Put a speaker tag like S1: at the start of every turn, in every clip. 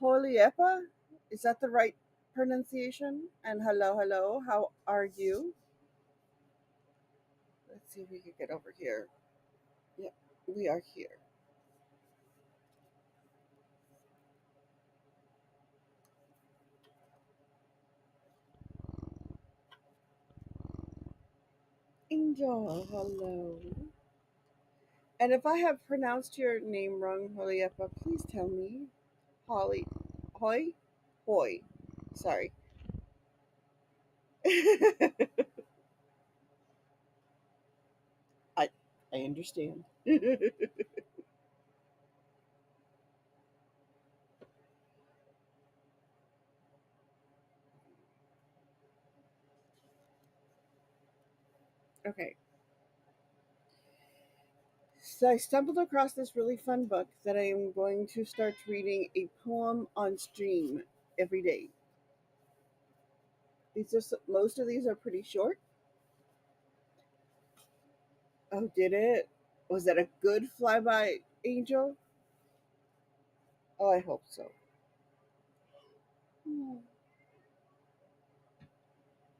S1: Holiepa? Is that the right pronunciation? And hello, hello, how are you? Let's see if we can get over here. Yep, we are here. Angel, hello. And if I have pronounced your name wrong, Holiepa, please tell me. Holly, Hoy, Hoy. Sorry. I I understand. Okay. So I stumbled across this really fun book that I am going to start reading a poem on stream every day. Most of these are pretty short. Oh, did it? Was that a good flyby, Angel? Oh, I hope so.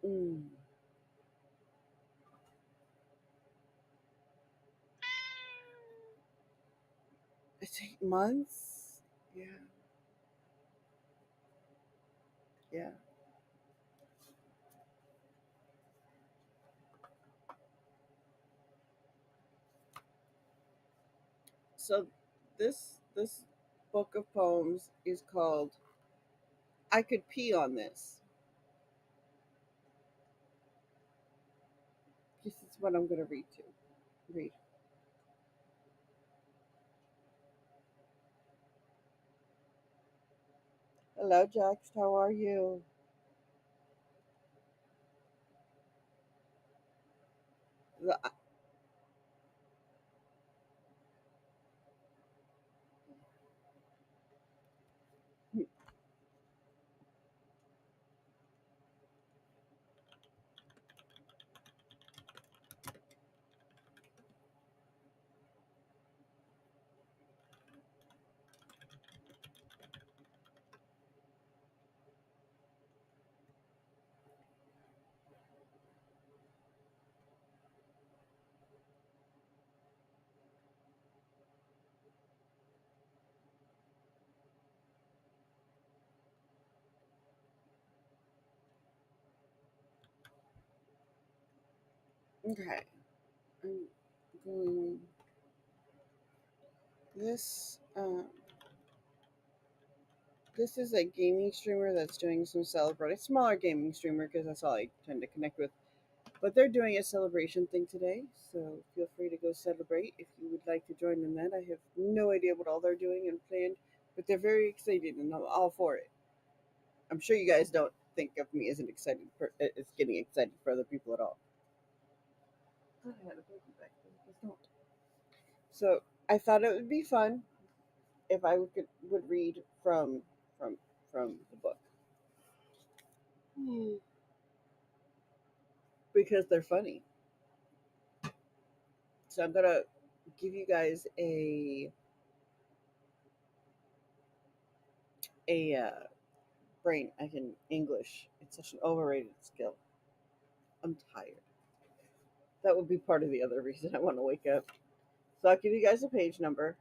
S1: Mm. It's 8 months. Yeah, yeah. So this book of poems is called "I Could Pee on This." This is what I'm going to read to. Read. Hello, Jax. How are you? The- Okay, I'm going this. This is a gaming streamer that's doing some celebrating. Smaller gaming streamer because that's all I tend to connect with. But they're doing a celebration thing today, so feel free to go celebrate if you would like to join them. That I have no idea what all they're doing and planned, but they're very excited and I'm all for it. I'm sure you guys don't think of me as as getting excited for other people at all. I thought I had a baby back there. I just don't. So I thought it would be fun if would read from from the book because they're funny. So I'm gonna give you guys a brain. I can English. It's such an overrated skill. I'm tired. That would be part of the other reason I want to wake up. So I'll give you guys a page number,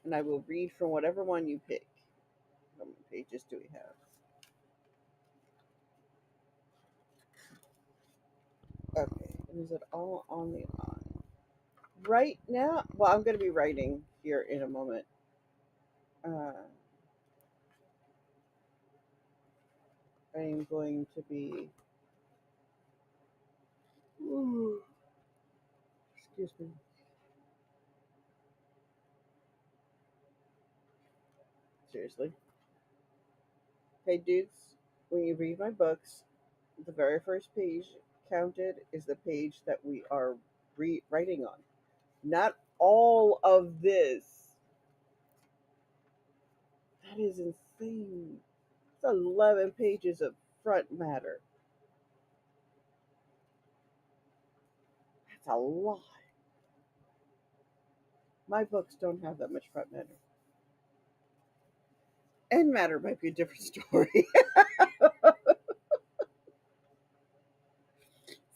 S1: and I will read from whatever one you pick. How many pages do we have? Okay, and is it all on the on? Right now, well, I'm going to be writing here in a moment. Uh, I am going to be. Ooh, excuse me. Seriously. Hey, dudes, when you read my books, the very first page counted is the page that we are writing on. Not all of this. That is insane. It's 11 pages of front matter. That's a lot. My books don't have that much front matter. And matter might be a different story.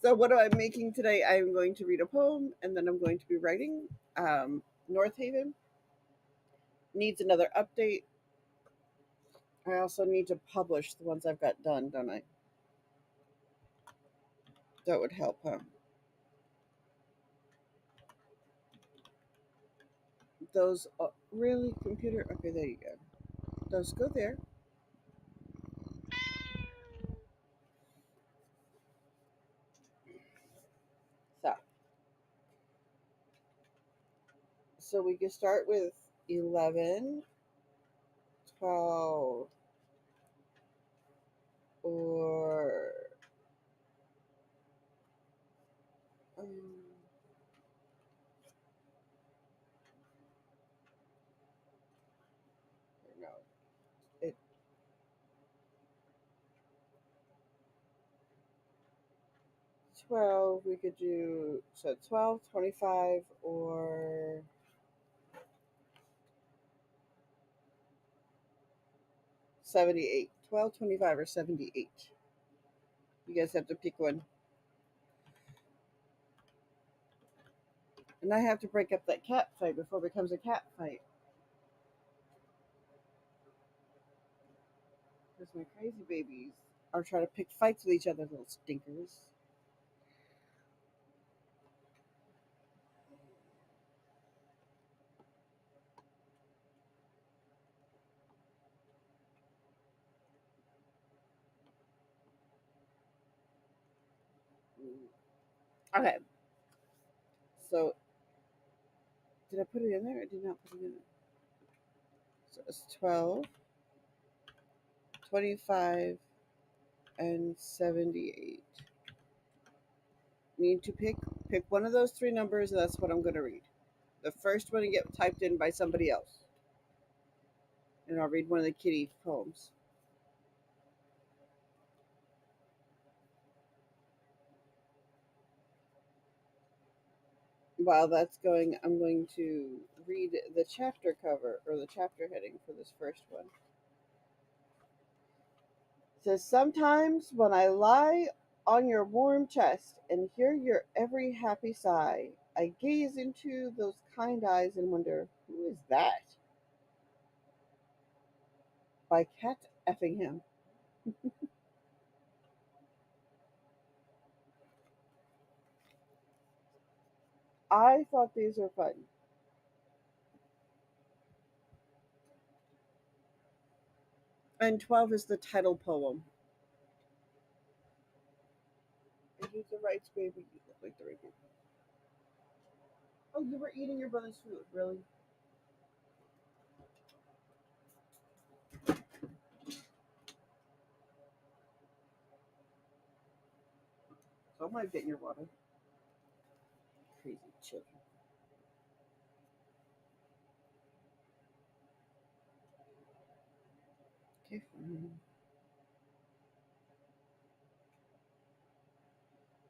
S1: So, what am I making today? I'm going to read a poem and then I'm going to be writing. North Haven needs another update. I also need to publish the ones I've got done, don't I? That would help, huh? Those really computer. Okay, there you go. Those go there. So, so we can start with 11, 12, or um, no, it 12. We could do so 12, 25, or 78. 12, 25, or 78. You guys have to pick one. And I have to break up that cat fight before it becomes a cat fight. Because my crazy babies are trying to pick fights with each other, little stinkers. Okay, so did I put it in there? I did not put it in there. So it's 12, 25, and 78. Need to pick one of those three numbers, and that's what I'm going to read. The first one to get typed in by somebody else, and I'll read one of the kitty poems. While that's going, I'm going to read the chapter cover or the chapter heading for this first one. It says, sometimes when I lie on your warm chest and hear your every happy sigh, I gaze into those kind eyes and wonder, who is that? By Cat Effingham. I thought these were fun. And 12 is the title poem. And he's the rights baby. You look like the right baby. Oh, you were eating your brother's food, really? So I might get your water. Crazy children. Okay, fine.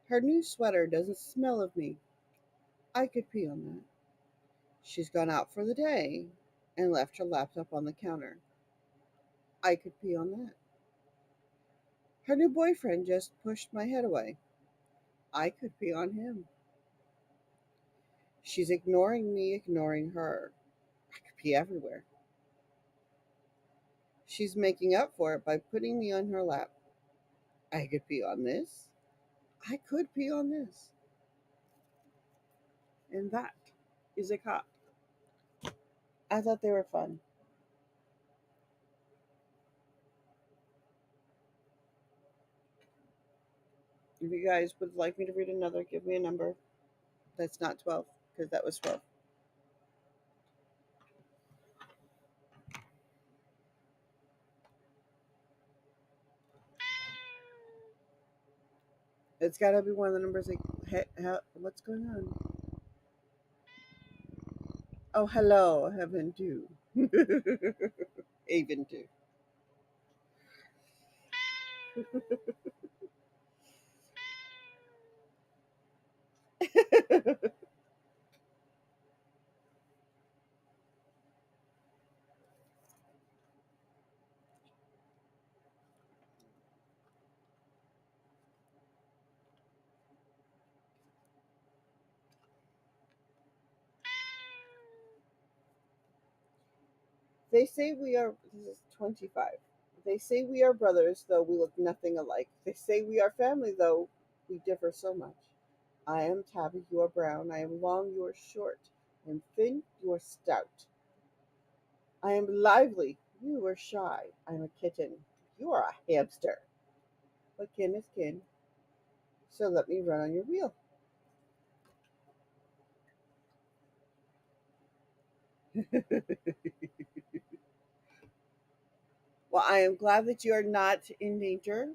S1: Her new sweater doesn't smell of me. I could pee on that. She's gone out for the day and left her laptop on the counter. I could pee on that. Her new boyfriend just pushed my head away. I could pee on him. She's ignoring me, ignoring her. I could pee everywhere. She's making up for it by putting me on her lap. I could pee on this. I could pee on this. And that is a cop. I thought they were fun. If you guys would like me to read another, give me a number. That's not 12, because that was 12. It's got to be one of the numbers like, what's going on? Oh, hello, heaven too. Haven too. They say we are, this is 25. They say we are brothers, though we look nothing alike. They say we are family, though we differ so much. I am tabby, you are brown. I am long, you are short. I am thin, you are stout. I am lively, you are shy. I am a kitten, you are a hamster. But kin is kin, so let me run on your wheel. Well, I am glad that you are not in danger.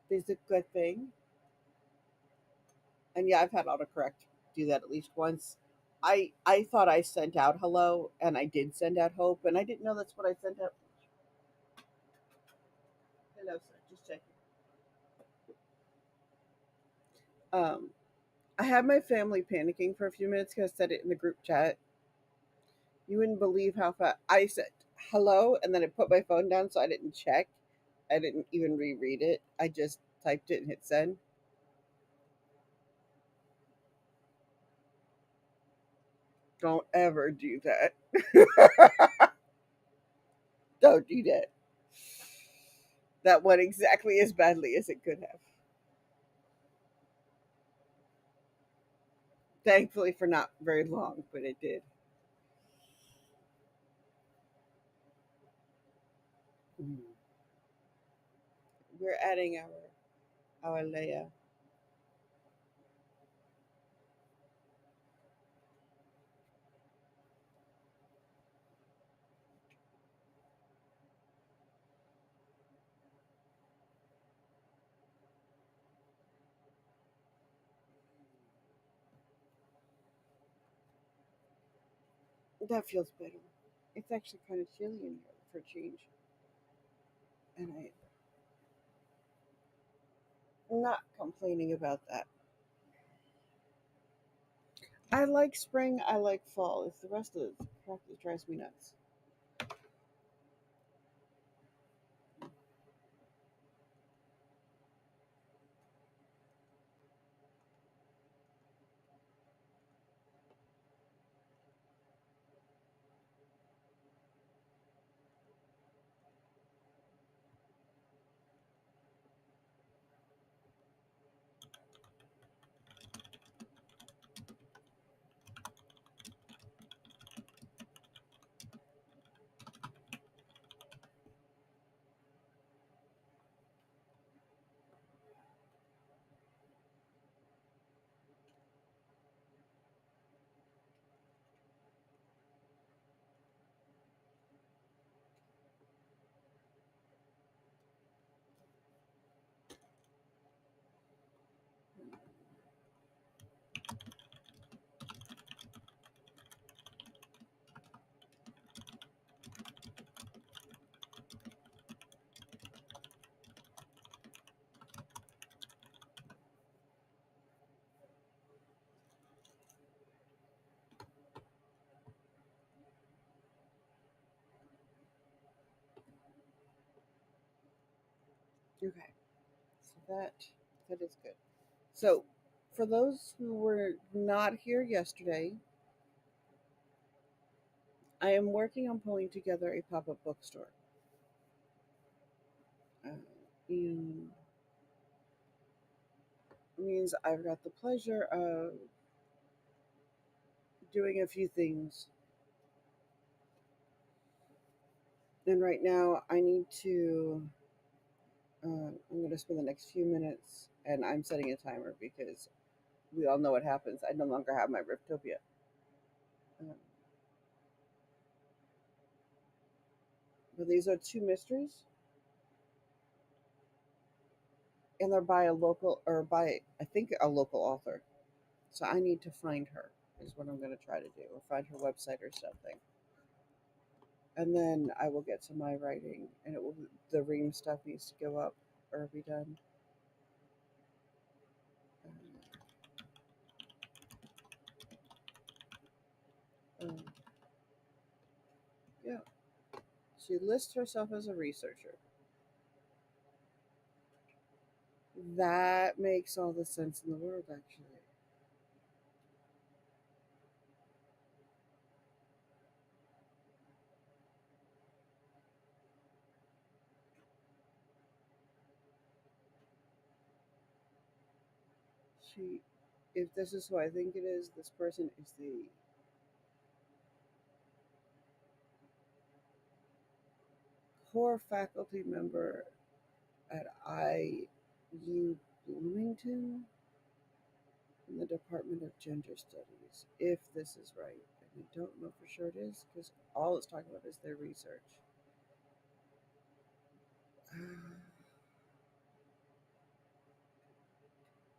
S1: Is a good thing. And yeah, I've had autocorrect do that at least once. I thought I sent out hello, and I did send out hope, and I didn't know that's what I sent out. Hello, sir. Just checking. Um, I had my family panicking for a few minutes because I said it in the group chat. You wouldn't believe how fast I said hello, and then I put my phone down so I didn't check. I didn't even reread it. I just typed it and hit send. Don't ever do that. Don't do that. That went exactly as badly as it could have. Thankfully for not very long, but it did. Mm. We're adding our Leia. That feels better. It's actually kind of chilly in here for change, and I'm not complaining about that. I like spring. I like fall. It's the rest of the crap that drives me nuts. Okay, so that is good. So, for those who were not here yesterday, I am working on pulling together a pop-up bookstore. Uh, and means I've got the pleasure of doing a few things. And right now, I need to. I'm going to spend the next few minutes, and I'm setting a timer because we all know what happens. I no longer have my Riftopia. Um, but these are two mysteries, and they're by a local, or by, I think, a local author. So I need to find her, is what I'm going to try to do, or find her website or something. And then I will get to my writing, and the Ream stuff needs to go up or be done. Um, yeah. She lists herself as a researcher. That makes all the sense in the world, actually. She, if this is who I think it is, this person is the core faculty member at IU Bloomington in the Department of Gender Studies, if this is right. And I don't know for sure it is because all it's talking about is their research.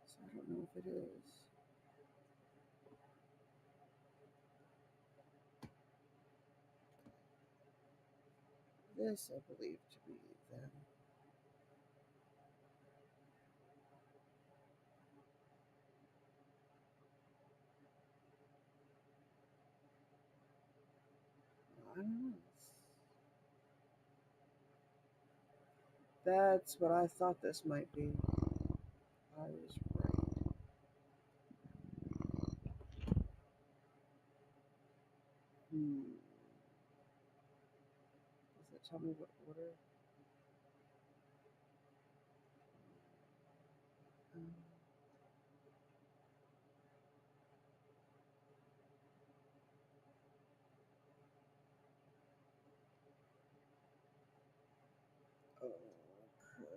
S1: So I don't know if it is. This I believe to be them. I don't know. That's what I thought this might be. I was right. Hmm. Does it tell me what order? Um, oh, good.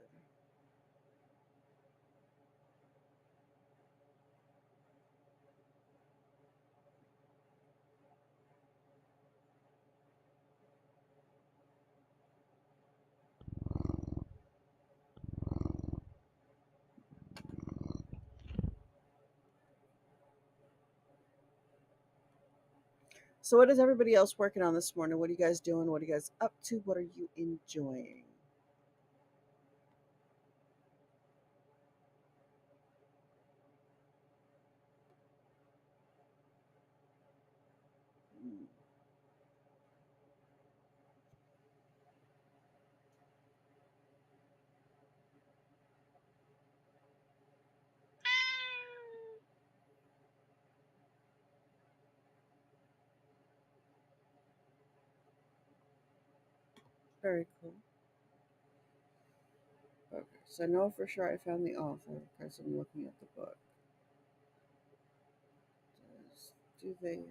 S1: So, what is everybody else working on this morning? What are you guys doing? What are you guys up to? What are you enjoying? Hmm. Very cool. Okay, so I know for sure I found the author because I'm looking at the book. Do they? Did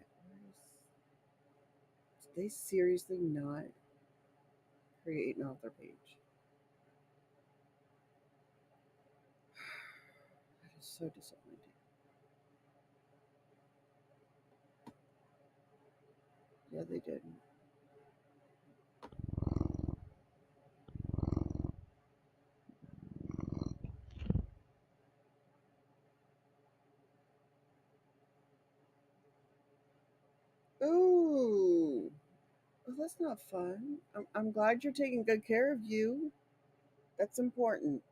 S1: they seriously not create an author page? That is so disappointing. Yeah, they didn't. Ooh, well, that's not fun. I'm glad you're taking good care of you. That's important.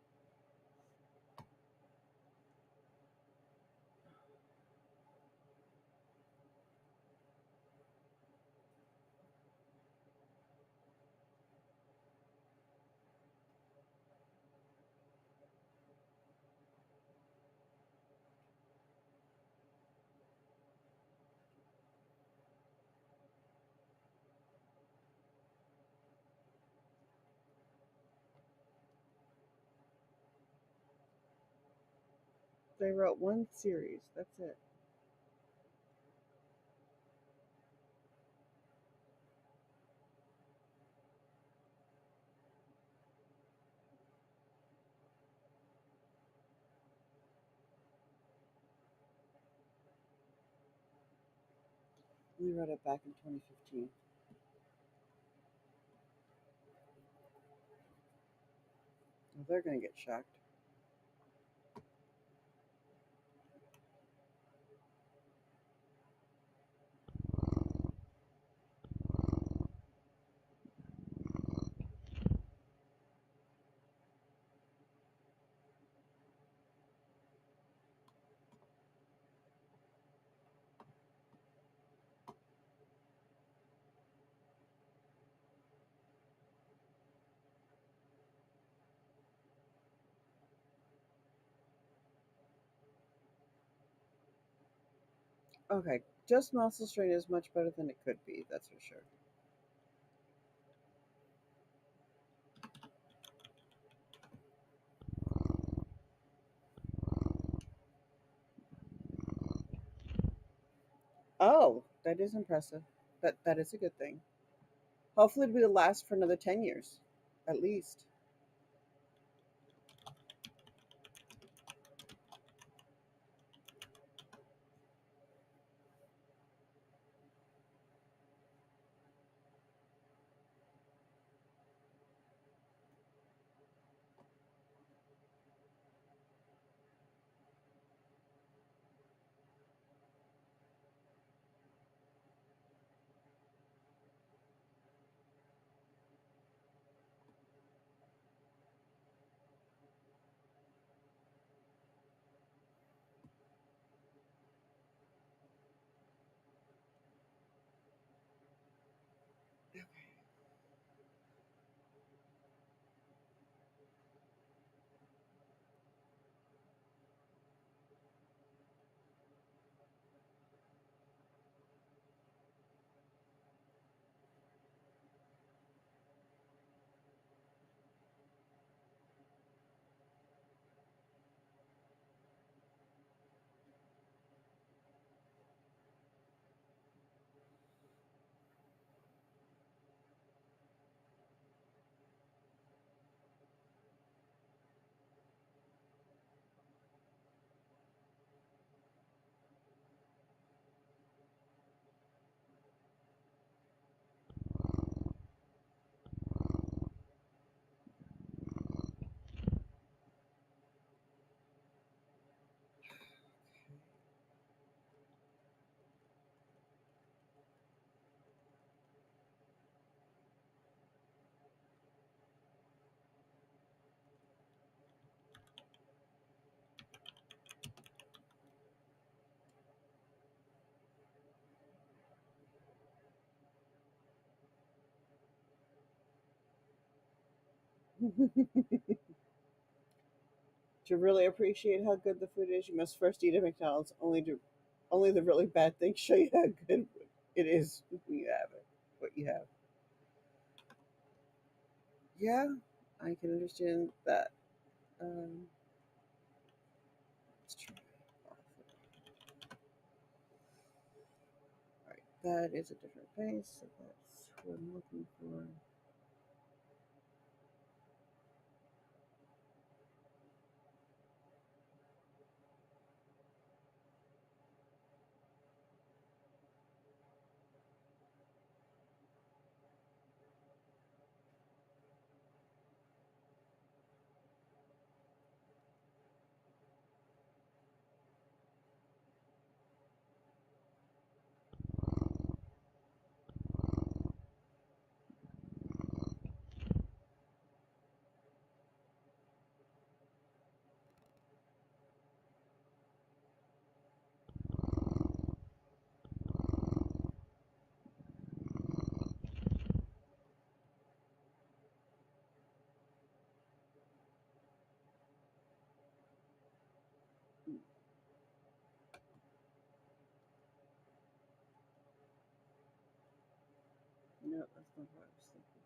S1: They wrote one series. That's it. They wrote it back in 2015. Well, they're gonna get shocked. Okay, just muscle strain is much better than it could be. That's for sure. Oh, that is impressive. That is a good thing. Hopefully, it'll be last for another 10 years, at least. To really appreciate how good the food is, you must first eat at McDonald's. Only the really bad things show you how good it is when you have it. What you have. Yeah, I can understand that. Let's try. All right, that is a different face. So that's what I'm looking for. No, that's not what I was thinking.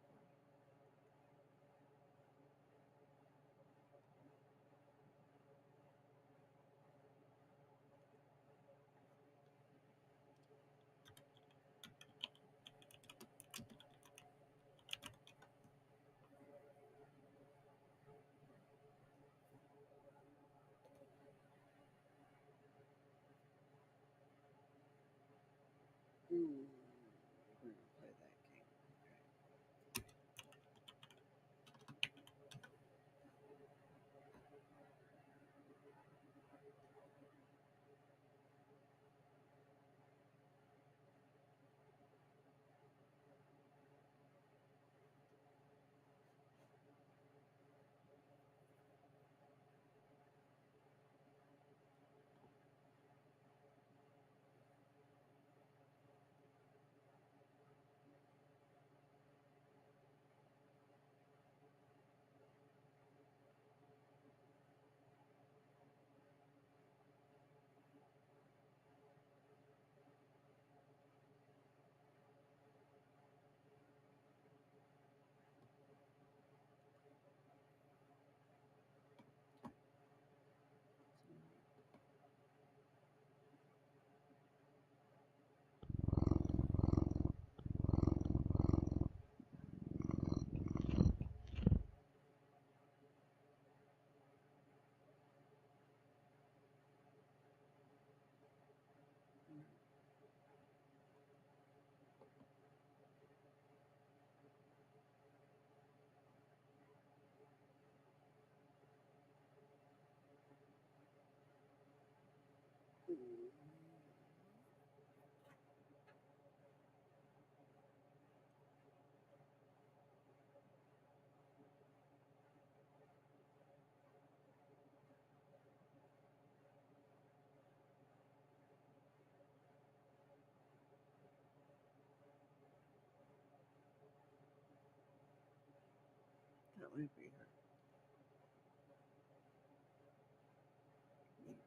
S1: We're gonna play that game. might be her. Maybe.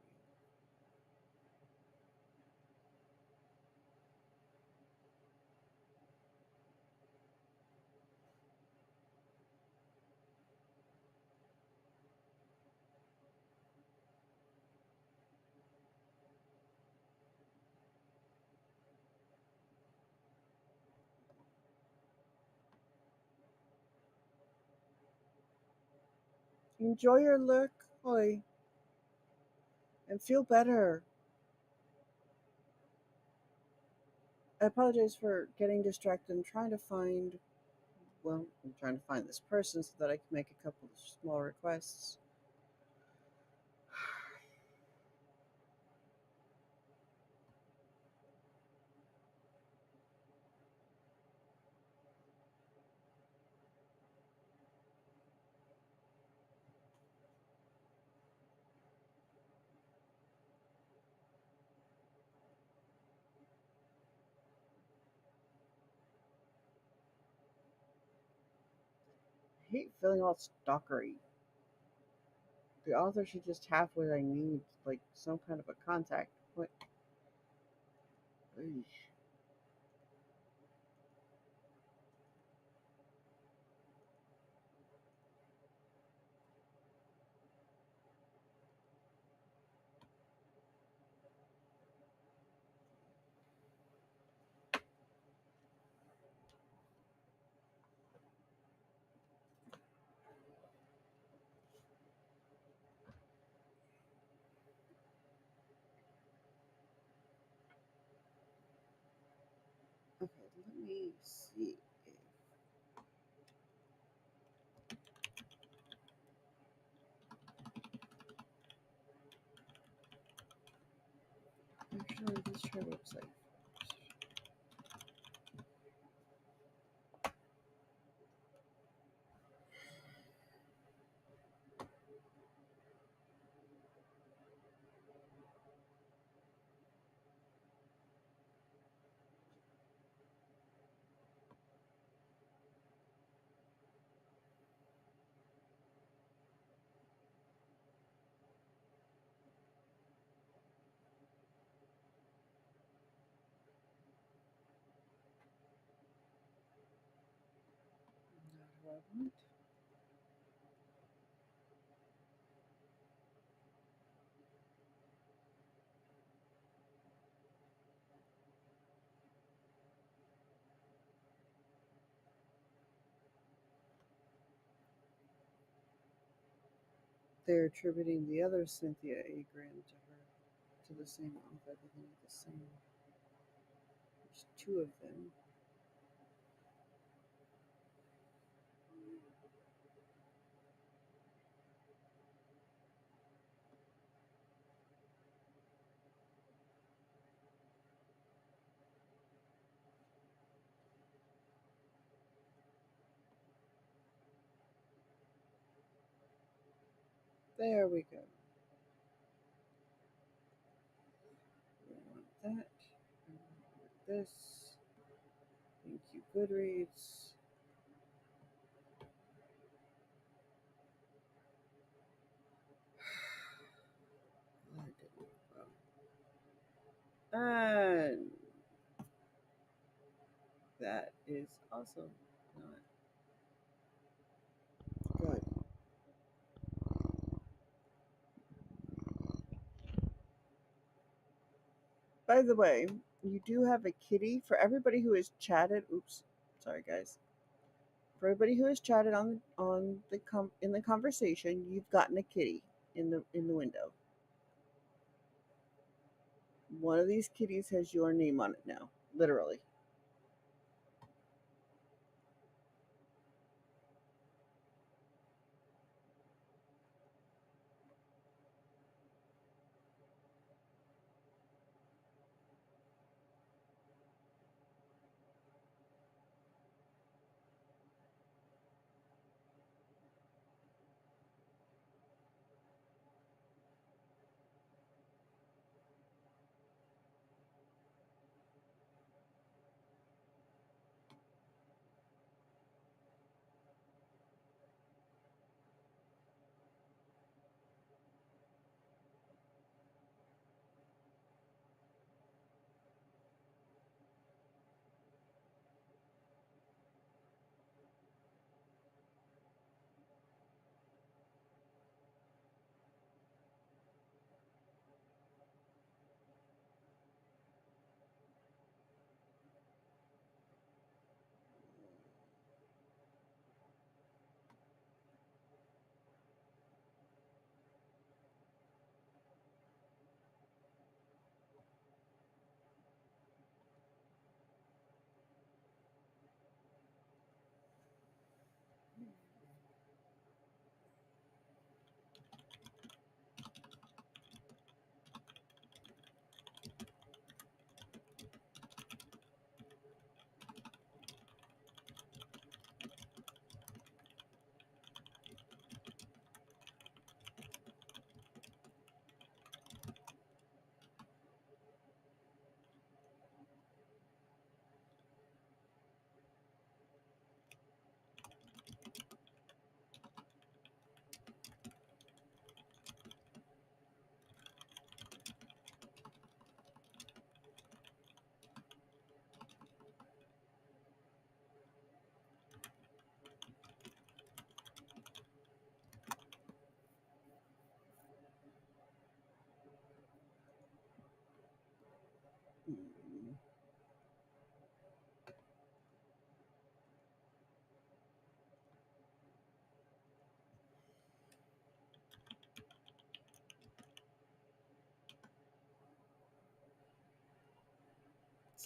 S1: Enjoy your look, Oi, and feel better. I apologize for getting distracted and trying to find. Well, I'm trying to find this person so that I can make a couple of small requests. I hate feeling all stalkery. The author should just have what I need, like some kind of a contact. What? Eesh. Okay, let me see. Actually, let's try website. Not who I want. They're attributing the other Cynthia Agran to her, to the same author. Everything the same. There's two of them. There we go. We want that. I want this. Thank you, Goodreads. That didn't work well. And that is also not good. By the way, you do have a kitty for everybody who has chatted. Oops, sorry guys. For everybody who has chatted on the in the conversation, you've gotten a kitty in the window. One of these kitties has your name on it now, literally.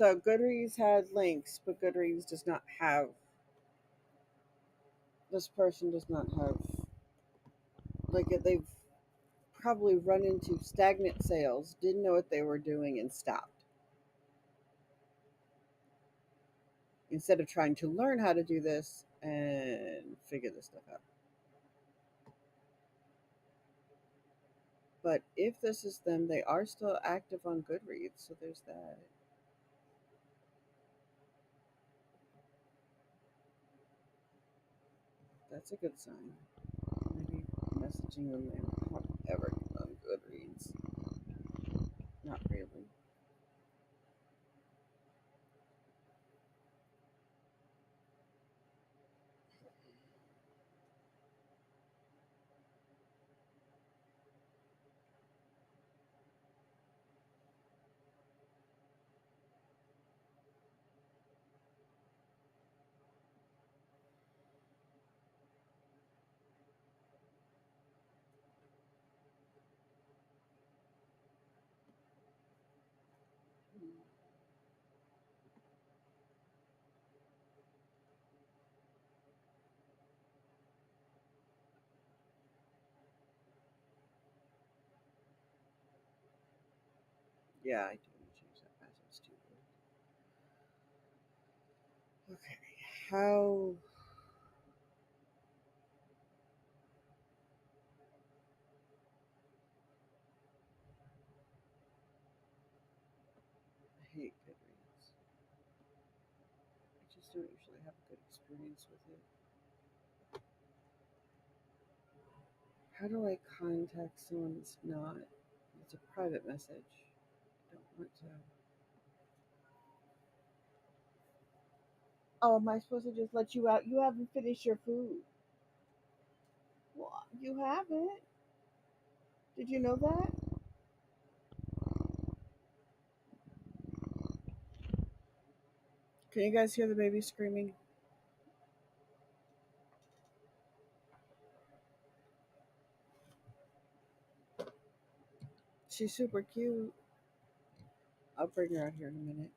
S1: So Goodreads had links, but Goodreads does not have. This person does not have they've probably run into stagnant sales, didn't know what they were doing, and stopped instead of trying to learn how to do this and figure this stuff out. But if this is them, they are still active on Goodreads, so there's that. That's a good sign. Maybe messaging them there won't ever get on Goodreads. Not really. Yeah, I do want to change that password. Stupid. Okay. How I hate Goodreads. I just don't usually have a good experience with it. How do I contact someone that's not? It's a private message. I don't want to. Oh, am I supposed to just let you out? You haven't finished your food. Well, you haven't. Did you know that? Can you guys hear the baby screaming? She's super cute. I'll bring her out here in a minute.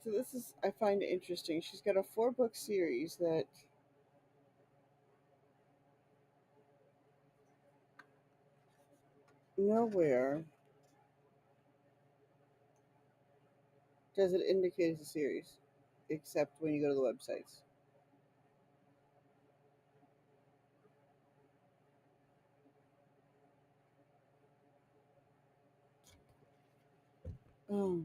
S1: So this is I find it interesting. She's got a 4-book series that nowhere does it indicate it's a series, except when you go to the websites. Oh,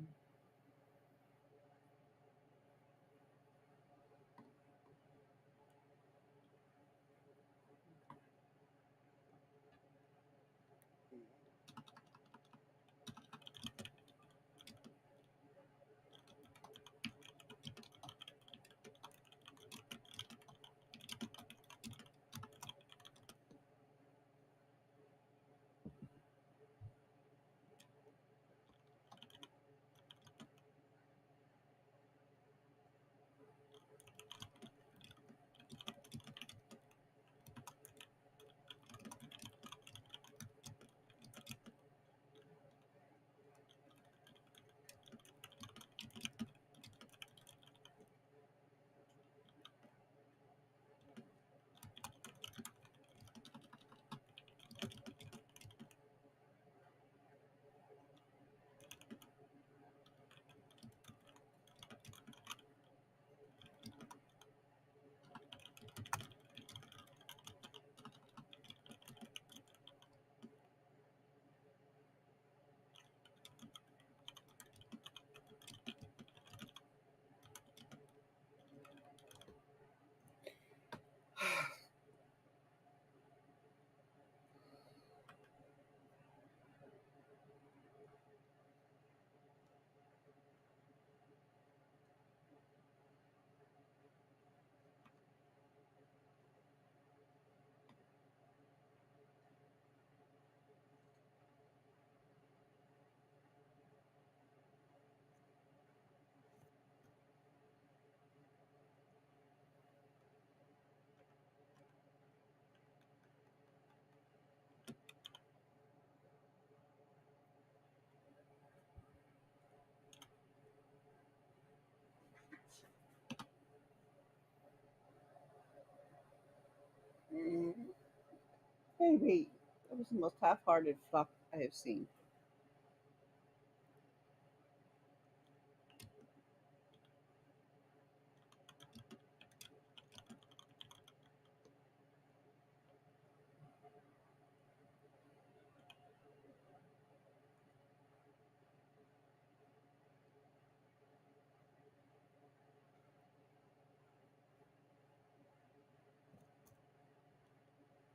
S1: Maybe that was the most half-hearted flop I have seen.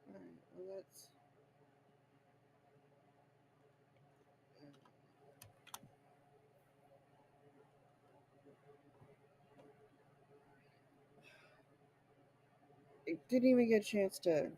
S1: All right, well, let's. I didn't even get a chance to.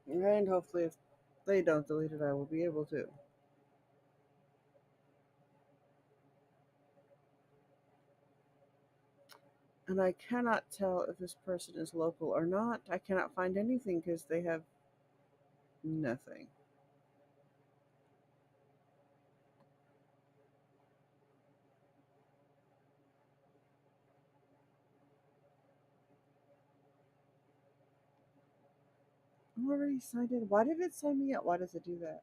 S1: And hopefully, if they don't delete it, I will be able to. And I cannot tell if this person is local or not. I cannot find anything because they have nothing. I'm already signed in. Why did it sign me out? Why does it do that?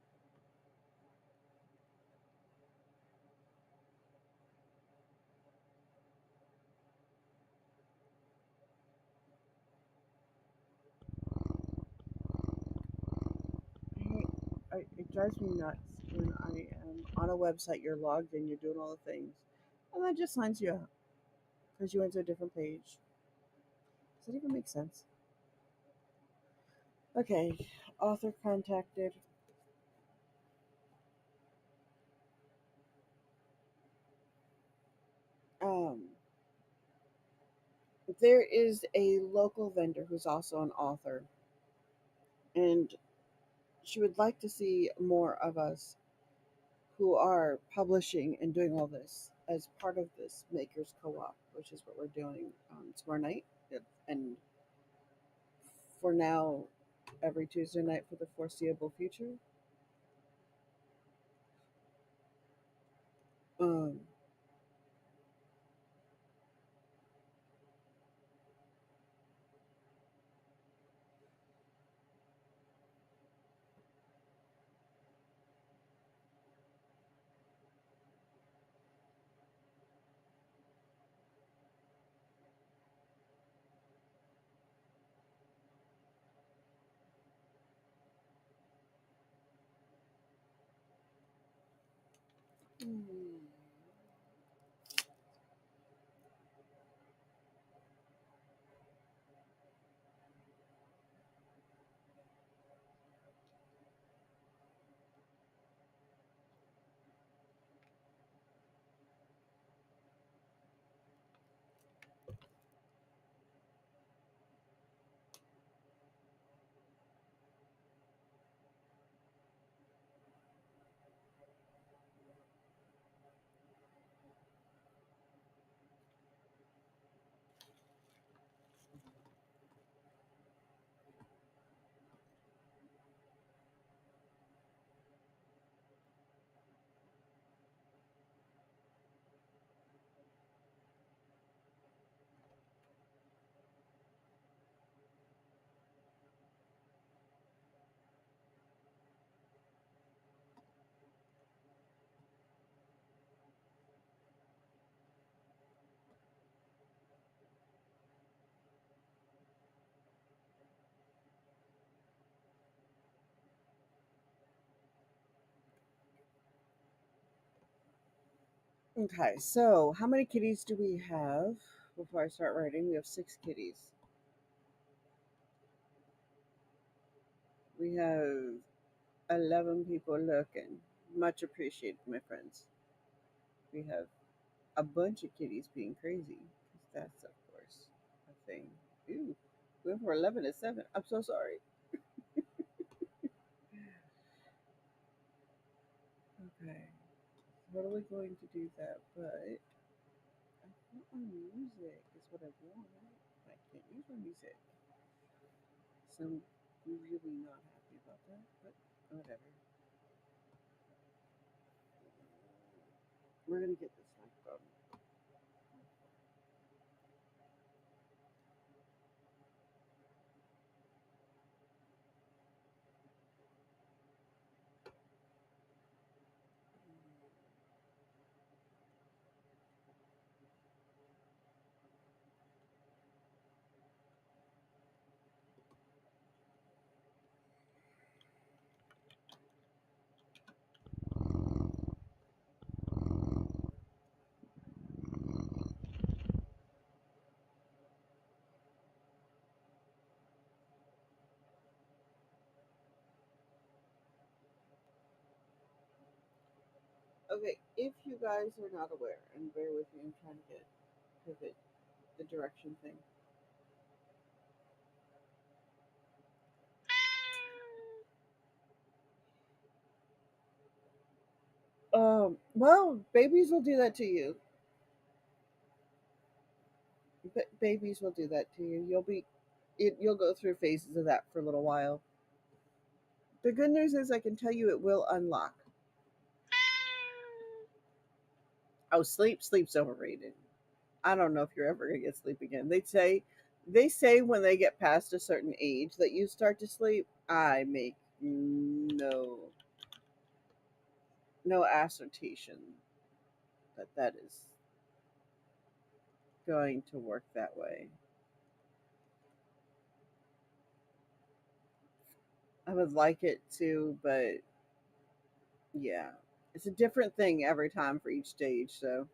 S1: I hate, it drives me nuts when I am on a website, you're logged in, you're doing all the things, and that just signs you out because you went to a different page. Does that even make sense? Okay, author contacted. Um, there is a local vendor who's also an author, and she would like to see more of us who are publishing and doing all this as part of this makers co-op, which is what we're doing tomorrow night, and for now, every Tuesday night for the foreseeable future. Um, hmm. Okay, so how many kitties do we have? Before I start writing, we have 6 kitties. We have 11 people looking. Much appreciated, my friends. We have a bunch of kitties being crazy. 'Cause that's, of course, a thing. Ooh, we went from 11 to 7. I'm so sorry. Okay, what are we going to do that? But I want my music, is what I want. I can't use my music. So I'm really not happy about that, but whatever. We're gonna get this thing done. Okay, if you guys are not aware, and bear with me, I'm trying to get pivot the direction thing. Well, babies will do that to you. Babies will do that to you. You'll go through phases of that for a little while. The good news is I can tell you it will unlock. Oh, sleep's overrated. I don't know if you're ever gonna get sleep again. They say when they get past a certain age that you start to sleep. I make no assertion that that is going to work that way. I would like it to, but yeah, it's a different thing every time for each stage. So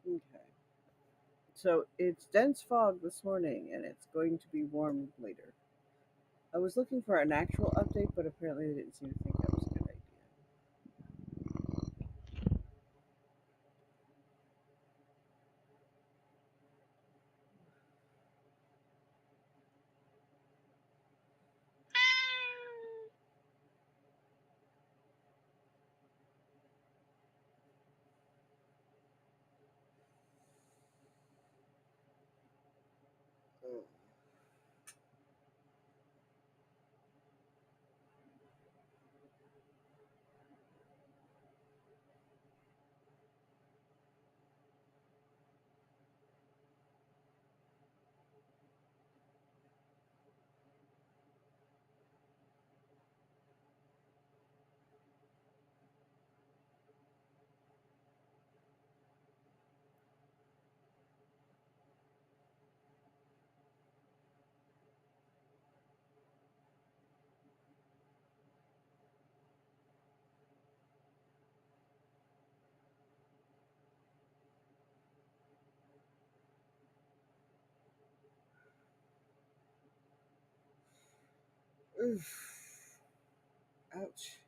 S1: okay. So it's dense fog this morning, and it's going to be warm later. I was looking for an actual update, but apparently they didn't seem to think that was a good idea. Oof. Ouch.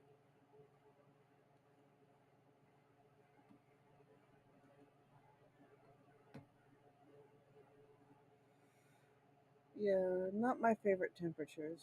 S1: Yeah, not my favorite temperatures.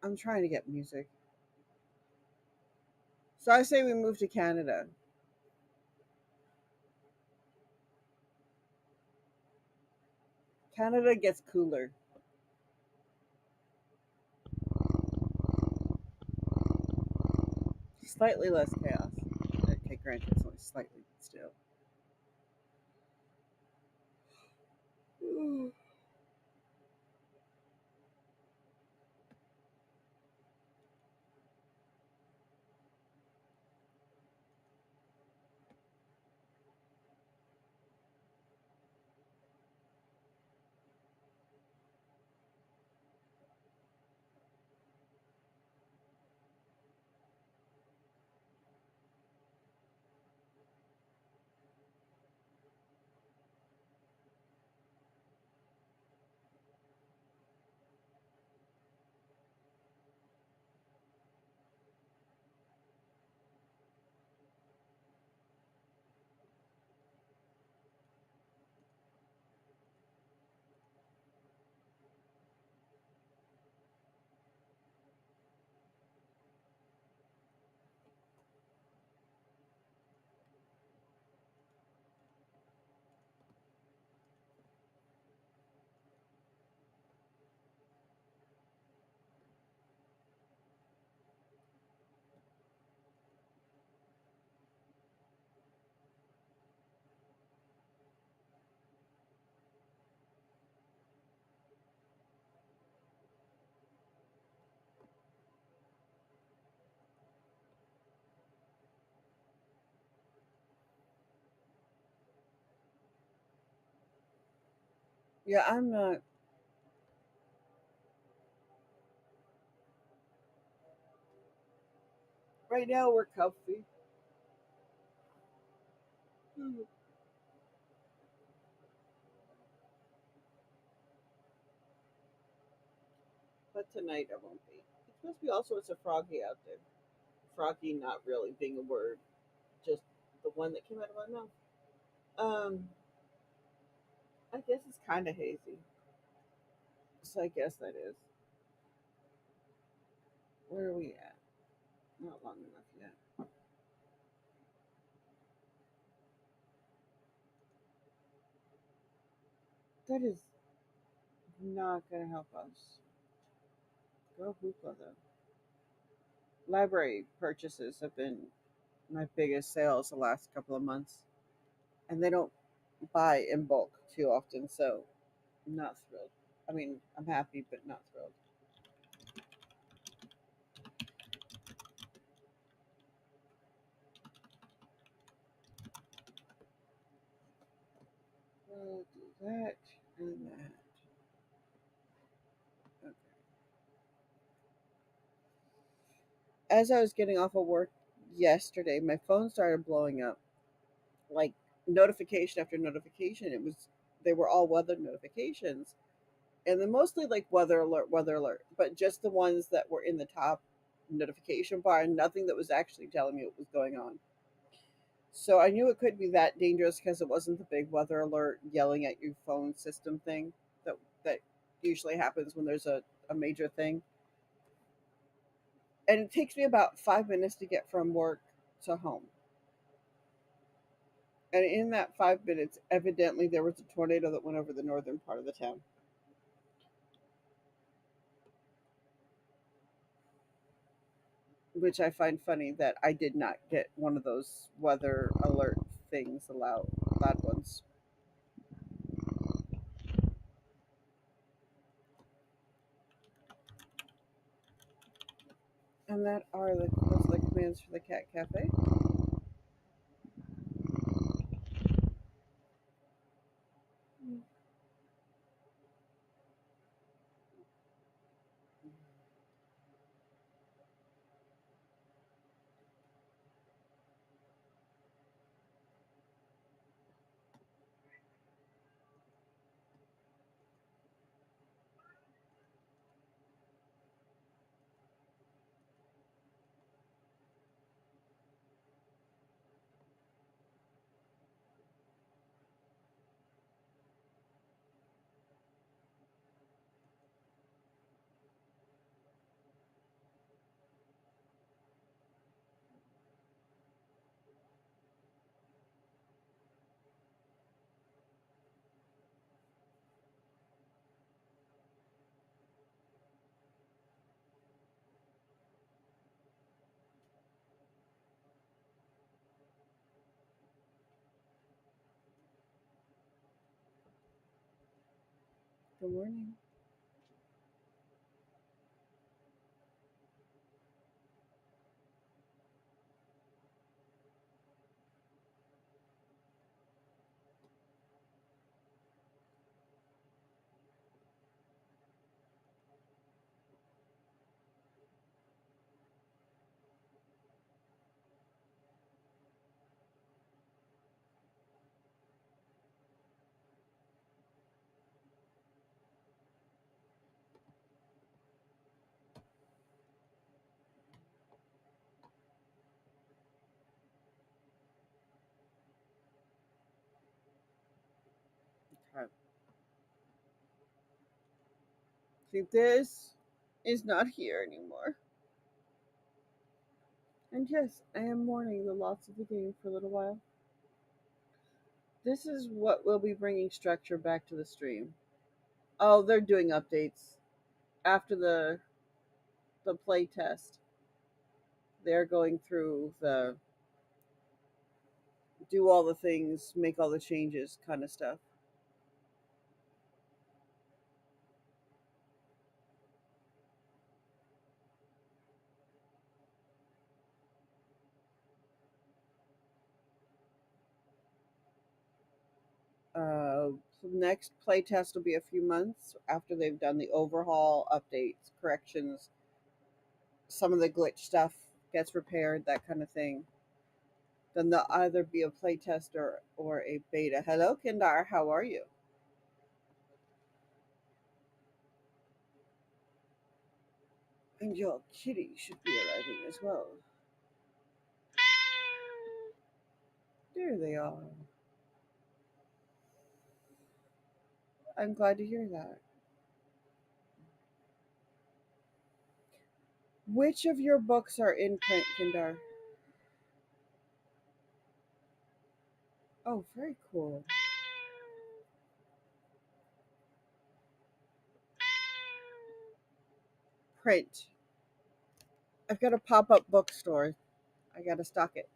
S1: I'm trying to get music. So I say we move to Canada. Canada gets cooler, slightly less chaos. Okay, granted, it's only slightly, but still. Yeah, I'm not. Right now, we're comfy. But tonight I won't be. It's supposed to be all sorts of froggy out there. Froggy not really being a word, just the one that came out of my mouth. I guess it's kind of hazy. So I guess that is. Where are we at? Not long enough yet. That is not going to help us. Go Hoopla though. Library purchases have been my biggest sales the last couple of months, and they don't buy in bulk too often, so I'm not thrilled. I mean, I'm happy, but not thrilled. We'll do that and that. Okay. As I was getting off of work yesterday, my phone started blowing up like notification after notification. They were all weather notifications, and then mostly like weather alert, but just the ones that were in the top notification bar, and nothing that was actually telling me what was going on. So I knew it could be that dangerous because it wasn't the big weather alert yelling at your phone system thing that usually happens when there's a major thing. And it takes me about 5 minutes to get from work to home. And in that 5 minutes, evidently there was a tornado that went over the northern part of the town, which I find funny that I did not get one of those weather alert things, loud ones. And that are those are the commands for the cat cafe. Good morning. Okay. See, this is not here anymore. And yes, I am mourning the loss of the game for a little while. This is what will be bringing structure back to the stream. Oh, they're doing updates after the play test. They're going through the do all the things, make all the changes kind of stuff. Next playtest will be a few months after they've done the overhaul, updates, corrections, some of the glitch stuff gets repaired, that kind of thing. Then there'll either be a playtest or a beta. Hello, Kindar, how are you? And your kitty should be arriving as well. There they are. I'm glad to hear that. Which of your books are in print, Kindar? Oh, very cool. Print. I've got a pop up bookstore. I gotta stock it.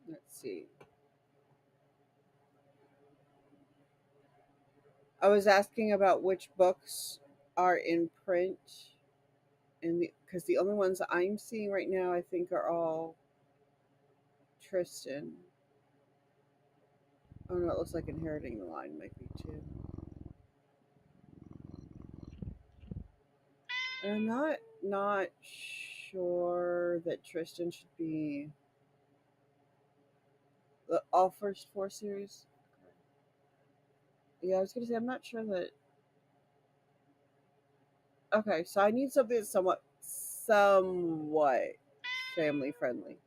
S1: Let's see. I was asking about which books are in print, and because the only ones I'm seeing right now, I think, are all Tristan. Oh no, it looks like Inheriting the Line might be too. And I'm not sure that Tristan should be the all first four series. Yeah, I was gonna say I'm not sure that. Okay, so I need something that's somewhat family friendly.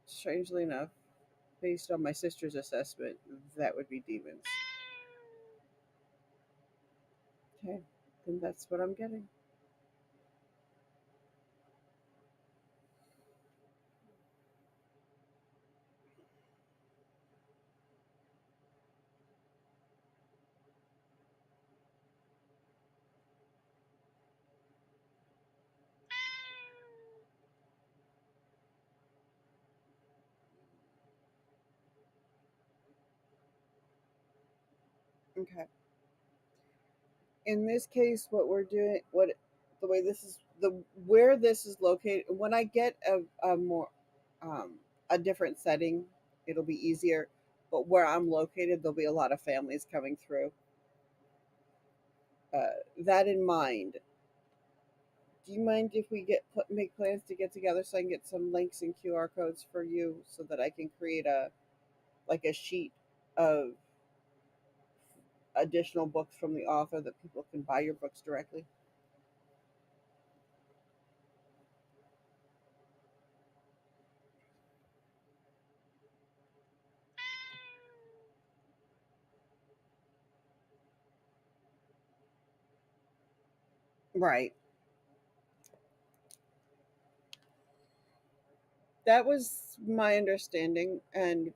S1: Strangely enough, based on my sister's assessment, that would be Demons. Okay, then that's what I'm getting. Okay. In this case, what we're doing, what the way this is the where this is located. When I get a more a different setting, it'll be easier. But where I'm located, there'll be a lot of families coming through. That in mind, do you mind if we make plans to get together so I can get some links and QR codes for you so that I can create a sheet of additional books from the author that people can buy your books directly? Right. That was my understanding, and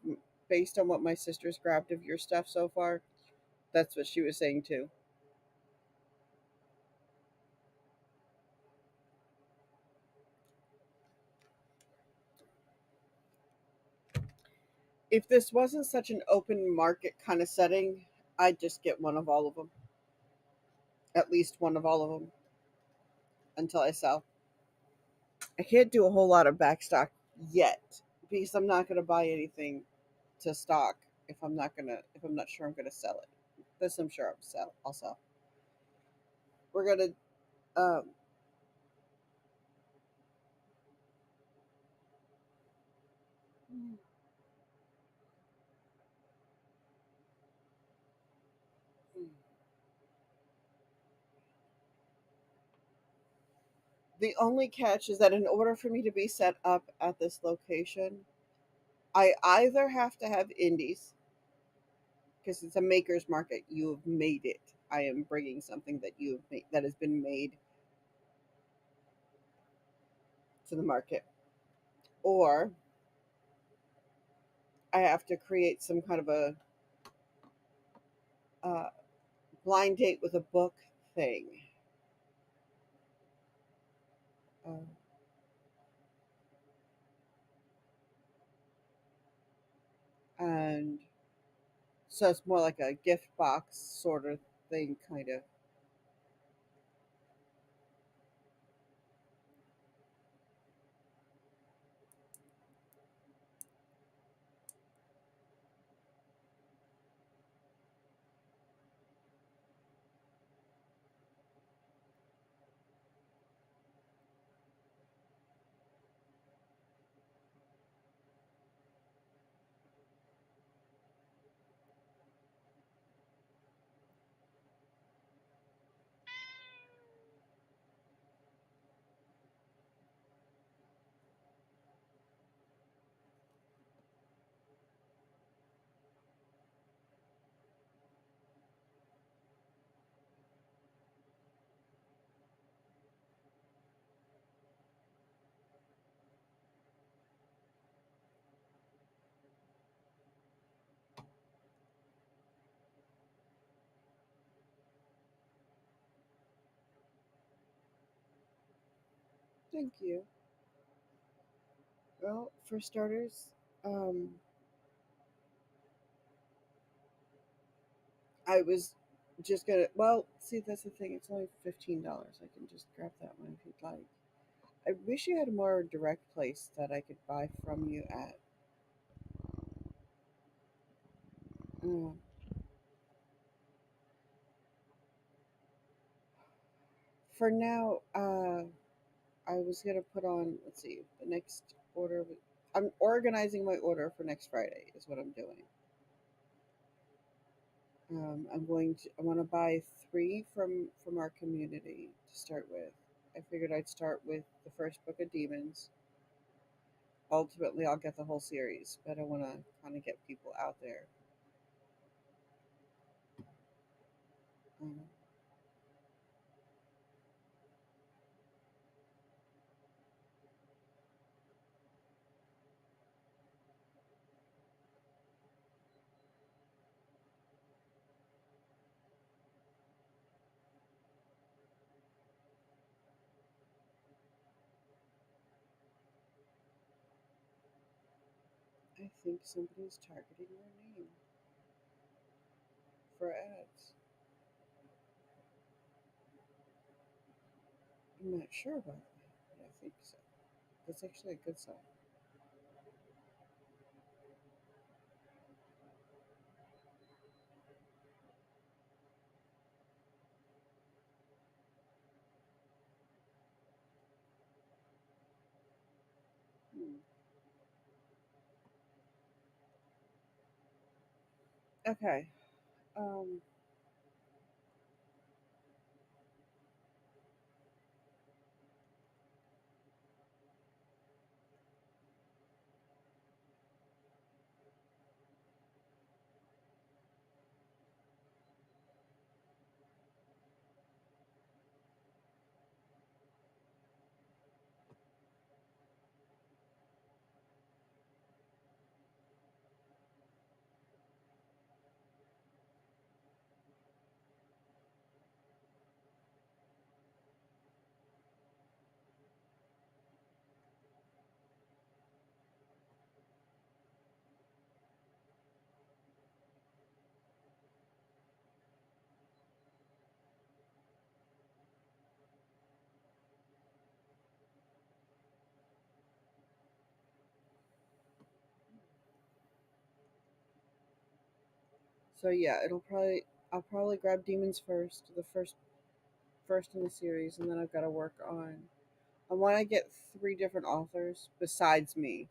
S1: based on what my sister's grabbed of your stuff so far, that's what she was saying too. If this wasn't such an open market kind of setting, I'd just get one of all of them, at least one of all of them, until I sell. I can't do a whole lot of backstock yet because I'm not going to buy anything to stock if I'm not sure I'm gonna sell it. This I'm sure I'll sell. We're gonna the only catch is that in order for me to be set up at this location, I either have to have indies because it's a maker's market. You have made it. I am bringing something that you have made that has been made to the market, or I have to create some kind of a uh, blind date with a book thing. Uh, and so it's more like a gift box sort of thing, kind of. Thank you. Well, for starters, um, I was just gonna. Well, see, that's the thing. It's only $15. I can just grab that one if you'd like. I wish you had a more direct place that I could buy from you at. Uh, for now, I was gonna put on. Let's see, the next order. I'm organizing my order for next Friday. Is what I'm doing. I want to buy three from our community to start with. I figured I'd start with the first book of demons. Ultimately, I'll get the whole series, but I want to kind of get people out there. Um, I think somebody's targeting your name for ads. I'm not sure about that, but I think so. That's actually a good sign. Hmm. Okay. Um, So yeah, I'll probably grab Demons first, the first in the series, and then I've got to work on. I want to get three different authors besides me.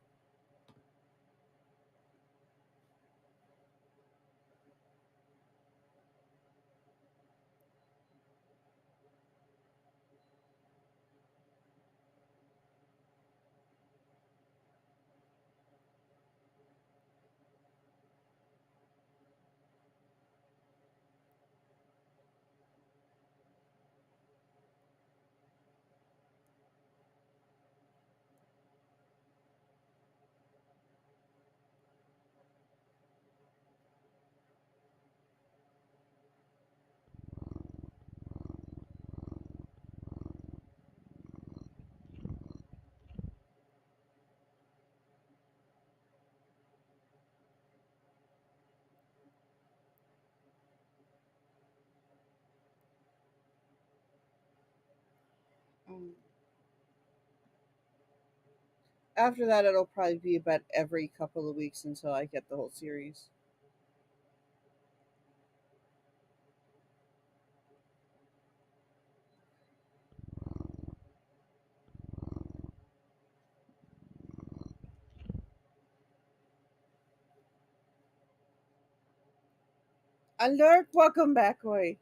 S1: Um, After that, it'll probably be about every couple of weeks until I get the whole series. Alert! Welcome back, Oi.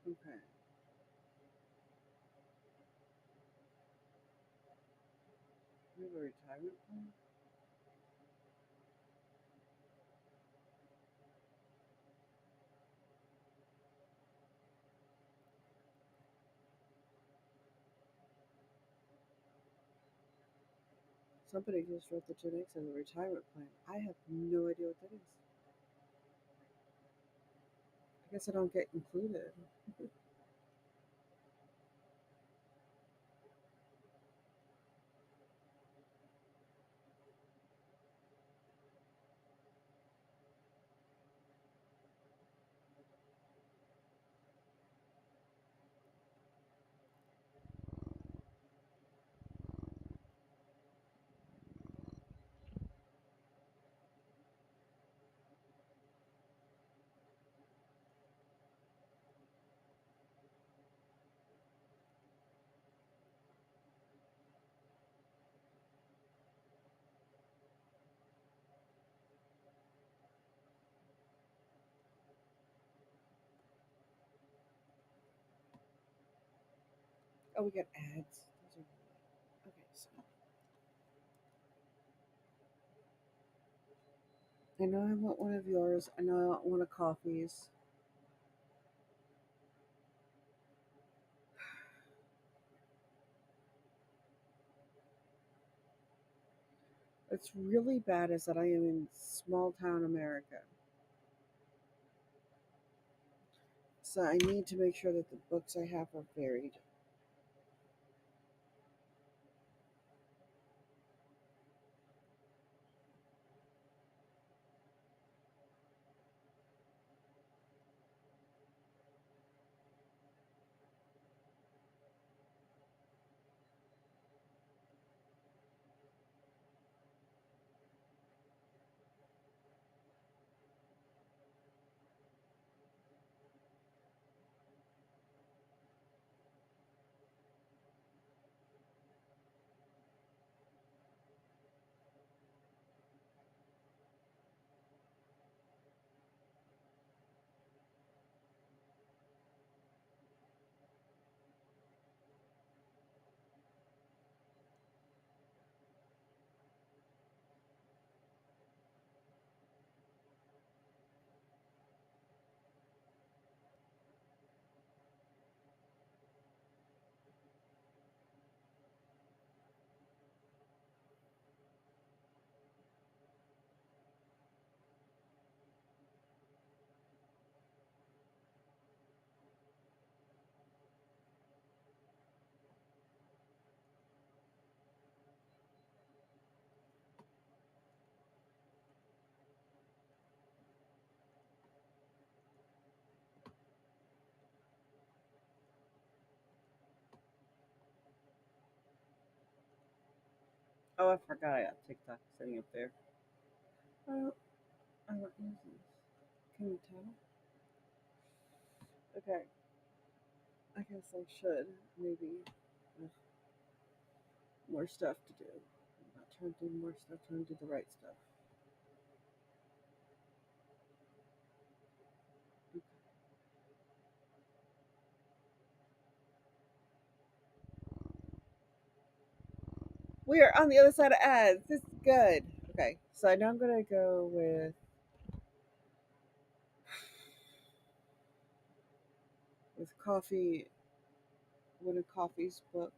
S1: Okay. We have a retirement plan? Somebody just wrote the Gen X as a retirement plan. I have no idea what that is. I guess I don't get included. Oh, we got ads. Okay, so I know I want one of yours. I know I want one of coffee's. What's really bad is that I am in small town America. So I need to make sure that the books I have are varied. Oh, I forgot I got TikTok sitting up there. Oh, I don't use this. Can you tell? Okay, I guess I should maybe have more stuff to do. I'm not trying to do more stuff, trying to do the right stuff. We are on the other side of ads. This is good. Okay, so I know I'm gonna go with coffee. One of Coffee's books.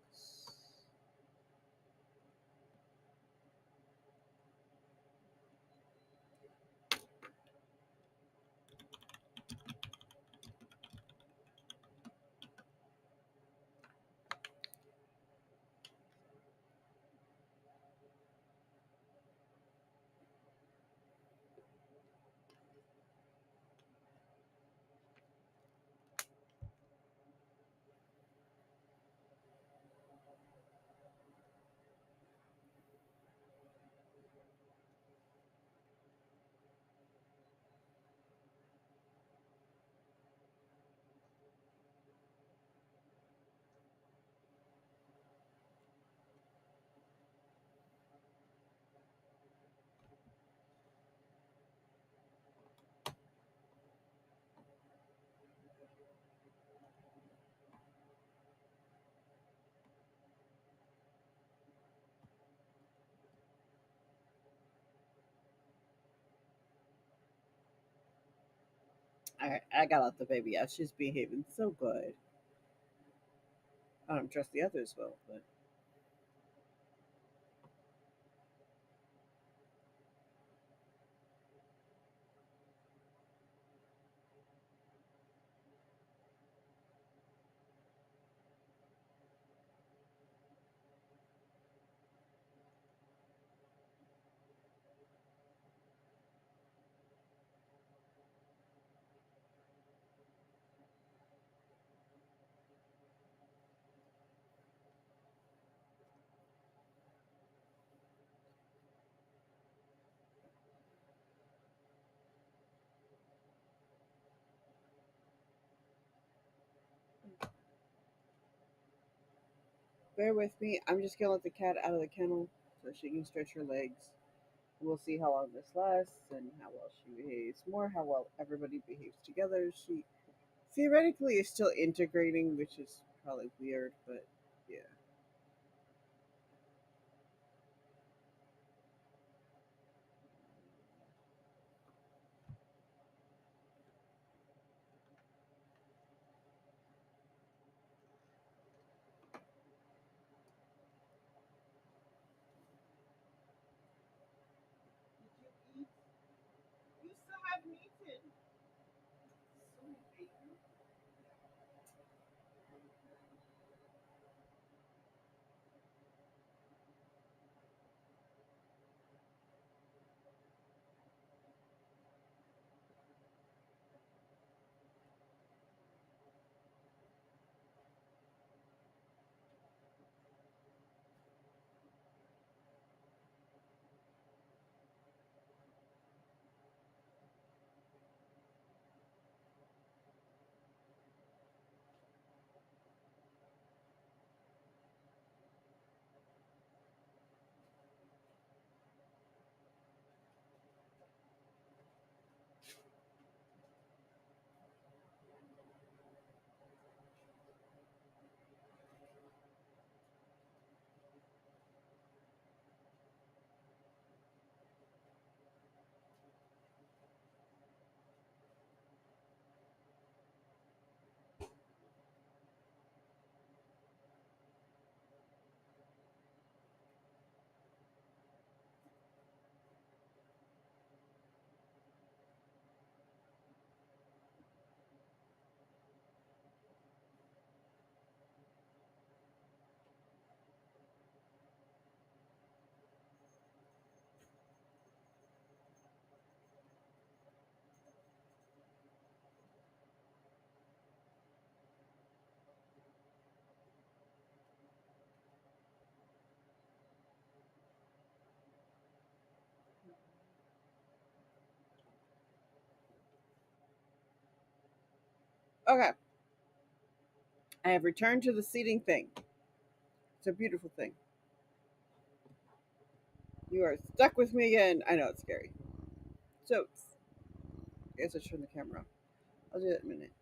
S1: Alright, I got out the baby out. She's behaving so good. I don't trust the others well, but bear with me. I'm just gonna let the cat out of the kennel so she can stretch her legs. We'll see how long this lasts and how well she behaves. More how well everybody behaves together. She theoretically is still integrating, which is probably weird, but yeah. Did you eat? You still haven't eaten. So baby. Okay, I have returned to the seating thing. It's a beautiful thing. You are stuck with me again. I know it's scary. So, I guess I should turn the camera off. I'll do that in a minute.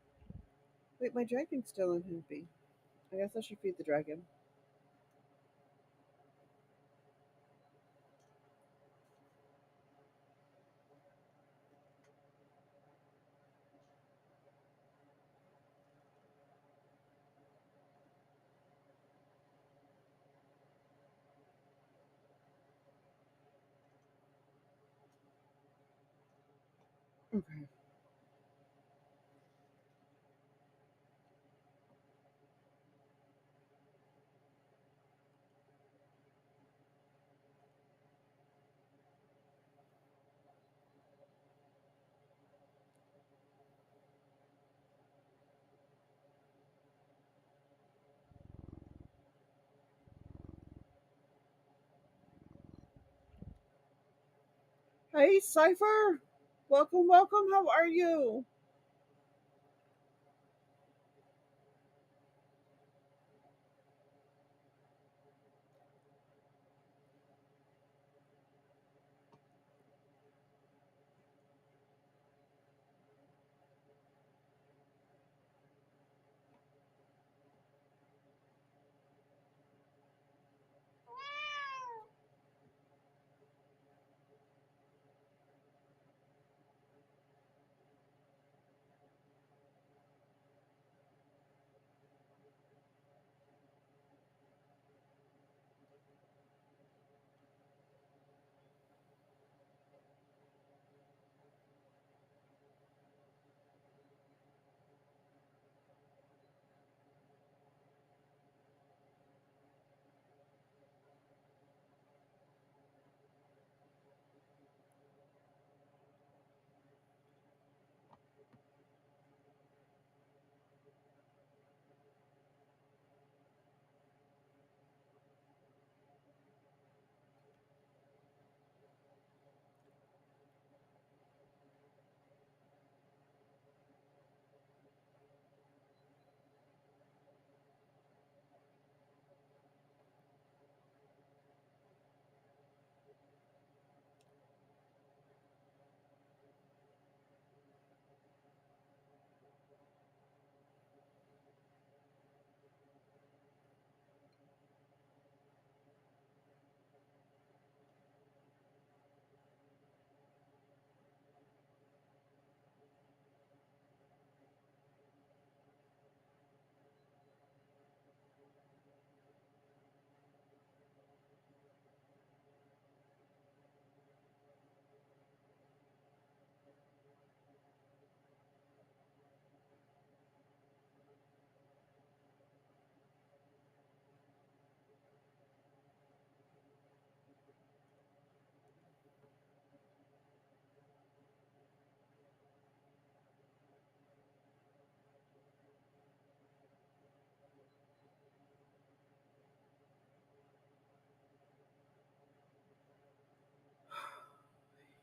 S1: Wait, my dragon's still unhappy. I guess I should feed the dragon. Okay. Hey, Cypher! Welcome, welcome. How are you?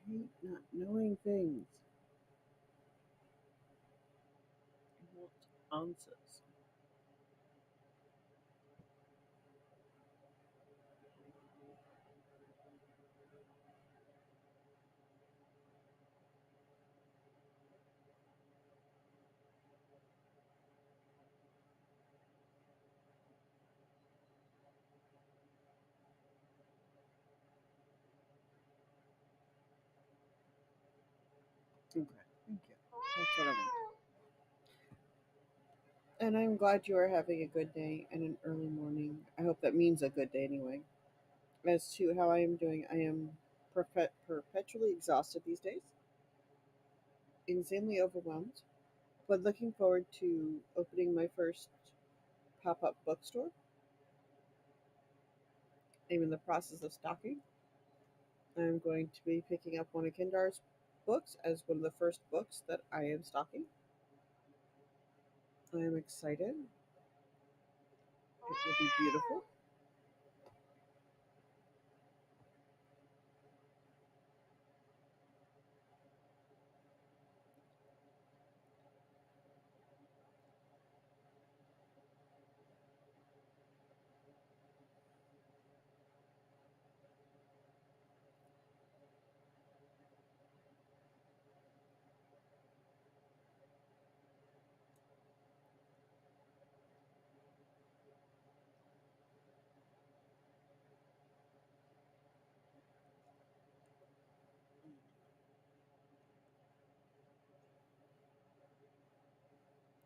S1: I hate not knowing things. I want answers. Okay, thank you. That's what I want. And I'm glad you are having a good day and an early morning. I hope that means a good day anyway. As to how I am doing, I am perpetually exhausted these days, insanely overwhelmed, but looking forward to opening my first pop up bookstore. I'm in the process of stocking. I'm going to be picking up one of Kindar's books as one of the first books that I am stocking. I am excited. It will be beautiful.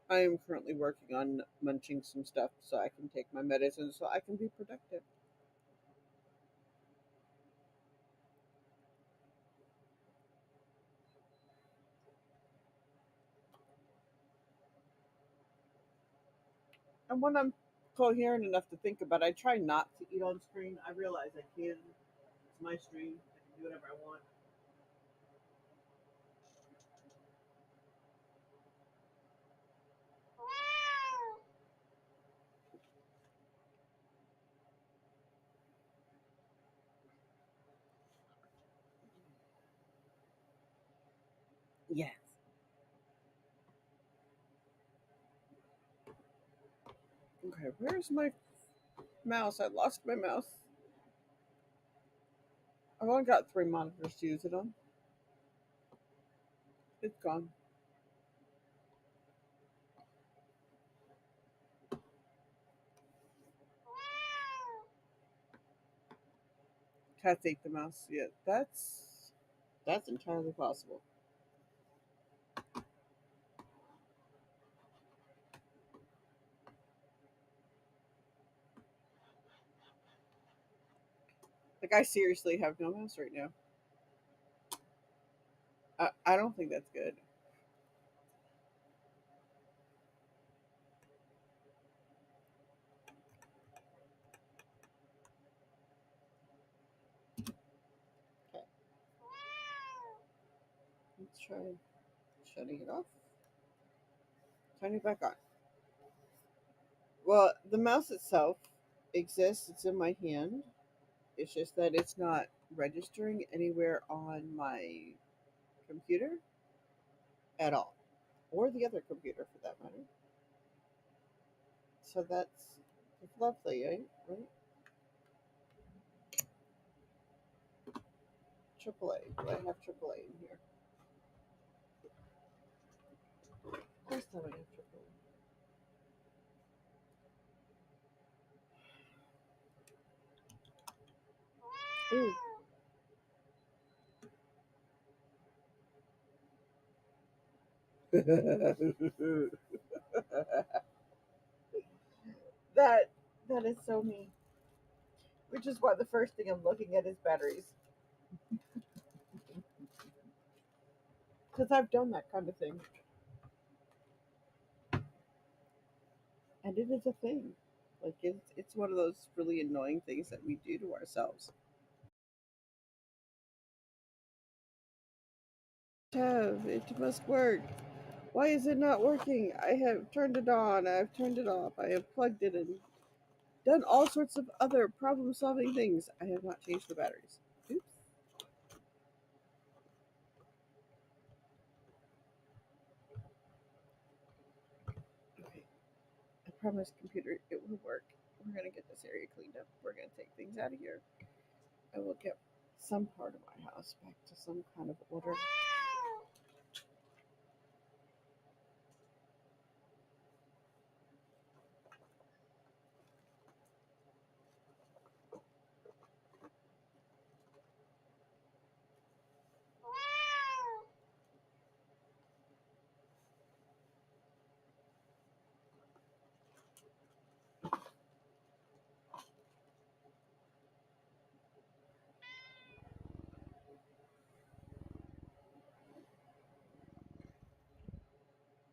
S1: I am currently working on munching some stuff so I can take my medicine so I can be productive. And when I'm coherent enough to think about it, I try not to eat on screen. I realize I can. It's my stream. I can do whatever I want. Yes. Okay, where's my mouse? I lost my mouse. I've only got 3 monitors to use it on. It's gone. Cats ate the mouse. Yeah, that's entirely possible. Like I seriously have no mouse right now. I don't think that's good. Okay, let's try shutting it off. Turning it back on. Well, the mouse itself exists. It's in my hand. It's just that it's not registering anywhere on my computer at all, or the other computer for that matter. So that's lovely, right? Right? AAA. Do I have AAA in here? Of course, I have AAA. Ooh. that that is so me. Which is why the first thing I'm looking at is batteries, because I've done that kind of thing, and it is a thing. Like it's one of those really annoying things that we do to ourselves. Have it must work. Why is it not working? I have turned it on. I've turned it off. I have plugged it in. Done all sorts of other problem-solving things. I have not changed the batteries. Oops. Okay. I promise, computer, it will work. We're gonna get this area cleaned up. We're gonna take things out of here. I will get some part of my house back to some kind of order.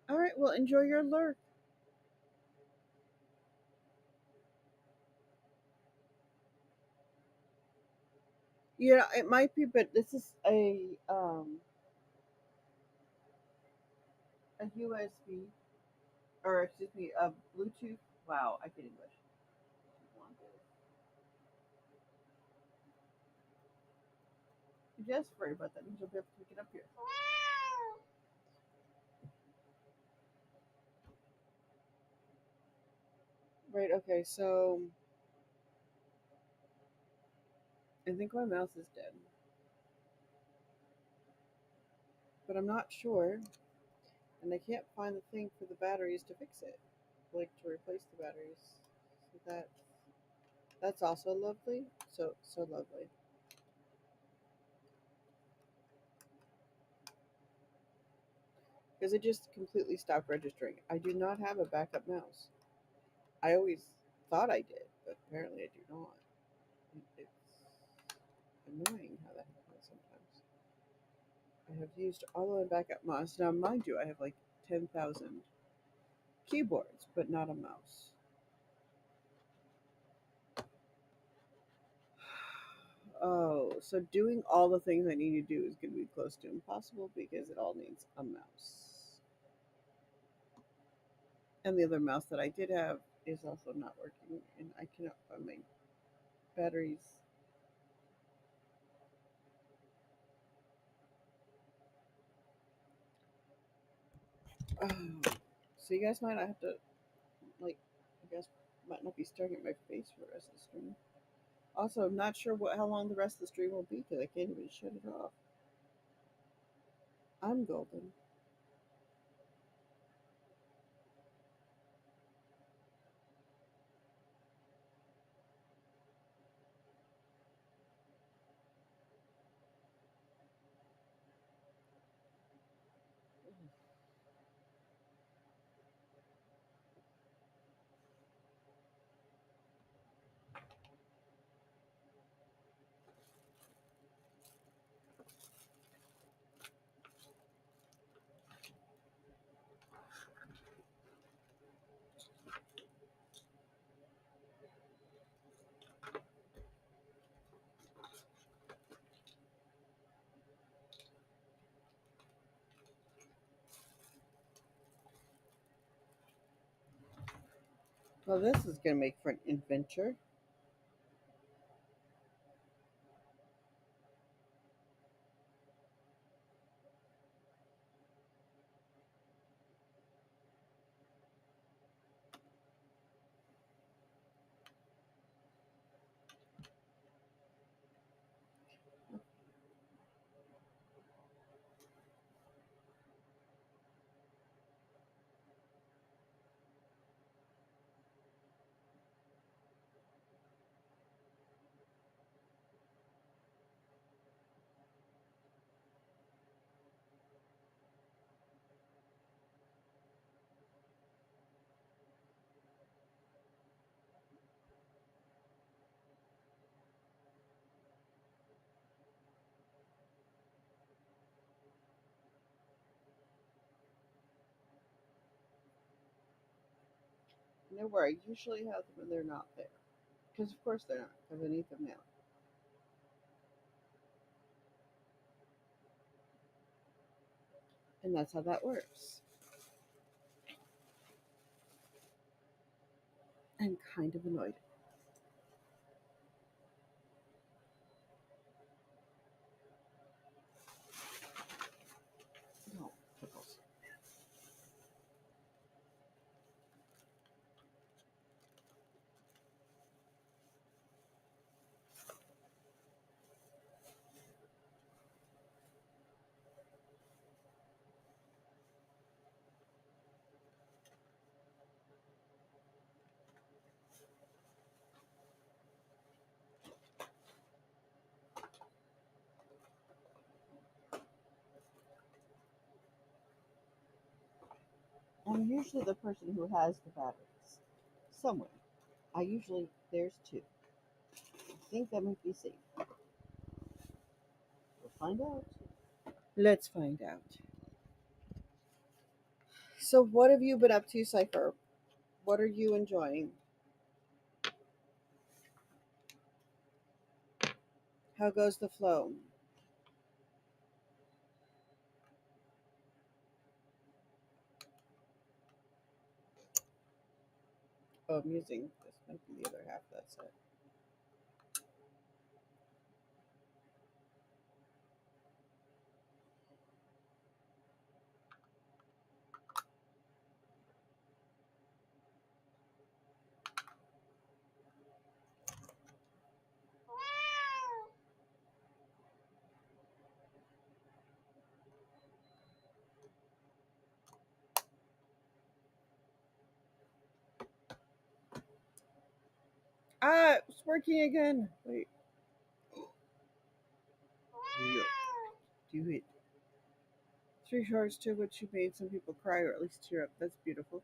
S1: All right, well, enjoy your lurk. Yeah, it might be, but this is a USB, or excuse me, a Bluetooth. Wow, I get English. Just worry about that. You'll be able to pick it up here. Right. Okay. So I think my mouse is dead, but I'm not sure, and I can't find the thing for the batteries to fix it, like to replace the batteries. So that's also lovely. So lovely. because it just completely stopped registering. I do not have a backup mouse. I always thought I did, but apparently I do not. It's annoying how that happens sometimes. I have used all of my backup mouse. Now, mind you, I have like 10,000 keyboards, but not a mouse. Oh, so doing all the things I need to do is going to be close to impossible because it all needs a mouse. And the other mouse that I did have is also not working, and I cannot find my batteries. Oh, so you guys might not have to, like, I guess, might not be staring at my face for the rest of the stream. Also, I'm not sure how long the rest of the stream will be because I can't even shut it off. I'm golden. Well, this is going to make for an adventure. You know where I usually have them and they're not there. Because, of course, they're not, because I need them now. And that's how that works. I'm kind of annoyed. No, pickles. I'm usually the person who has the batteries. Somewhere. There's two. I think that might be safe. We'll find out. Let's find out. So, what have you been up to, Cypher? What are you enjoying? How goes the flow? Oh, I'm using this might be the other half of that set. Ah, it's working again. Wait. Do it. Three shorts to which you made some people cry or at least tear up. That's beautiful.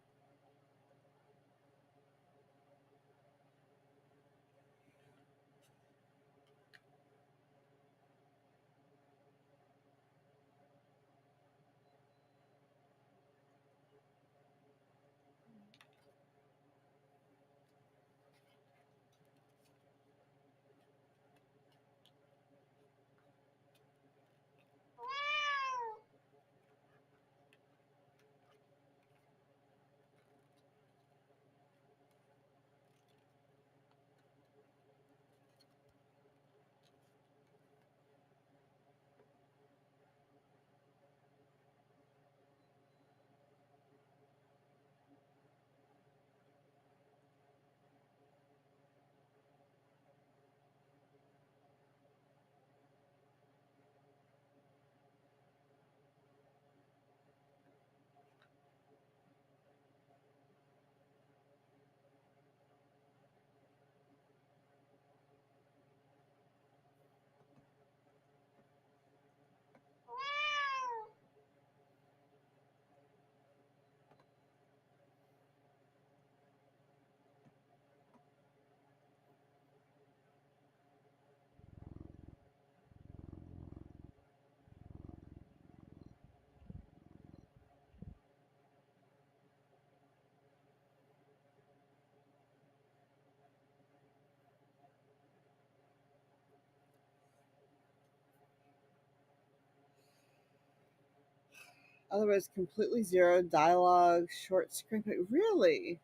S1: Otherwise, completely zero dialogue, short screenplay. Really?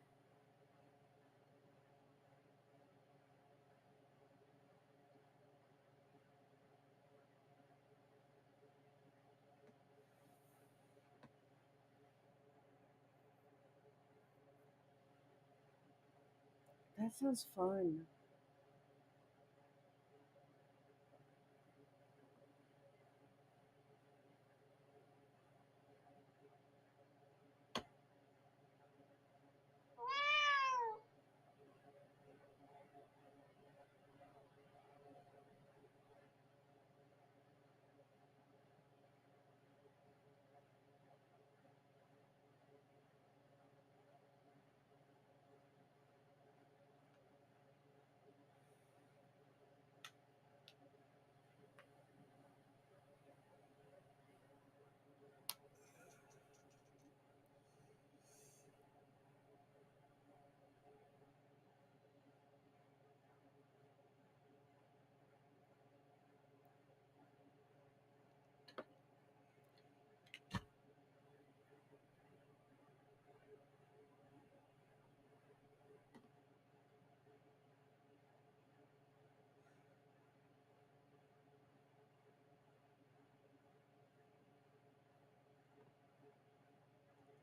S1: That sounds fun.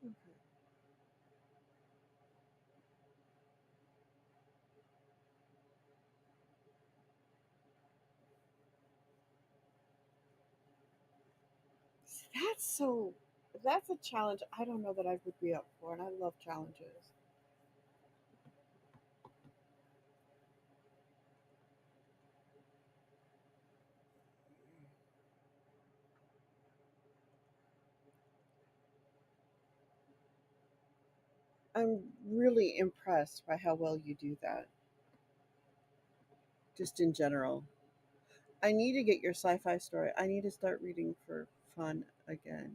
S1: Okay. That's so. That's a challenge I don't know that I would be up for, and I love challenges. I'm really impressed by how well you do that, just in general. I need to get your sci fi story. I need to start reading for fun again.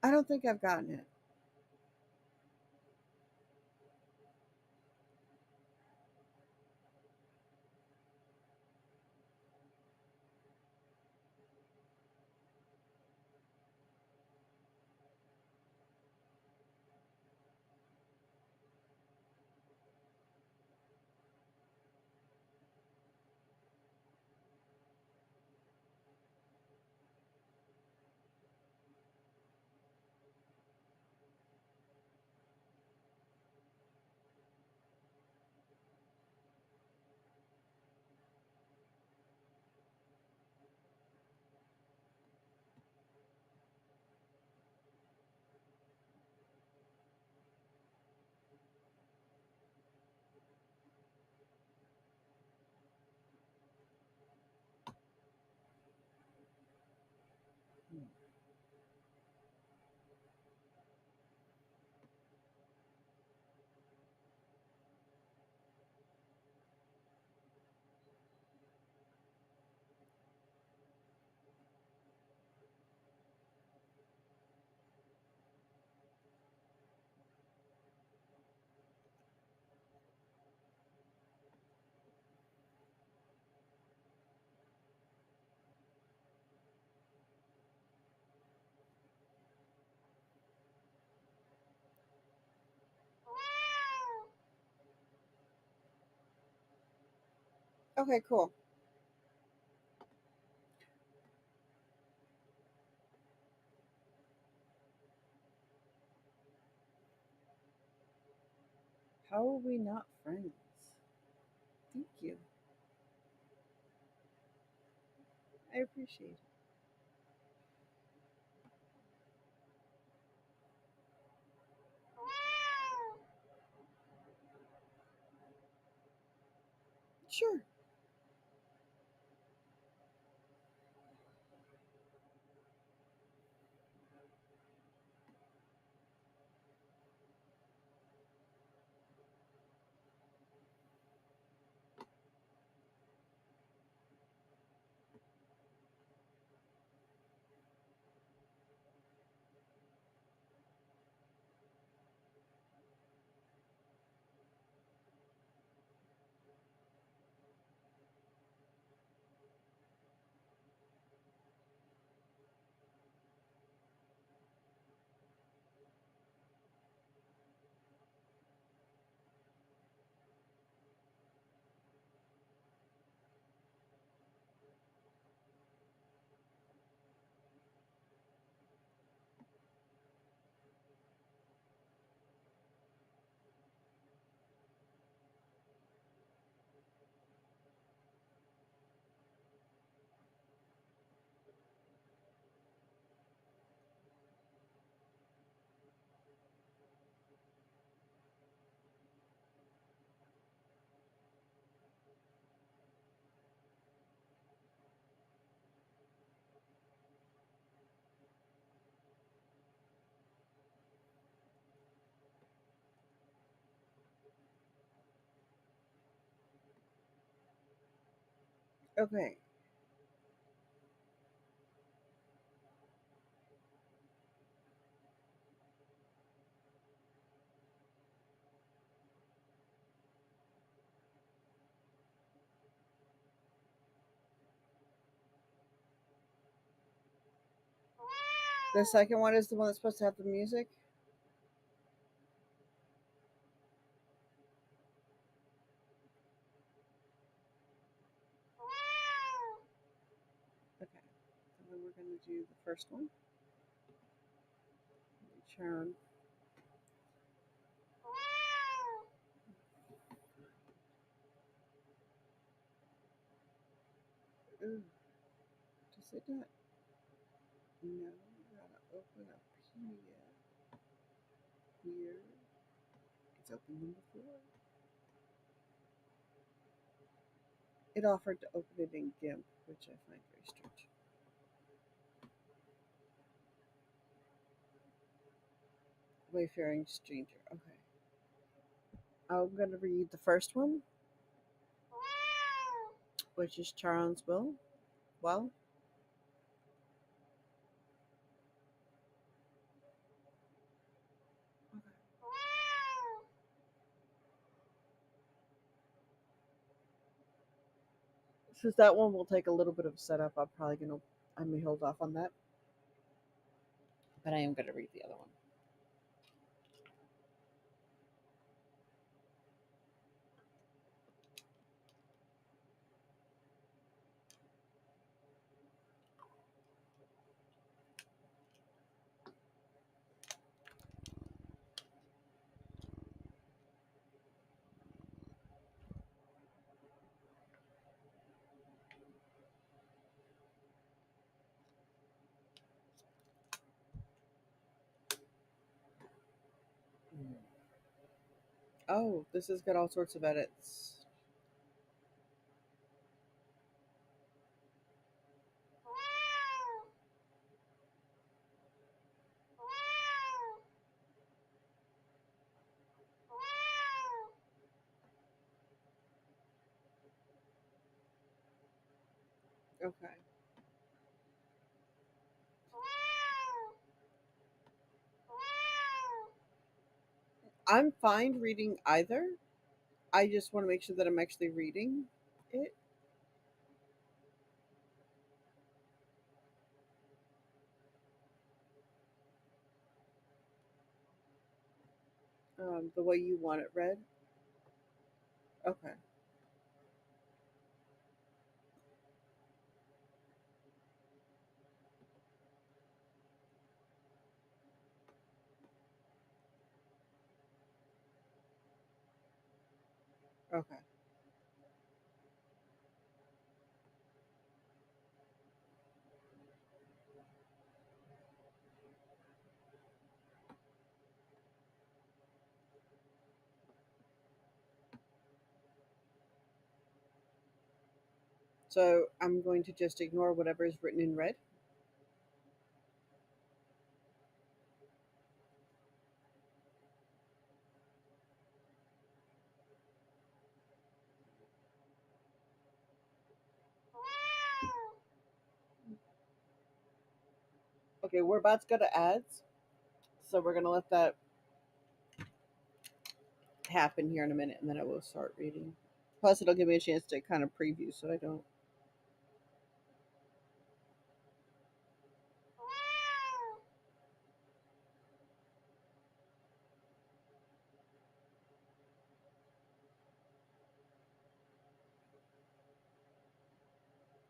S1: I don't think I've gotten it. Okay, cool. How are we not friends? Thank you. I appreciate it. Sure. Okay. The second one is the one that's supposed to have the music. Okay. And then we're going to do the first one. Sharon. Ooh, does it not? No, we gotta open up here. Here. It's open number four. It offered to open it in GIMP, which I find very strange. Wayfaring Stranger. Okay. I'm going to read the first one, which is Charles Will. Well, okay. Since that one will take a little bit of setup, I may hold off on that, but I am going to read the other one. Oh, this has got all sorts of edits. Okay. I'm fine reading either. I just want to make sure that I'm actually reading it the way you want it read. Okay. Okay. So I'm going to just ignore whatever is written in red. Okay, we're about to go to ads, so we're gonna let that happen here in a minute, and then I will start reading. Plus, it'll give me a chance to kind of preview, so I don't.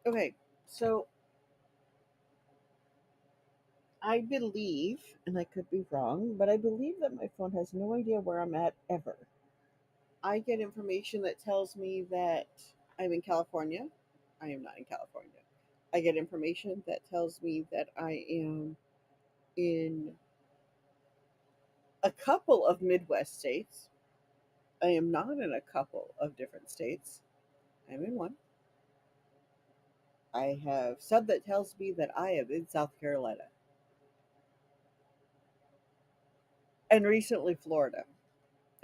S1: Okay, so I believe, and I could be wrong, but I believe that my phone has no idea where I'm at ever. I get information that tells me that I'm in California. I am not in California. I get information that tells me that I am in a couple of Midwest states. I am not in a couple of different states. I'm in one. I have sub that tells me that I am in South Carolina and recently Florida.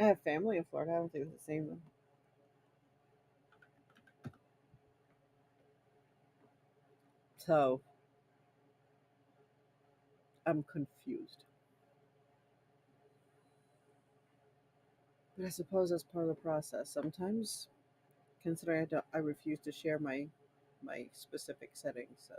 S1: I have family in Florida. I don't think it's the same though. So I'm confused. But I suppose that's part of the process. Sometimes, considering I refuse to share my specific settings,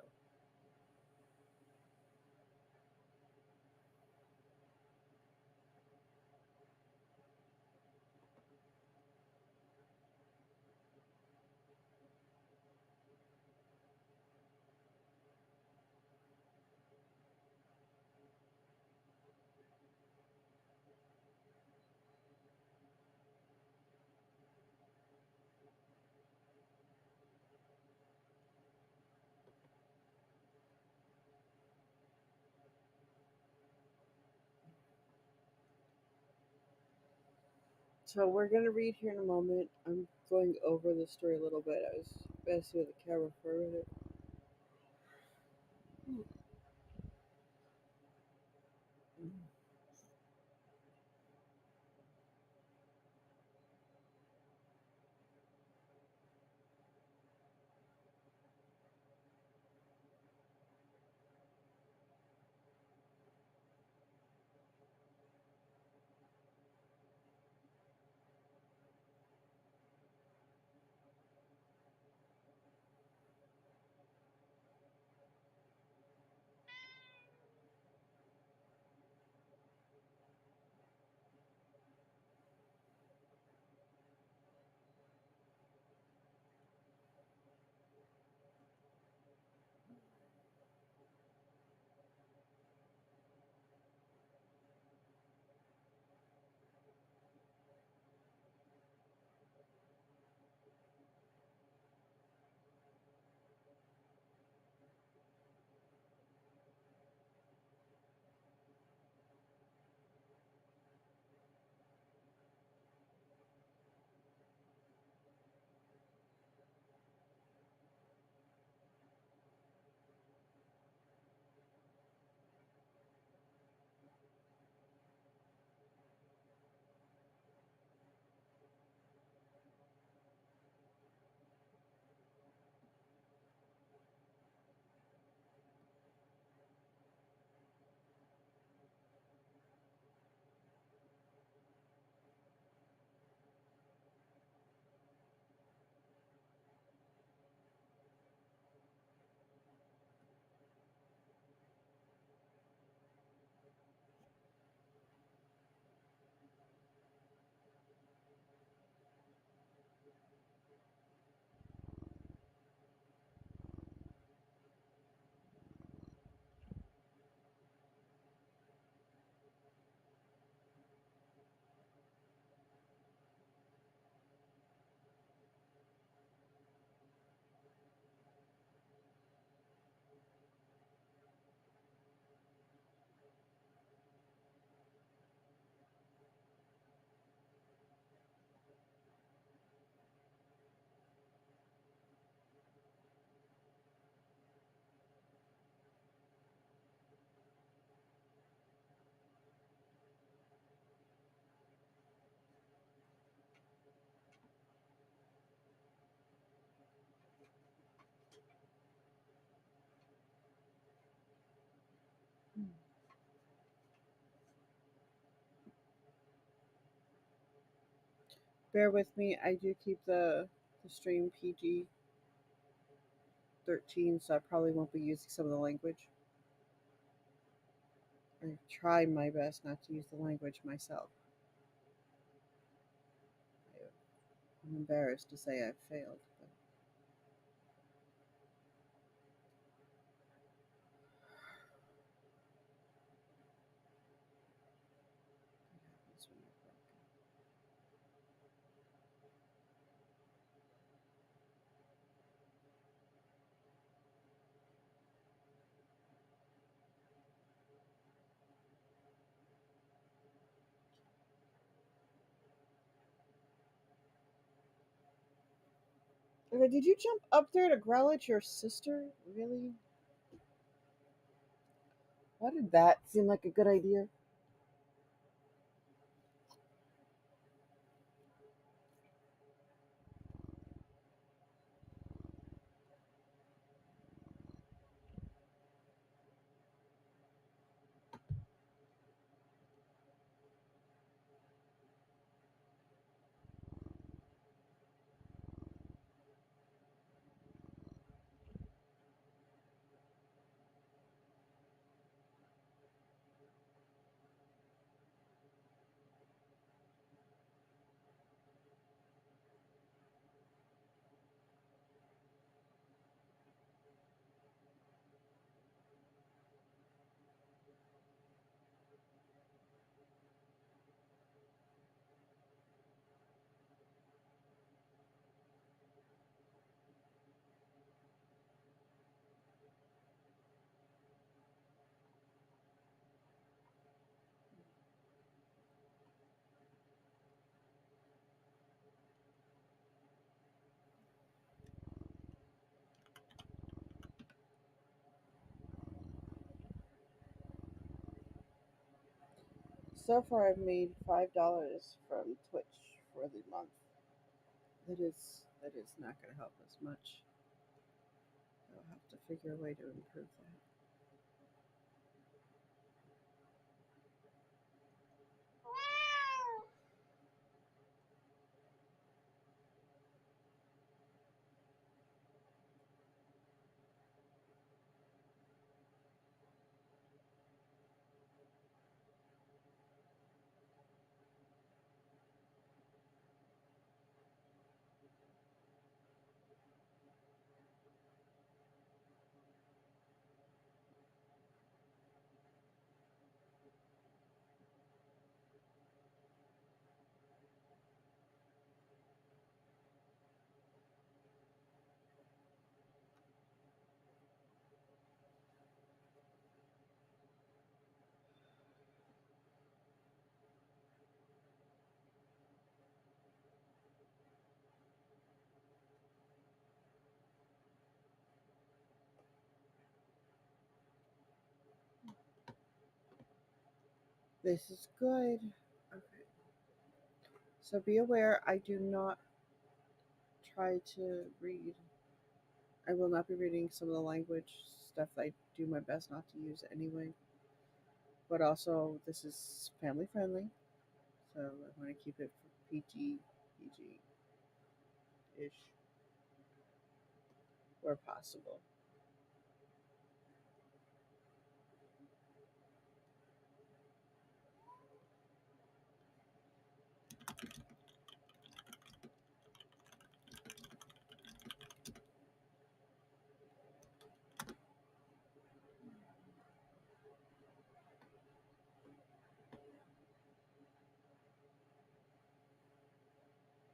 S1: so we're gonna read here in a moment. I'm going over the story a little bit. I was messing with the camera for a minute. Bear with me. I do keep the stream PG 13, so I probably won't be using some of the language. I try my best not to use the language myself. I'm embarrassed to say I've failed. But what happens when you're broken? Okay, did you jump up there to growl at your sister? Really? Why did that seem like a good idea? So far, I've made $5 from Twitch for the month. That is not going to help us much. I'll have to figure a way to improve that. This is good. Okay. So be aware, I do not try to read. I will not be reading some of the language stuff that I do my best not to use anyway. But also, this is family friendly, so I want to keep it PG ish where possible.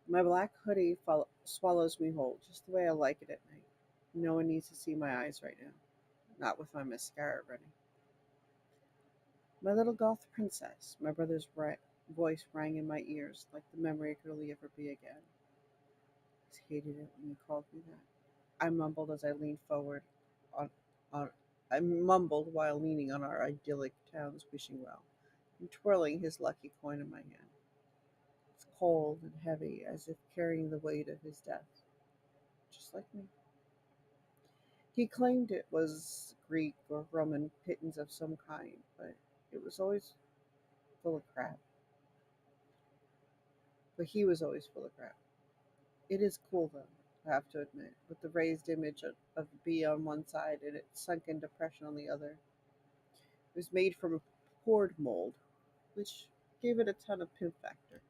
S1: My black hoodie swallows me whole, just the way I like it at night. No one needs to see my eyes right now, not with my mascara running. My little goth princess, my brother's voice rang in my ears like the memory could only ever be again. I hated it when you called me that. I mumbled as I leaned forward on, on I mumbled while leaning on our idyllic town's wishing well and twirling his lucky coin in my hand. It's cold and heavy, as if carrying the weight of his death, just like me. He claimed it was Greek or Roman pittance of some kind, but it was always full of crap. but he was always full of crap. It is cool though, I have to admit, with the raised image of the bee on one side and its sunken depression on the other. It was made from a poured mold, which gave it a ton of pimp factor.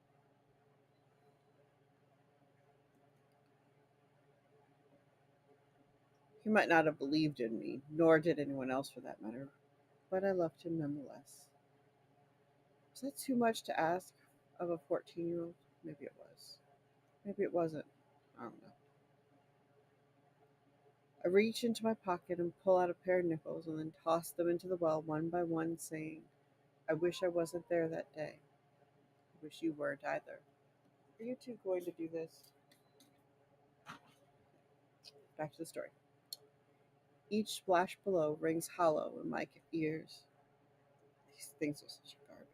S1: He might not have believed in me, nor did anyone else for that matter, but I loved him nonetheless. Was that too much to ask of a 14-year-old? Maybe it was. Maybe it wasn't. I don't know. I reach into my pocket and pull out a pair of nickels and then toss them into the well one by one, saying, I wish I wasn't there that day. I wish you weren't either. Are you two going to do this? Back to the story. Each splash below rings hollow in my ears. These things are such garbage.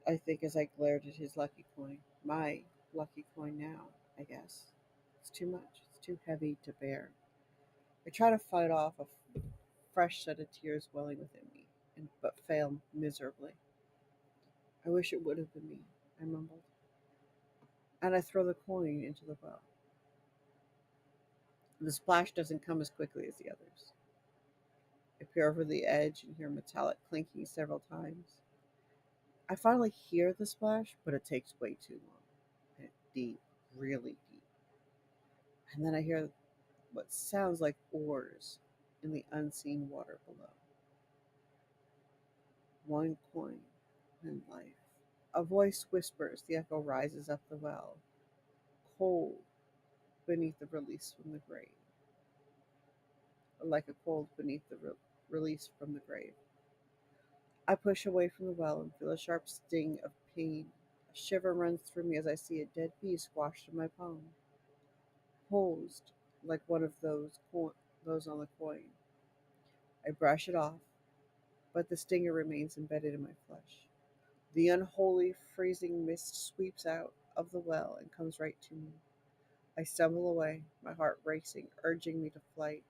S1: I think as I glared at his lucky coin. My lucky coin now, I guess. It's too much. It's too heavy to bear. I try to fight off a fresh set of tears welling within me, but fail miserably. I wish it would have been me, I mumbled. And I throw the coin into the well. The splash doesn't come as quickly as the others. I peer over the edge and hear metallic clinking several times. I finally hear the splash, but it takes way too long. And it's deep, really deep. And then I hear what sounds like oars in the unseen water below. One coin, one life. A voice whispers, the echo rises up the well, cold beneath the release from the grave, like a cold beneath the release from the grave. I push away from the well and feel a sharp sting of pain. A shiver runs through me as I see a dead bee squashed in my palm, posed like one of those on the coin. I brush it off, but the stinger remains embedded in my flesh. The unholy, freezing mist sweeps out of the well and comes right to me. I stumble away, my heart racing, urging me to flight.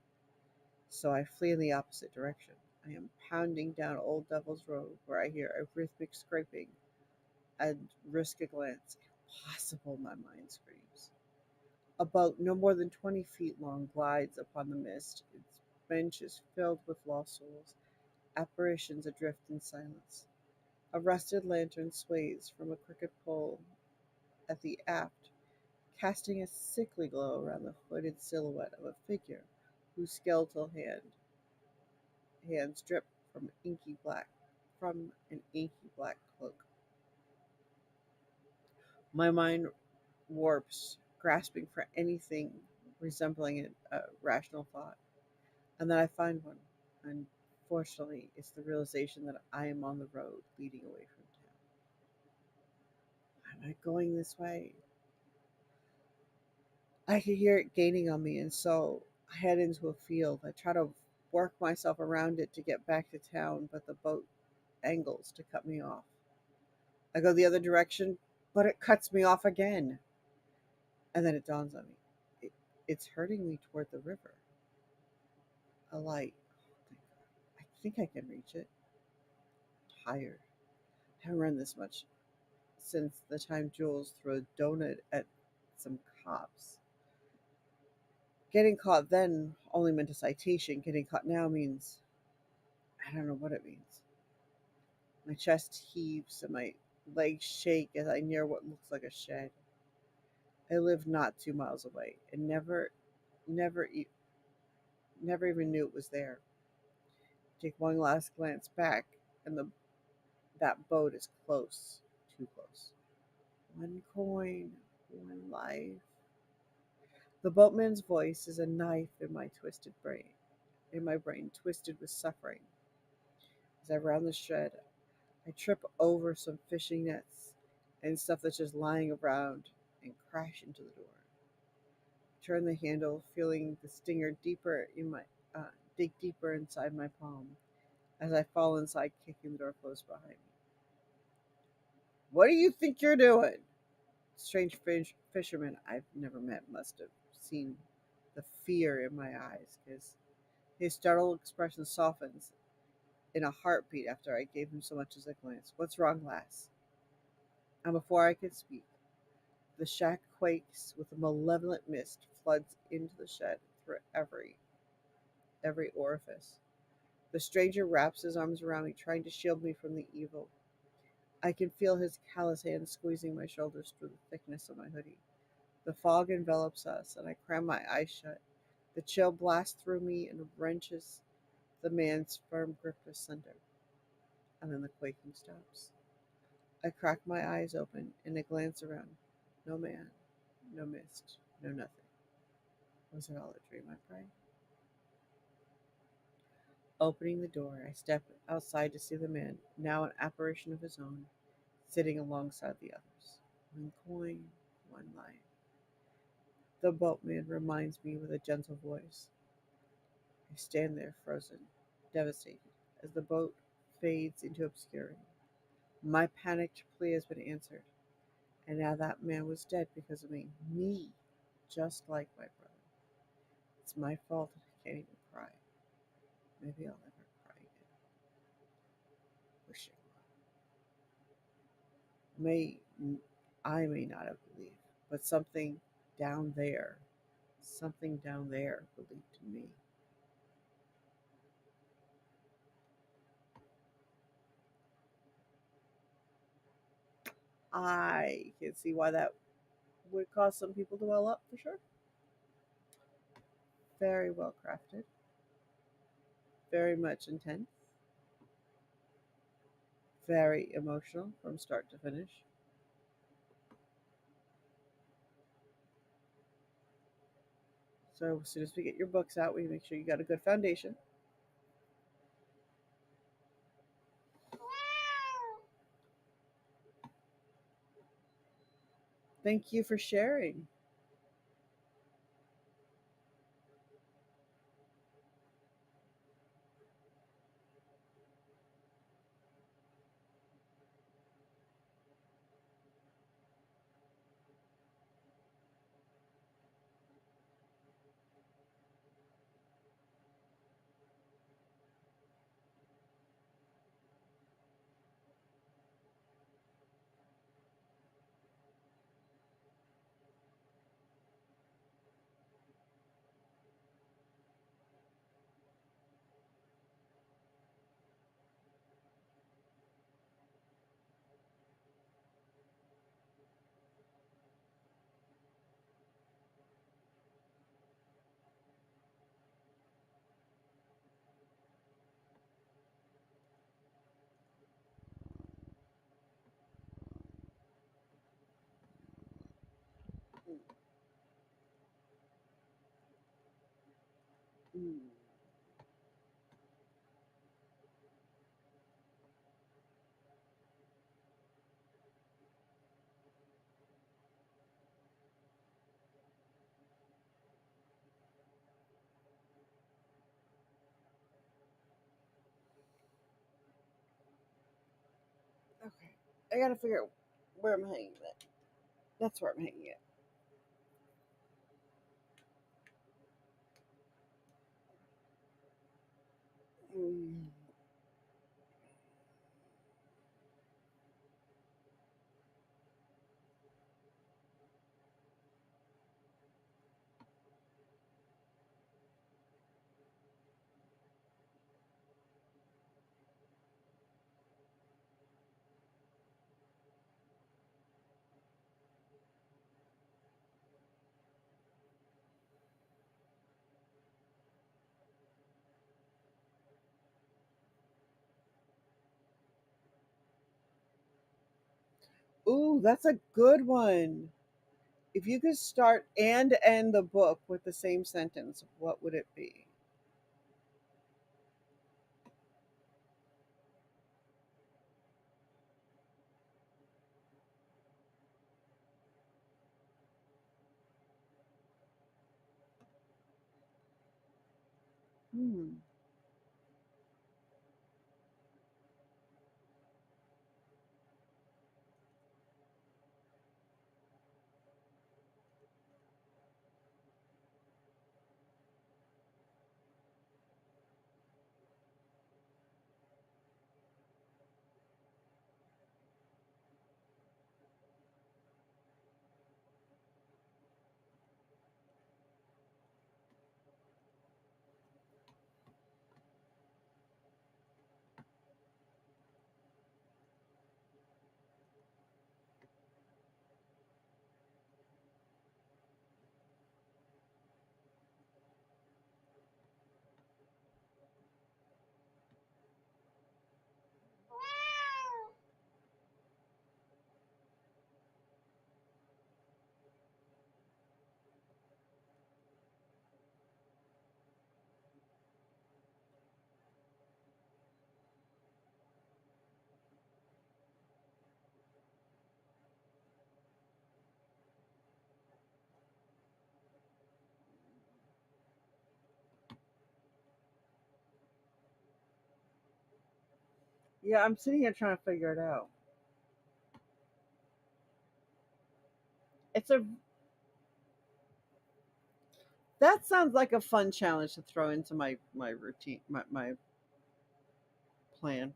S1: So I flee in the opposite direction. I am pounding down Old Devil's Road, where I hear a rhythmic scraping and risk a glance. Impossible, my mind screams. A boat no more than 20 feet long glides upon the mist. Its bench is filled with lost souls, apparitions adrift in silence. A rusted lantern sways from a crooked pole at the aft, casting a sickly glow around the hooded silhouette of a figure whose skeletal hands drip from an inky black cloak. My mind warps, grasping for anything resembling a rational thought, and then I find one. Unfortunately, it's the realization that I am on the road leading away from town. Am I going this way? I can hear it gaining on me, and so I head into a field. I try to work myself around it to get back to town, but the boat angles to cut me off. I go the other direction, but it cuts me off again. And then it dawns on me. It, it's hurting me toward the river. A light. I think I can reach it. Tired. I haven't run this much since the time Jules threw a donut at some cops. Getting caught then only meant a citation. Getting caught now means I don't know what it means. My chest heaves and my legs shake as I near what looks like a shed. I live not 2 miles away and never, never even knew it was there. Take one last glance back, and that boat is close, too close. One coin, one life. The boatman's voice is a knife in my brain, twisted with suffering. As I round the shed, I trip over some fishing nets and stuff that's just lying around and crash into the door. Turn the handle, feeling the stinger dig deeper inside my palm as I fall inside, kicking the door closed behind me. What do you think you're doing? Strange fisherman I've never met must have seen the fear in my eyes, because his startled expression softens in a heartbeat after I gave him so much as a glance. What's wrong, lass? And before I can speak, the shack quakes with a malevolent mist floods into the shed through every orifice. The stranger wraps his arms around me, trying to shield me from the evil. I can feel his callous hands squeezing my shoulders through the thickness of my hoodie. The fog envelops us, and I cram my eyes shut. The chill blasts through me and wrenches the man's firm grip asunder, and then the quaking stops. I crack my eyes open and I glance around. No man, no mist, no nothing. Was it all a dream, I pray? Opening the door, I step outside to see the man, now an apparition of his own, sitting alongside the others. One coin, one life. The boatman reminds me with a gentle voice. I stand there frozen, devastated, as the boat fades into obscurity. My panicked plea has been answered, and now that man was dead because of me. Me, just like my brother. It's my fault that I can't even cry. Maybe I'll never cry again. Wishing. May I may not have believed, but something down there believed in me. I can see why that would cause some people to well up for sure. Very well crafted, very much intense, very emotional from start to finish. So as soon as we get your books out, we make sure you got a good foundation. Thank you for sharing. Mm. Okay. I gotta figure out where I'm hanging it. That's where I'm hanging it. Mm. Ooh, that's a good one. If you could start and end the book with the same sentence, what would it be? Hmm. Yeah, I'm sitting here trying to figure it out. It's a That sounds like a fun challenge to throw into my routine, my plan.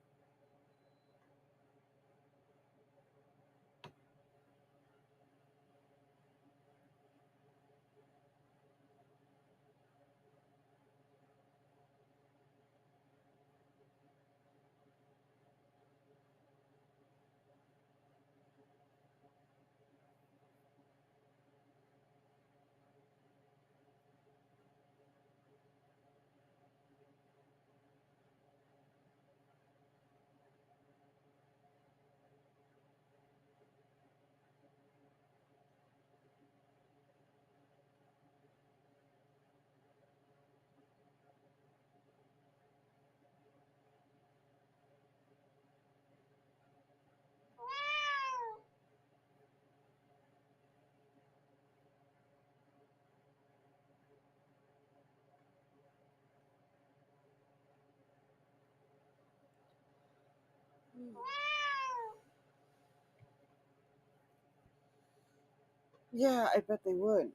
S1: Yeah, I bet they would.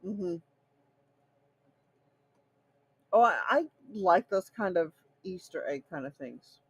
S1: Hmm. Oh, I like those kind of Easter egg kind of things.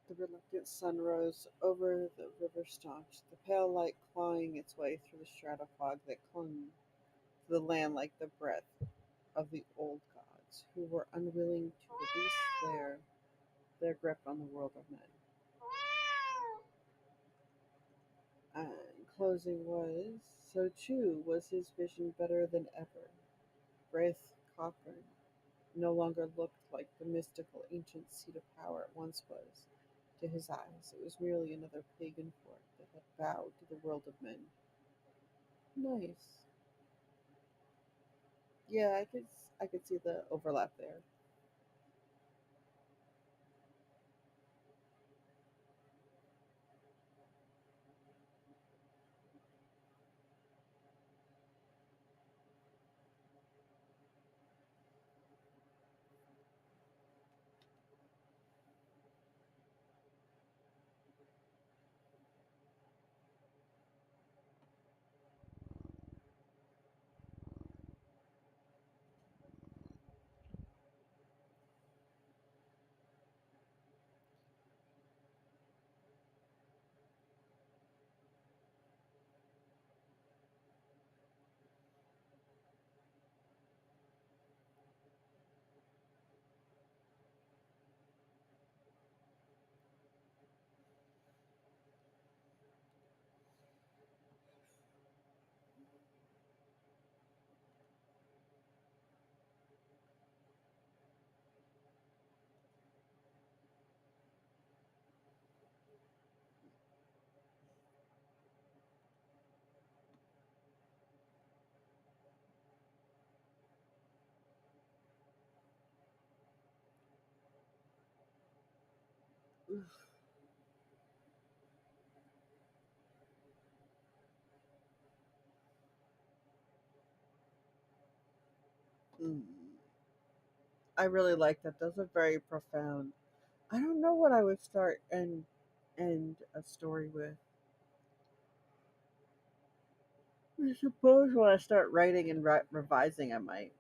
S1: The reluctant sun rose over the river staunch, the pale light clawing its way through the strato fog that clung to the land like the breath of the old gods, who were unwilling to release their grip on the world of men. And closing was, so too was his vision better than ever. Braith Cawthorn no longer looked like the mystical ancient seat of power it once was. To his eyes, it was merely another pagan fort that had bowed to the world of men. Nice. Yeah, I could see the overlap there. Mm. I really like that. Those are very profound. I don't know what I would start and end a story with. I suppose when I start writing and revising, I might.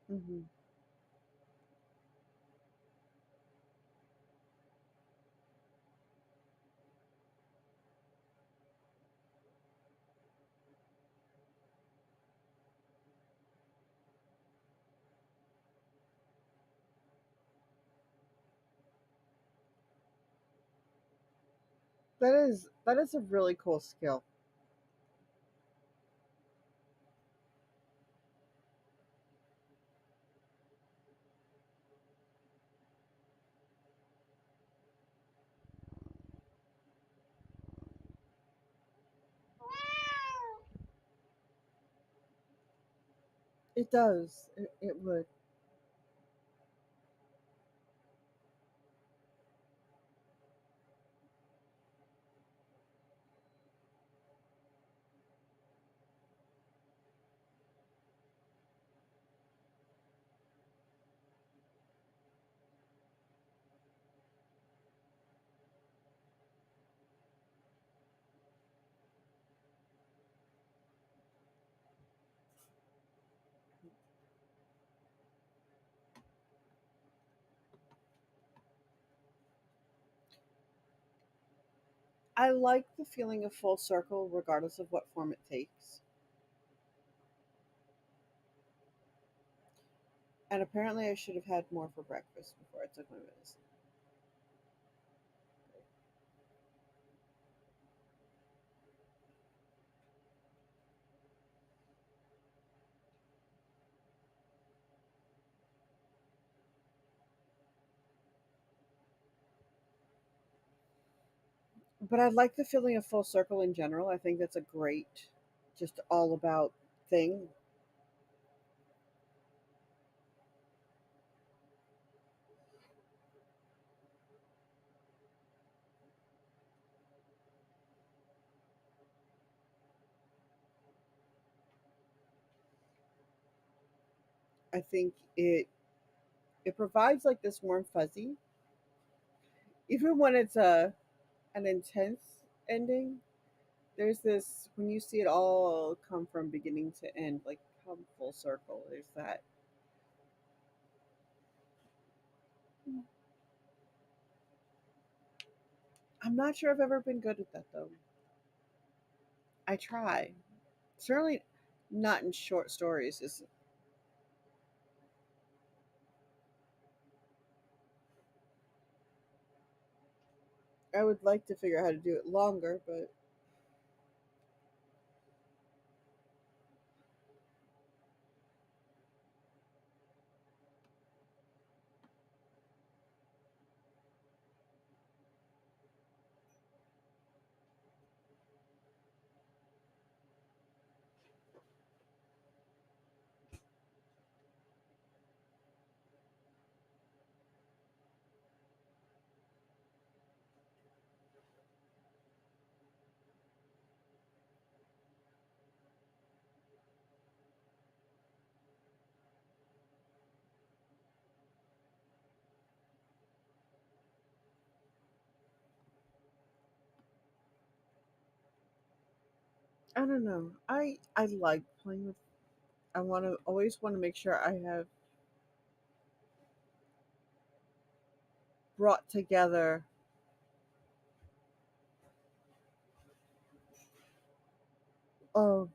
S1: Hmm. That is a really cool skill. It does. It would. I like the feeling of full circle, regardless of what form it takes. And apparently, I should have had more for breakfast before I took my medicine. But I like the feeling of full circle in general. I think that's a great, just all about thing. I think it provides like this warm fuzzy, even when it's a an intense ending. There's this when you see it all come from beginning to end, like come full circle. There's that. I'm not sure I've ever been good at that though. I try. Certainly not in short stories. Is I would like to figure out how to do it longer, but I don't know. I like playing with. I want to always want to make sure I have brought together. Oh,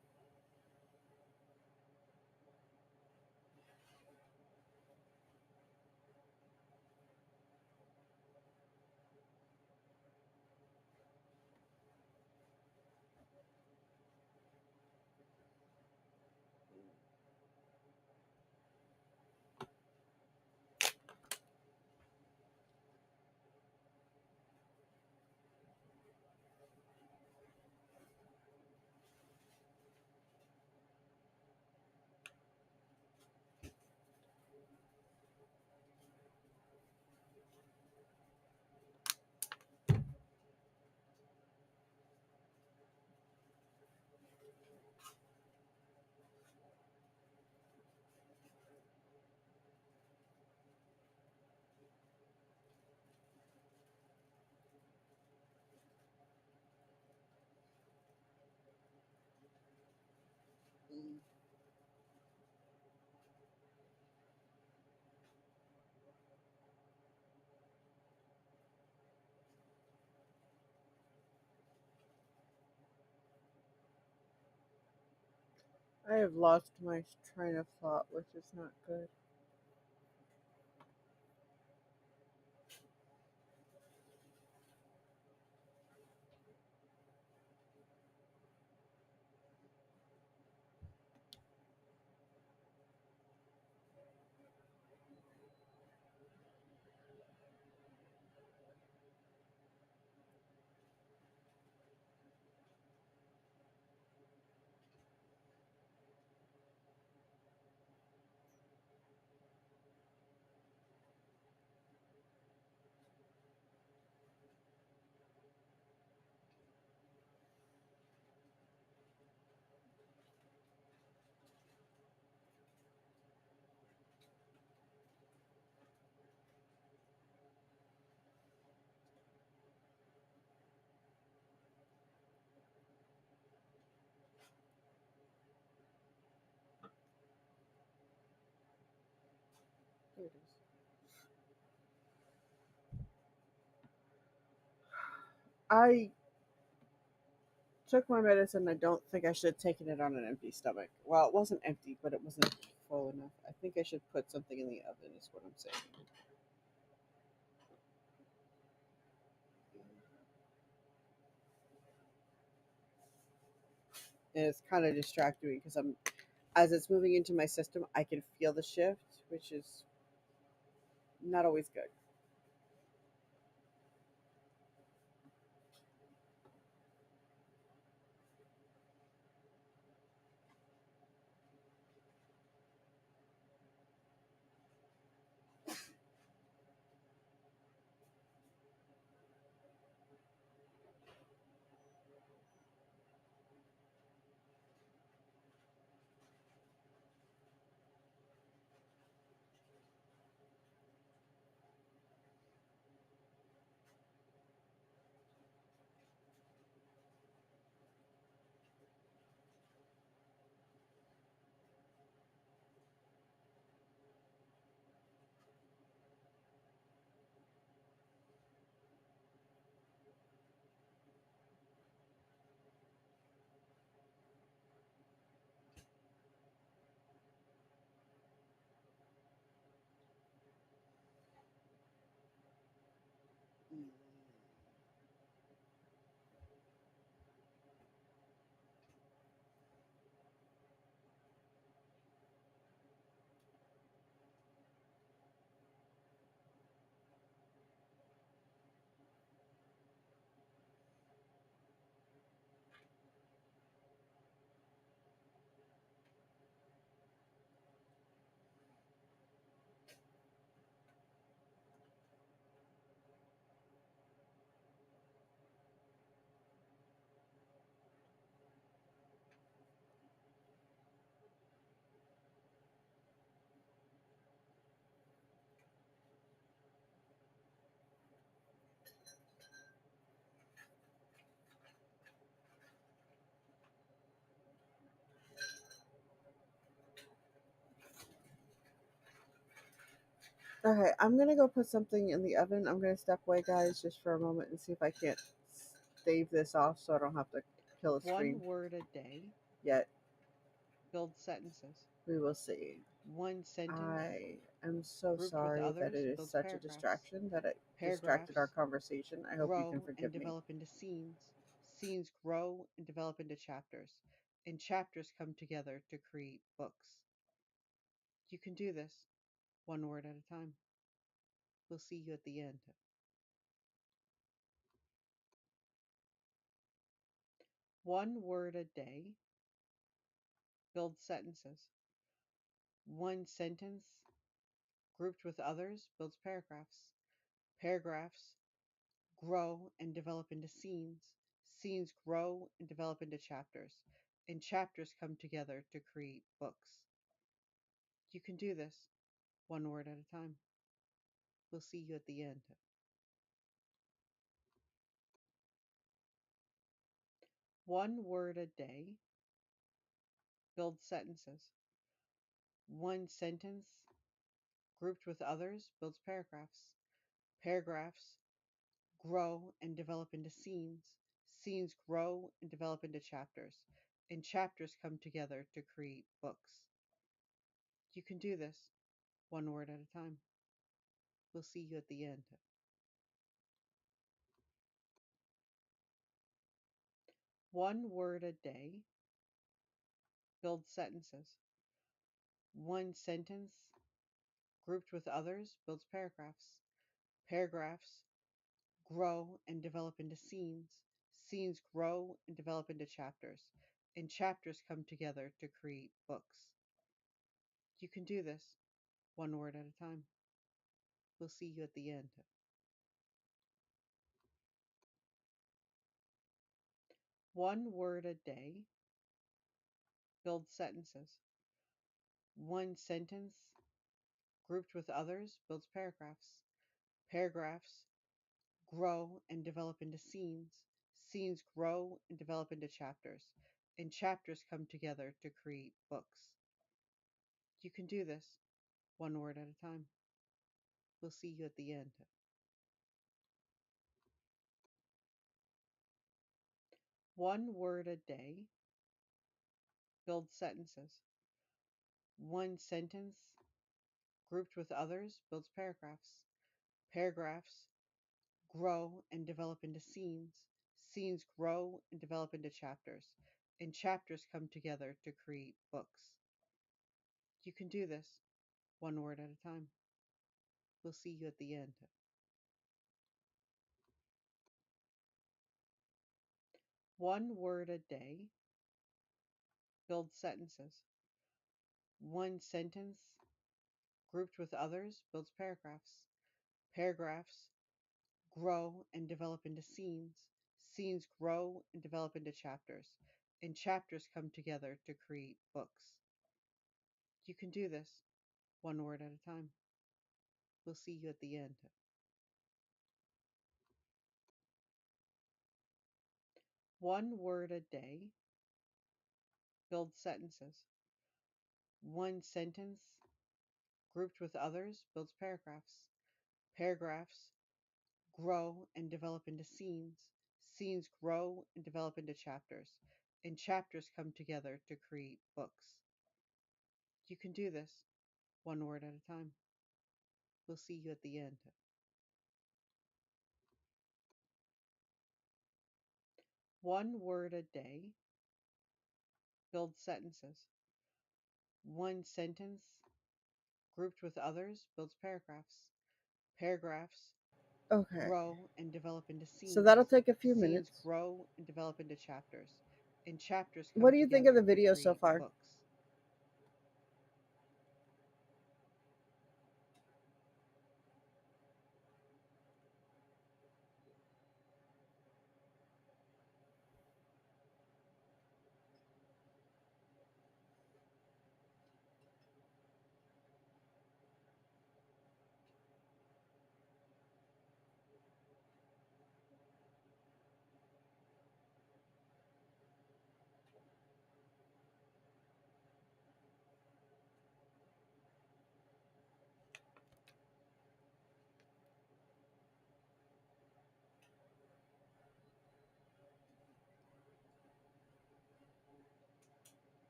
S1: mm. I have lost my train of thought, which is not good. There it is. I took my medicine. I don't think I should have taken it on an empty stomach. Well, it wasn't empty, but it wasn't full enough. I think I should put something in the oven, is what I'm saying. And it's kind of distracting me because as it's moving into my system, I can feel the shift, which is not always good. Okay, I'm gonna go put something in the oven. I'm gonna step away, guys, just for a moment and see if I can't stave this off so I don't have to kill the screen
S2: One word a day.
S1: yet.
S2: Build sentences.
S1: We will see.
S2: One sentence
S1: I am so
S2: grouped with
S1: sorry that
S2: others
S1: it is
S2: builds
S1: such a
S2: paragraphs.
S1: distraction that it distracted our
S2: Paragraphs
S1: conversation. I hope you can
S2: grow and
S1: forgive me.
S2: develop into scenes. Scenes grow and develop into chapters. And chapters come together to create books. You can do this one word at a time. We'll see you at the end. One word a day. Build sentences. One sentence grouped with others builds paragraphs. Paragraphs grow and develop into scenes. Scenes grow and develop into chapters. And chapters come together to create books. You can do this one word at a time. We'll see you at the end. One word a day. Build sentences. One sentence grouped with others builds paragraphs. Paragraphs grow and develop into scenes. Scenes grow and develop into chapters. And chapters come together to create books. You can do this one word at a time. We'll see you at the end. One word a day. Build sentences. One sentence grouped with others builds paragraphs. Paragraphs grow and develop into scenes. Scenes grow and develop into chapters. And chapters come together to create books. You can do this one word at a time. We'll see you at the end. One word a day. Build sentences. One sentence grouped with others builds paragraphs. Paragraphs grow and develop into scenes. Scenes grow and develop into chapters. And chapters come together to create books. You can do this one word at a time. We'll see you at the end. One word a day. Build sentences. One sentence grouped with others builds paragraphs. Paragraphs grow and develop into scenes. Scenes grow and develop into chapters. And chapters come together to create books. You can do this one word at a time. We'll see you at the end. One word a day. Build sentences. One sentence grouped with others builds paragraphs. Paragraphs grow and develop into scenes. Scenes grow and develop into chapters. And chapters come together to create books. You can do this one word at a time. We'll see you at the end. One word a day. Build sentences. One sentence grouped with others builds paragraphs. Paragraphs grow and develop into scenes. Scenes grow and develop into chapters. And chapters come together to create books. You can do this one word at a time. We'll see you at the end. One word a day. Build sentences. One sentence grouped with others builds paragraphs. Paragraphs
S1: Okay,
S2: grow and develop into
S1: so
S2: scenes.
S1: that'll take a few
S2: Scenes
S1: minutes.
S2: grow and develop into chapters. And chapters
S1: What
S2: come
S1: do you think of
S2: together
S1: the
S2: to
S1: video so
S2: create
S1: far?
S2: books.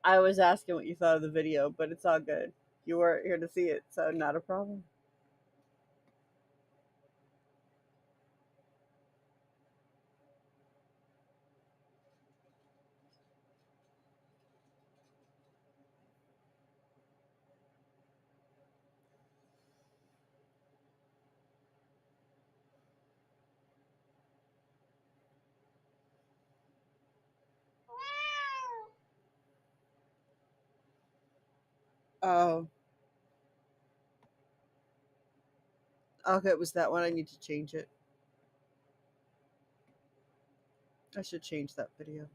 S1: I was asking what you thought of the video, but it's all good. You weren't here to see it, so not a problem. Oh, okay, it was that one. I need to change it. I should change that video.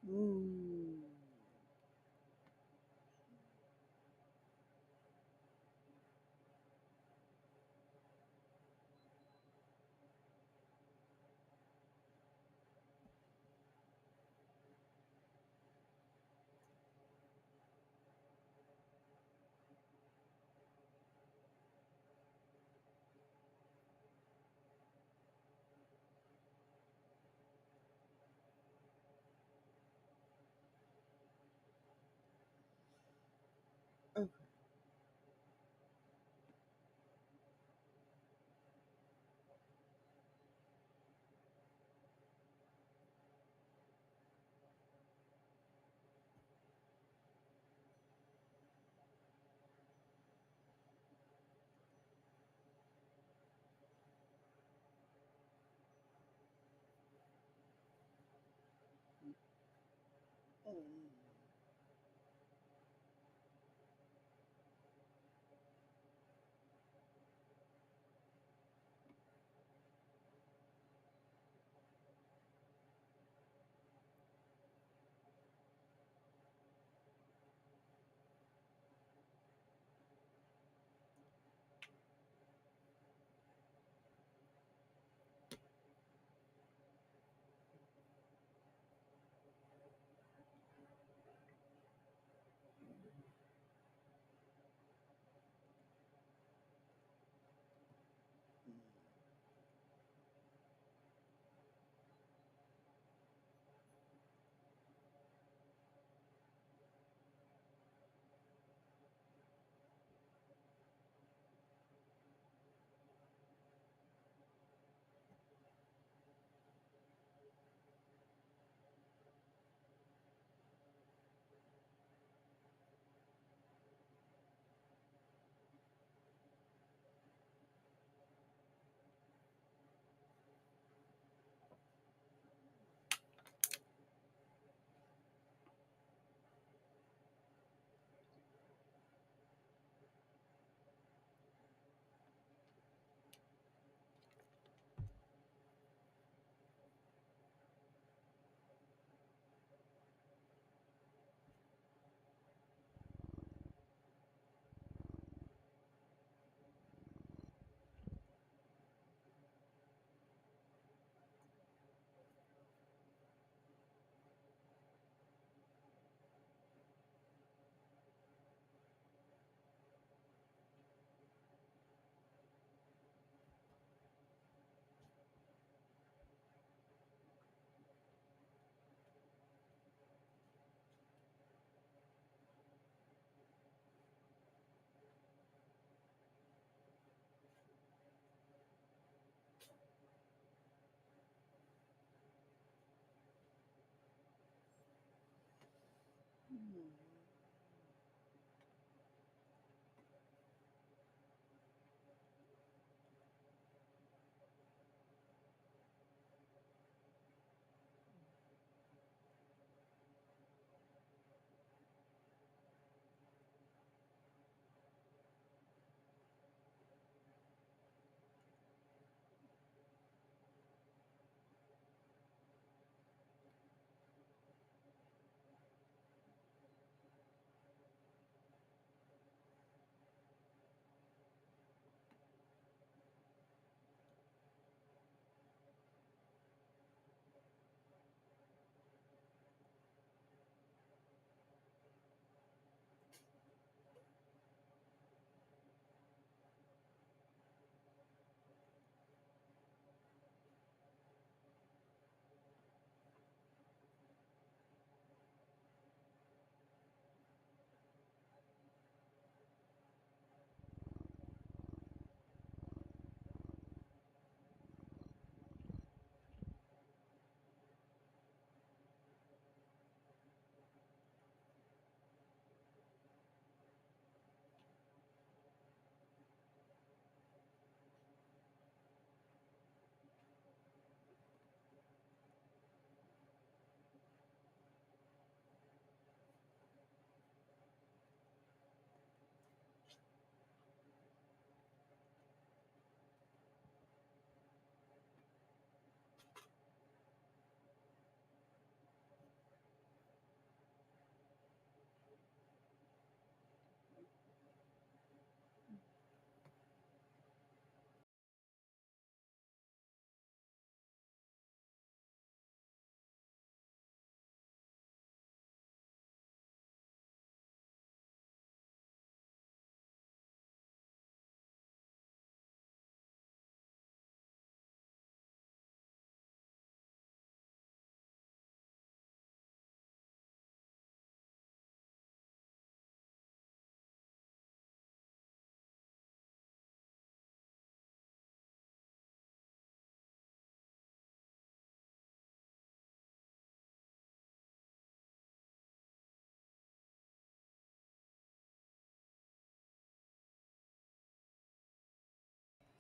S1: Mm. Okay. Mm.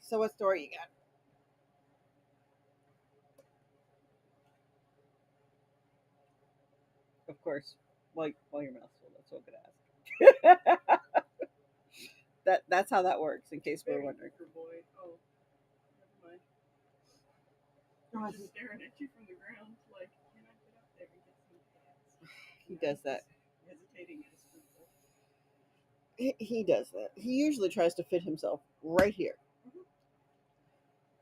S1: So what story you got? Of course, while your mouth's full, that's what I'm gonna ask. That's how that works. In case we're wondering.
S3: Boy. Oh, never mind.
S1: Oh,
S3: He's just staring at you from the ground, like, can I get up there and get some pants?
S1: he does that.
S3: Hesitating at his fruitful.
S1: He does that. He usually tries to fit himself right here.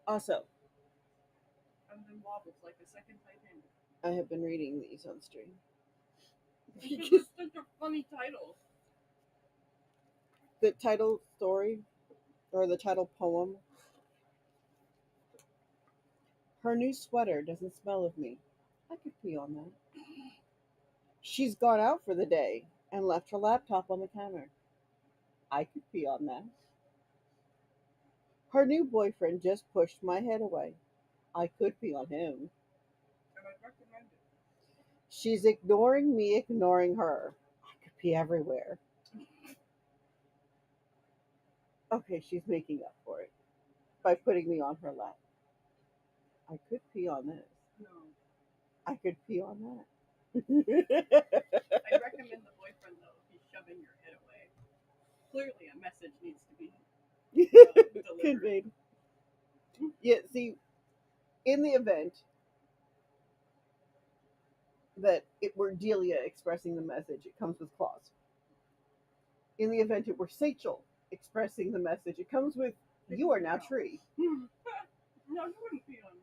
S1: Also,
S3: And then wobbles like a second Titanic.
S1: I have been reading these on stream.
S3: Because it's such a funny title.
S1: The title story, or the title poem, her new sweater doesn't smell of me. I could pee on that. She's gone out for the day and left her laptop on the counter. I could pee on that. Her new boyfriend just pushed my head away. I could pee on him.
S3: And I'd recommend it.
S1: She's ignoring me, ignoring her. I could pee everywhere. Okay, she's making up for it by putting me on her lap. I could pee on this.
S3: No.
S1: I could pee on that.
S3: I'd recommend the boyfriend, though, if he's shoving your head away. Clearly, a message needs to be delivered.
S1: Conveyed. Yeah, see, in the event that it were Delia expressing the message, it comes with claws. In the event it were Sachel expressing the message, it comes with you are now tree.
S3: No, you wouldn't pee on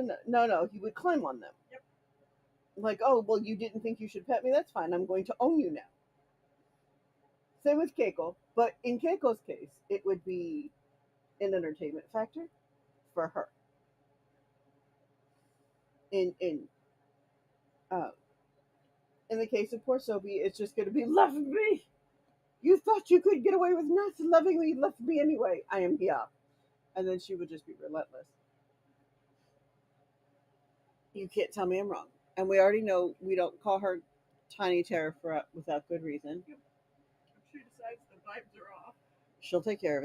S3: me.
S1: No. He would climb on them.
S3: Yep.
S1: Like, oh, well, you didn't think you should pet me? That's fine. I'm going to own you now. Same with Keiko. But in Keiko's case, it would be an entertainment factor for her. Uh, in the case of poor Sophie, it's just going to be love me. You thought you could get away with not loving me, left me anyway. I am here. And then she would just be relentless. You can't tell me I'm wrong. And we already know we don't call her Tiny Terror without good reason.
S3: If she decides the vibes are off,
S1: She'll take care of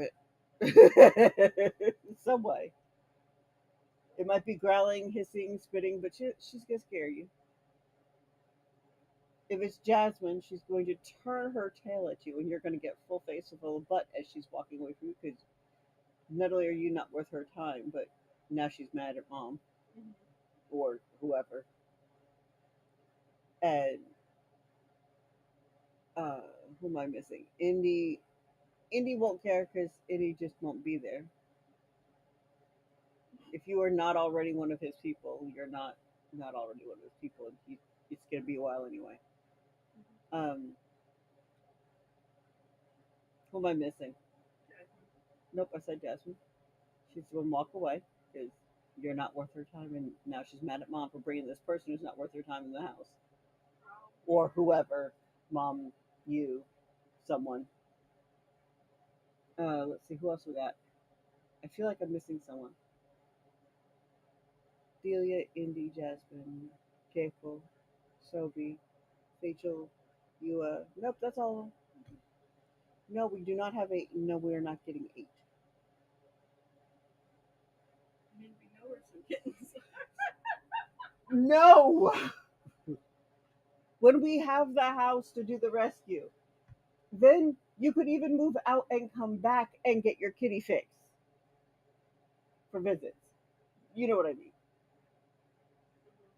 S1: it. Some way. It might be growling, hissing, spitting, but she's going to scare you. If it's Jasmine, she's going to turn her tail at you and you're going to get full face of a butt as she's walking away from you because not only are you not worth her time, but now she's mad at mom or whoever. And who am I missing? Indy won't care because Indy just won't be there. If you are not already one of his people, you're not already one of his people. And it's going to be a while anyway. Who am I missing?
S3: Jasmine.
S1: Nope, I said Jasmine. She's going to walk away because you're not worth her time, and now she's mad at mom for bringing this person who's not worth her time in the house, or whoever, mom, you, someone. Let's see who else we got. I feel like I'm missing someone. Delia, Indy, Jasmine, Keiko, Sophie, Rachel, Yua. Nope, that's all of them. No, we do not have 8. No, we are not getting 8.
S3: I mean, we know where some kittens are.
S1: No! When we have the house to do the rescue, then you could even move out and come back and get your kitty fix for visits. You know what I mean?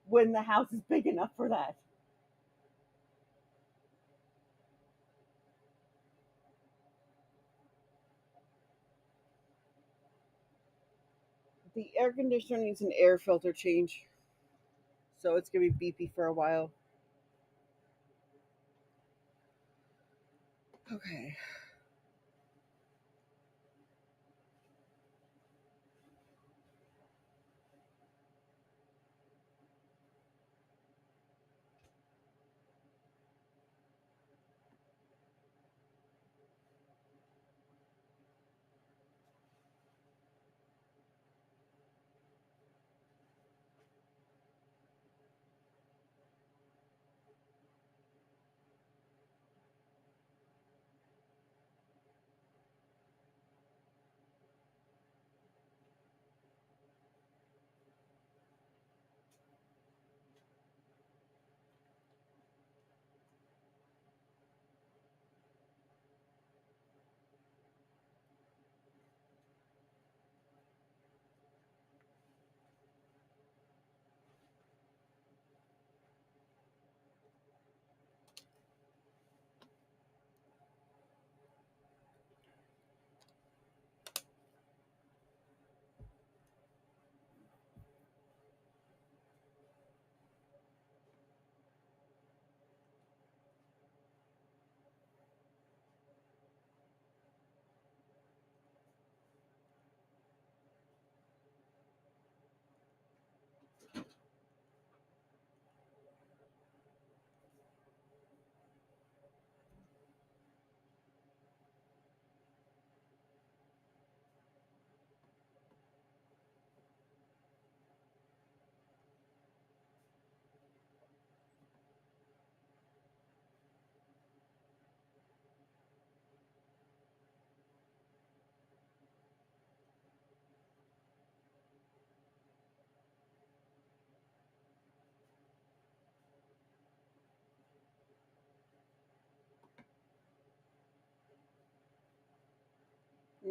S1: When the house is big enough for that. The air conditioner needs an air filter change, so it's going to be beepy for a while. Okay.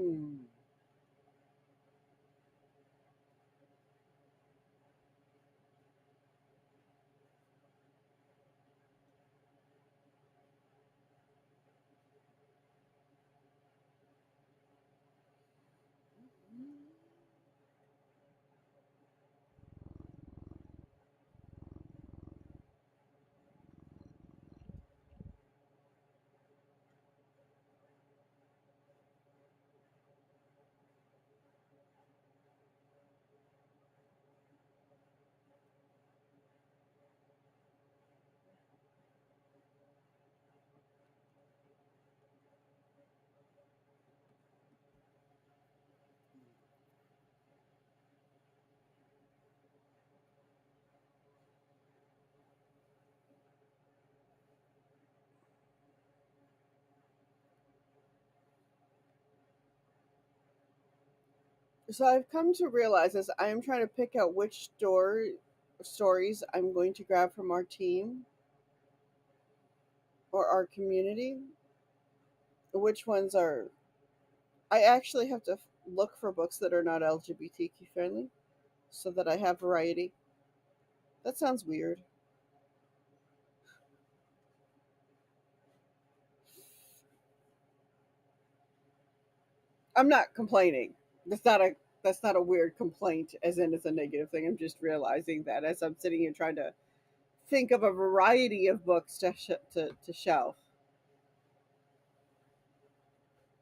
S1: Mm. So I've come to realize as I am trying to pick out which stories I'm going to grab from our team or our community, which ones are. I actually have to look for books that are not LGBTQ friendly so that I have variety. That sounds weird. I'm not complaining. That's not a that's not a weird complaint as in it's a negative thing. I'm just realizing that as I'm sitting here trying to think of a variety of books to shelf.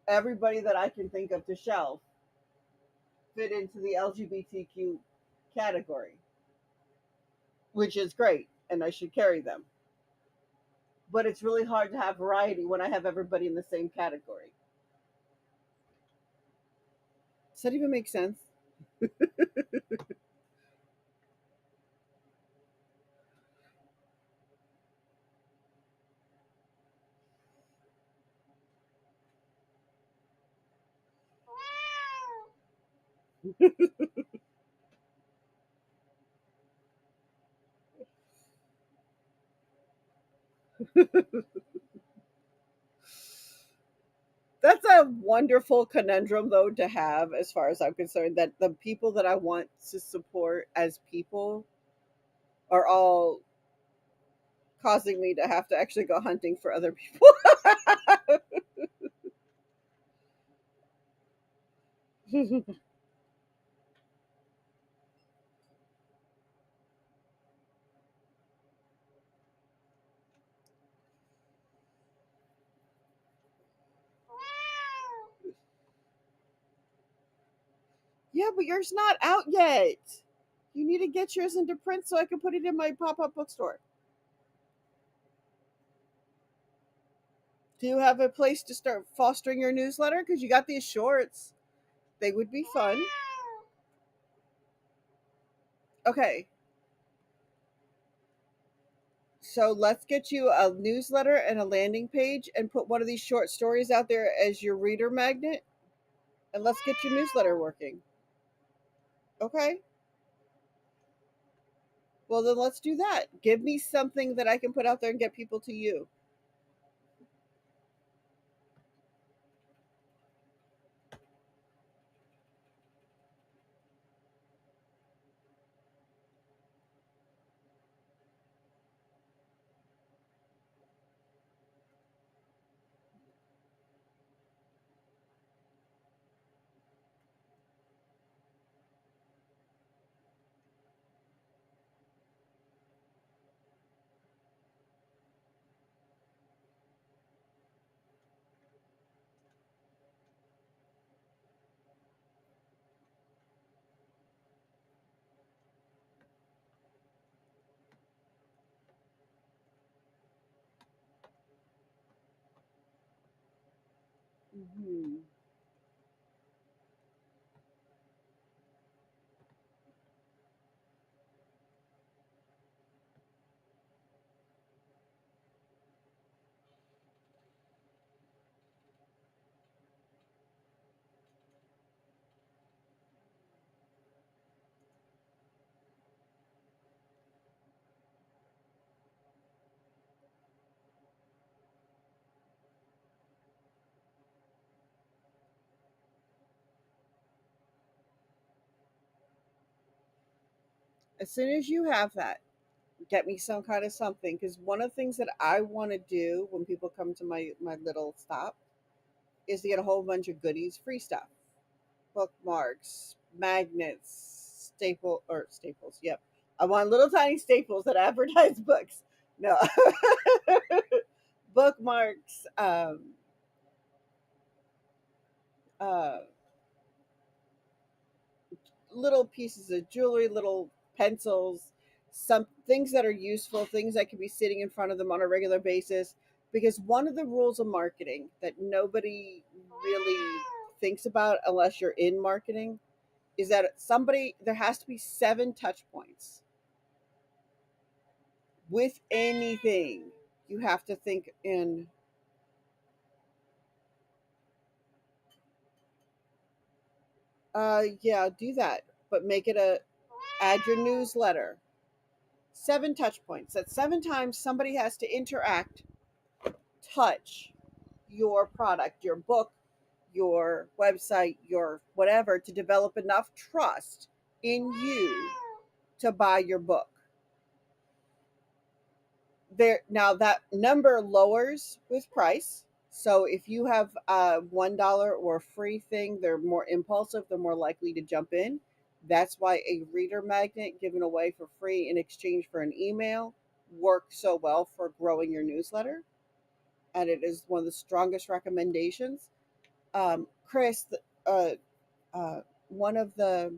S1: Everybody that I can think of to shelf fit into the LGBTQ category, which is great, and I should carry them. But it's really hard to have variety when I have everybody in the same category. Does that even make sense? That's a wonderful conundrum, though, to have as far as I'm concerned. That the people that I want to support as people are all causing me to have to actually go hunting for other people. Yeah, but yours not out yet. You need to get yours into print so I can put it in my pop up bookstore. Do you have a place to start fostering your newsletter? Because you got these shorts. They would be fun. Okay, so let's get you a newsletter and a landing page and put one of these short stories out there as your reader magnet. And let's get your newsletter working. Okay? Well, then let's do that. Give me something that I can put out there and get people to you. Hmm. As soon as you have that, get me some kind of something. Because one of the things that I want to do when people come to my little stop is to get a whole bunch of goodies, free stuff, bookmarks, magnets, staples. Yep, I want little tiny staples that advertise books. No, bookmarks, uh, little pieces of jewelry, little pencils, some things that are useful, things that can be sitting in front of them on a regular basis. Because one of the rules of marketing that nobody really thinks about unless you're in marketing is that there has to be 7 touch points with anything. You have to think in, yeah, do that, but make it a add your newsletter. 7 touch points. That's 7 times somebody has to interact, touch your product, your book, your website, your whatever, to develop enough trust in you to buy your book. There now, that number lowers with price. So if you have a $1 or a free thing, they're more impulsive, they're more likely to jump in. That's why a reader magnet given away for free in exchange for an email works so well for growing your newsletter. And it is one of the strongest recommendations. Chris, uh, uh, one of the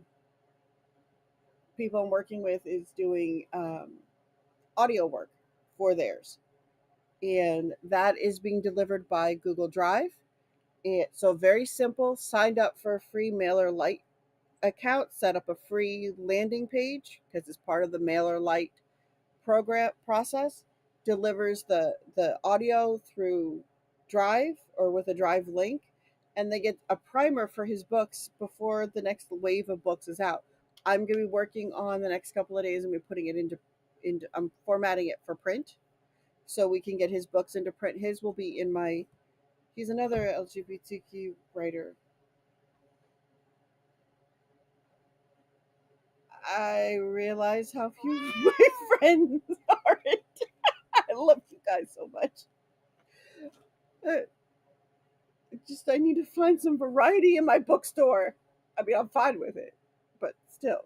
S1: people I'm working with is doing audio work for theirs, and that is being delivered by Google Drive. So very simple. Signed up for a free MailerLite account, set up a free landing page because it's part of the MailerLite program process. Delivers the audio through Drive or with a Drive link, and they get a primer for his books before the next wave of books is out. I'm going to be working on the next couple of days and be putting it into I'm formatting it for print so we can get his books into print. His will be in my He's another LGBTQ writer. I realize how few of my friends are. I love you guys so much. Uh, I need to find some variety in my bookstore. I mean, I'm fine with it, but still.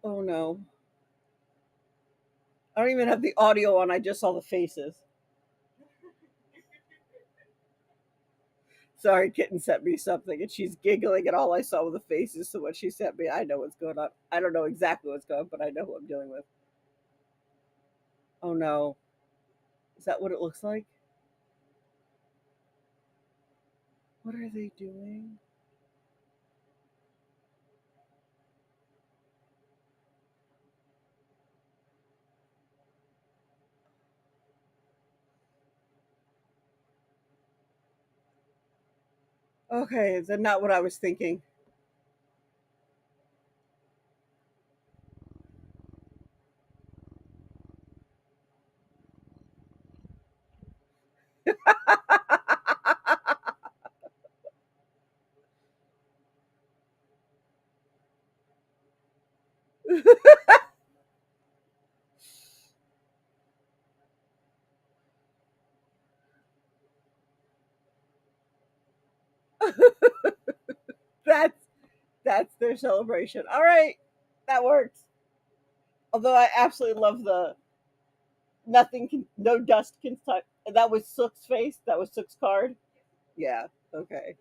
S1: Oh no. I don't even have the audio on. I just saw the faces. Sorry, Kitten sent me something and she's giggling, and all I saw were the faces. So what she sent me, I know what's going on. I don't know exactly what's going on, but I know who I'm dealing with. Oh no. Is that what it looks like? What are they doing? Okay, is that not what I was thinking? that's that's their celebration. All right, that works. Although I absolutely love the no dust can touch. That was Sook's face. That was Sook's card. Yeah. Okay.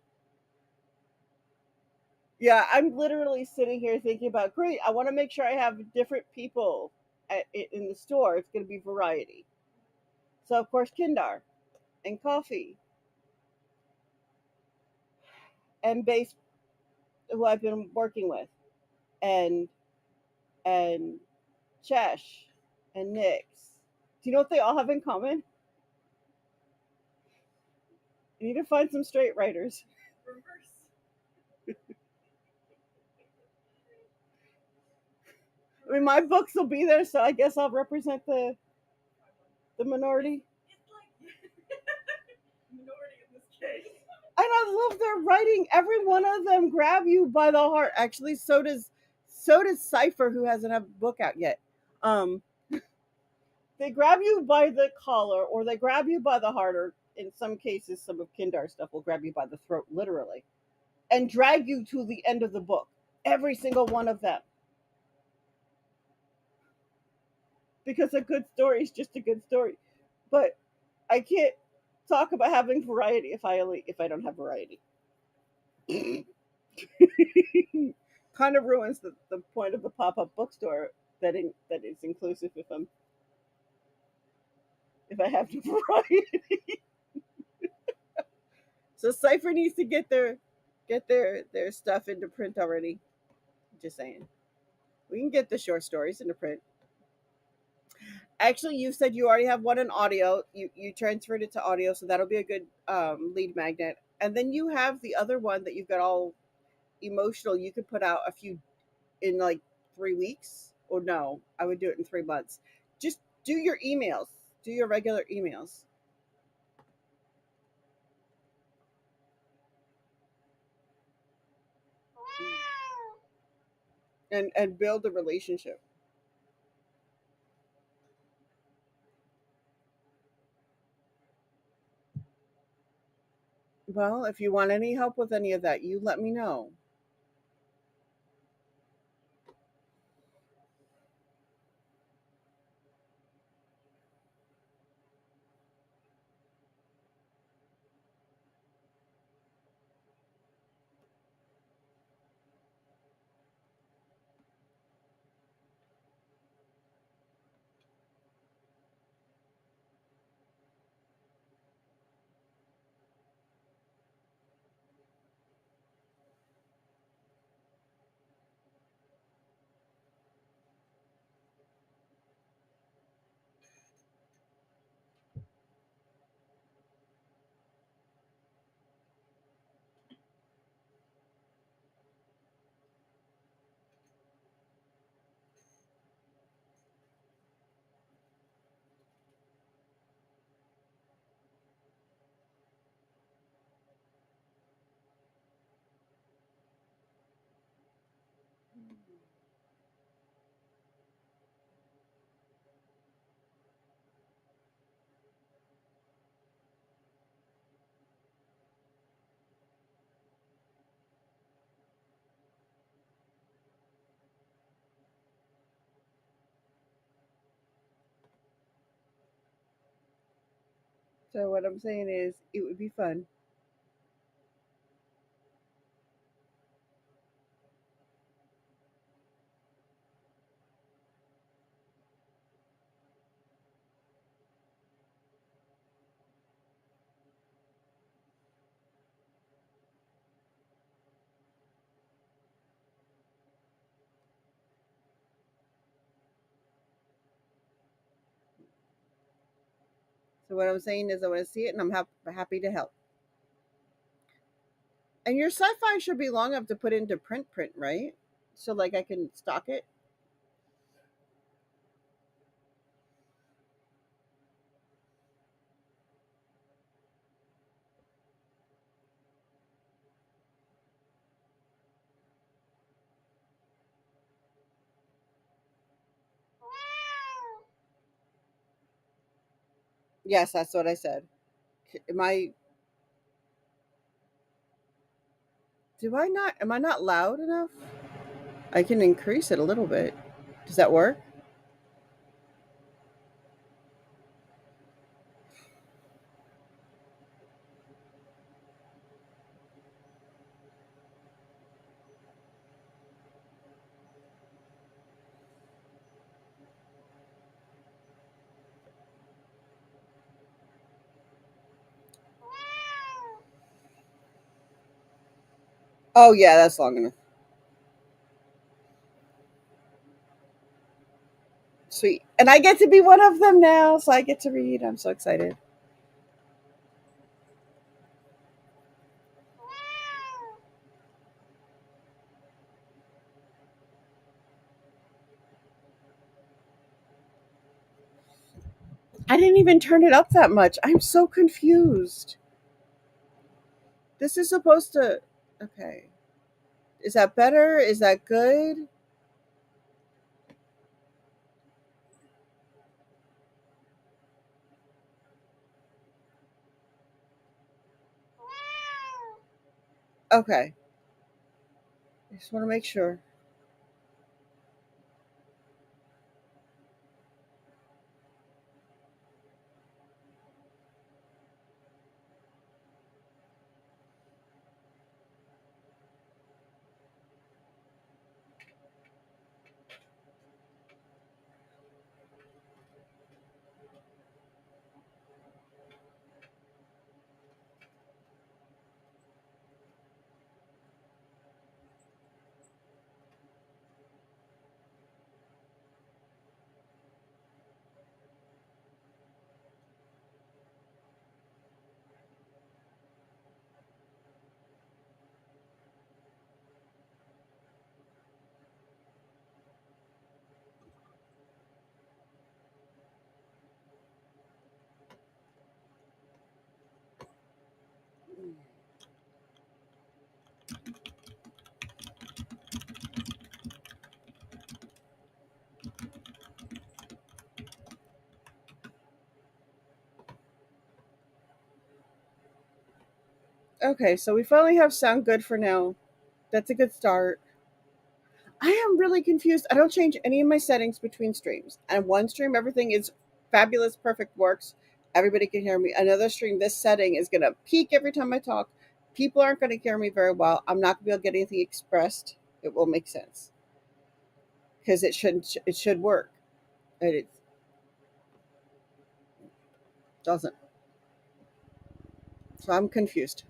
S1: Yeah, I'm literally sitting here thinking about, great. I want to make sure I have different people in the store. It's going to be variety. So of course, Kindar and Coffee and Base, who I've been working with, and and Chesh and Nyx. Do you know what they all have in common? You need to find some straight writers.
S3: Reverse.
S1: I mean, my books will be there, so I guess I'll represent the minority.
S3: It's like minority in this case.
S1: I love their writing. Every one of them grab you by the heart. Actually, so does Cipher, who hasn't a book out yet. Um, they grab you by the collar, or they grab you by the heart, or in some cases, some of Kindar stuff will grab you by the throat, literally, and drag you to the end of the book. Every single one of them, because a good story is just a good story. But I can't talk about having variety if I don't have variety. Kind of ruins the point of the pop up bookstore that is inclusive if I have no variety. So Cipher needs to get their stuff into print already. Just saying, we can get the short stories into print. Actually, you said you already have one in audio. You transferred it to audio, so that'll be a good lead magnet. And then you have the other one that you've got all emotional. You could put out a few in like 3 weeks, or no, I would do it in 3 months. Just do your emails, do your regular emails, and build a relationship. Well, if you want any help with any of that, you let me know. So what I'm saying is, it would be fun. So what I'm saying is, I want to see it, and I'm happy to help. And your sci-fi should be long enough to put into print, right? So like I can stock it. Yes, that's what I said. Am I? Do I not? Am I not loud enough? I can increase it a little bit. Does that work? Oh yeah, that's long enough. Sweet. And I get to be one of them now, so I get to read. I'm so excited. I didn't even turn it up that much. I'm so confused. This is supposed to. Okay. Is that better? Is that good? Okay. I just want to make sure. Okay, so we finally have sound good for now. That's a good start. I am really confused. I don't change any of my settings between streams. And one stream, everything is fabulous, perfect, works. Everybody can hear me. Another stream, this setting is going to peak every time I talk. People aren't going to hear me very well. I'm not going to be able to get anything expressed. It will make sense because it should work. And it doesn't. So I'm confused.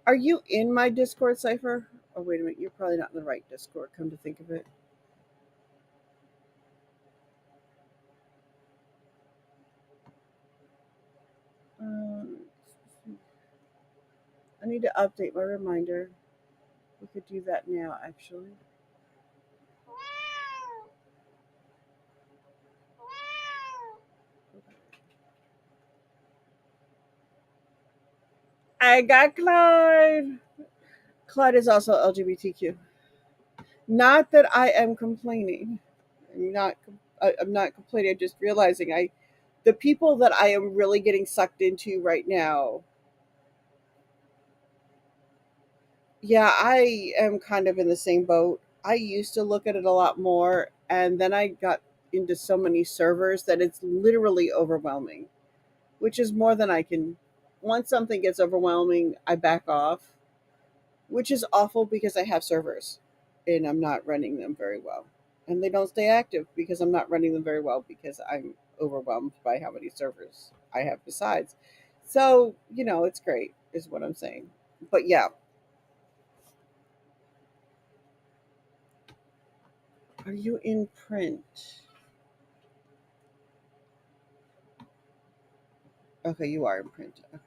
S1: Are you in my Discord, Cypher? Oh, wait a minute. You're probably not in the right Discord, come to think of it. Um, I need to update my reminder. We could do that now, actually. I got Claude. Claude is also LGBTQ. Not that I am complaining. I'm not. I'm not complaining. I'm just realizing the people that I am really getting sucked into right now. Yeah, I am kind of in the same boat. I used to look at it a lot more, and then I got into so many servers that it's literally overwhelming, which is more than I can. Once something gets overwhelming, I back off, which is awful because I have servers and I'm not running them very well. And they don't stay active because I'm not running them very well because I'm overwhelmed by how many servers I have besides. So, it's great, is what I'm saying. But yeah, are you in print? Okay, you are in print. Okay.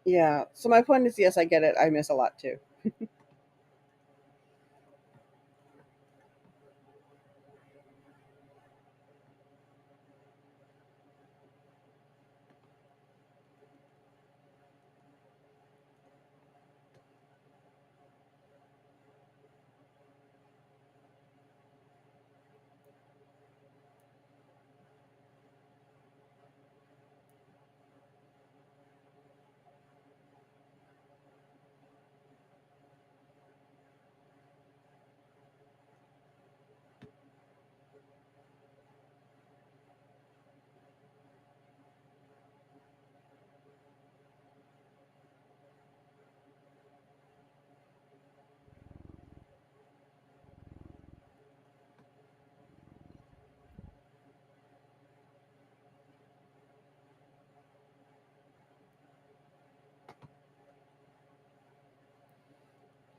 S1: Yeah. So my point is, yes, I get it. I miss a lot too.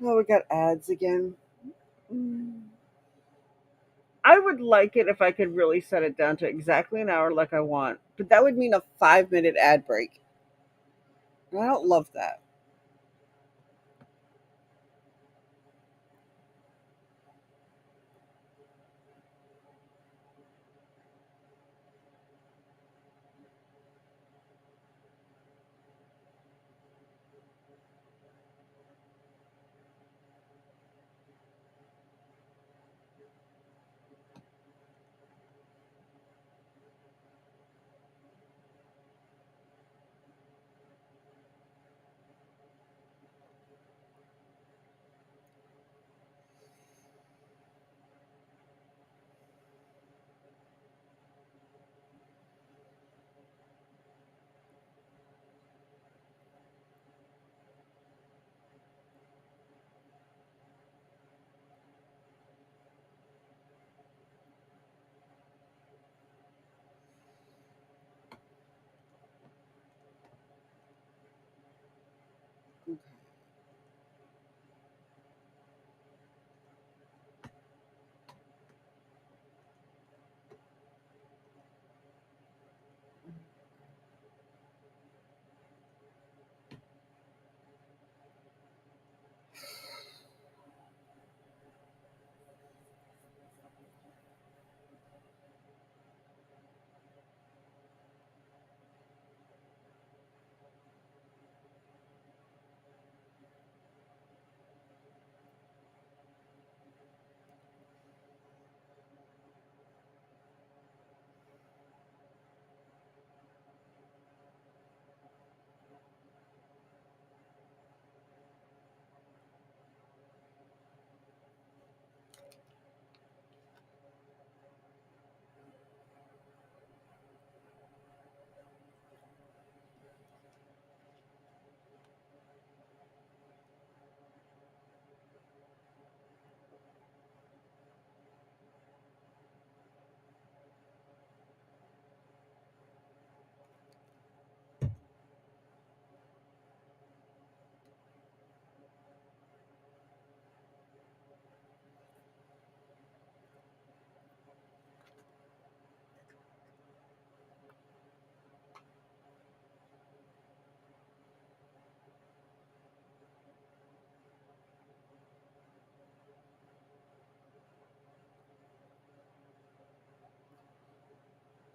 S1: Oh, we got ads again. Mm. I would like it if I could really set it down to exactly an hour like I want, but that would mean a 5 minute ad break. And I don't love that.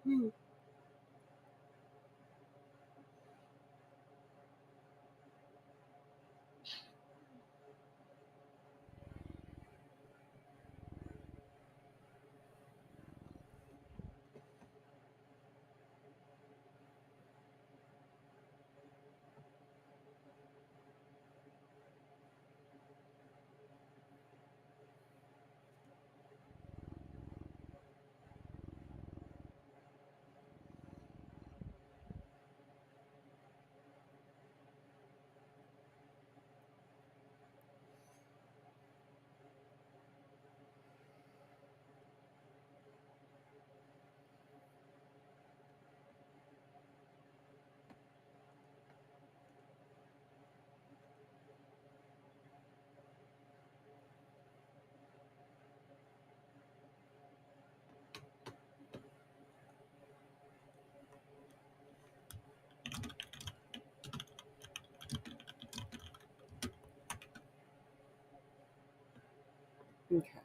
S1: Hmm. Okay.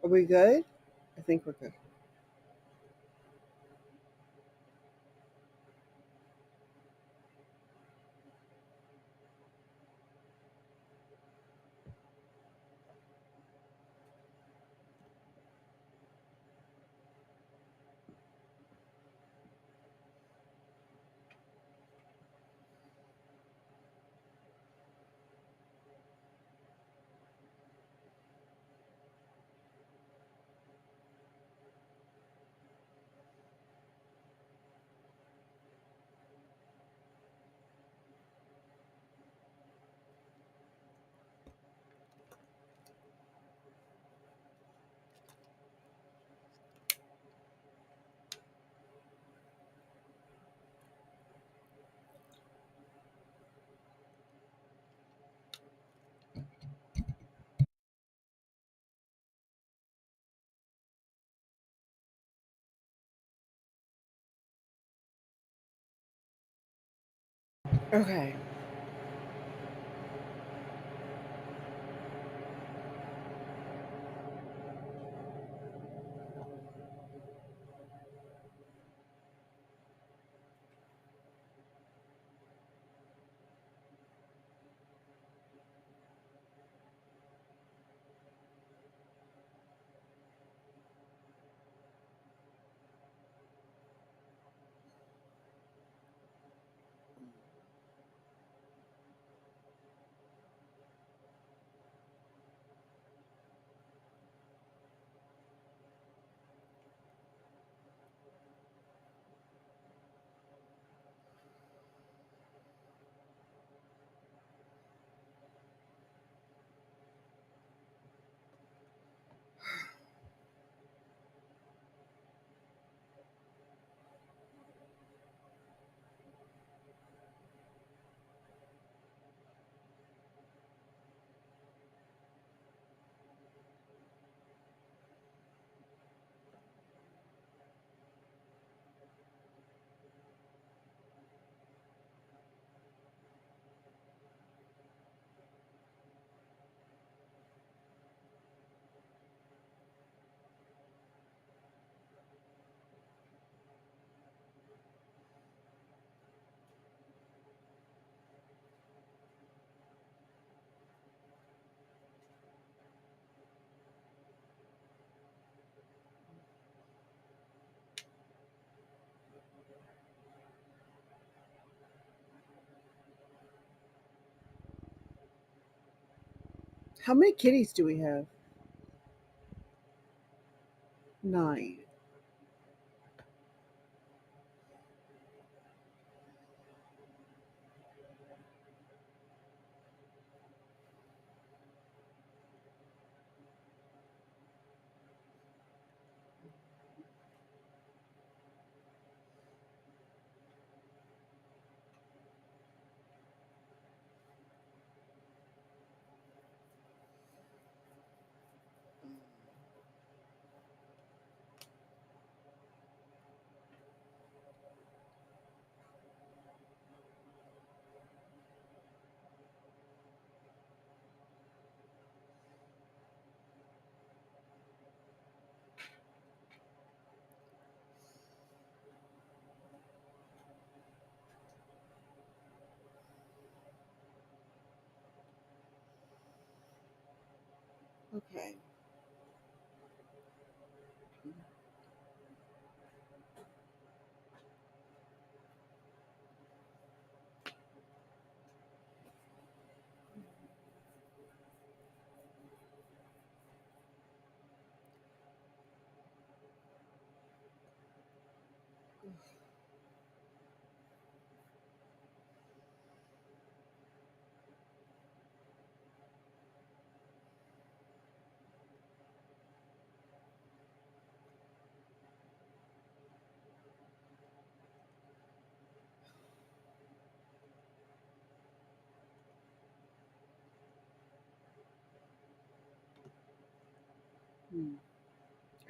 S1: Are we good? I think we're good. Okay. How many kitties do we have? 9.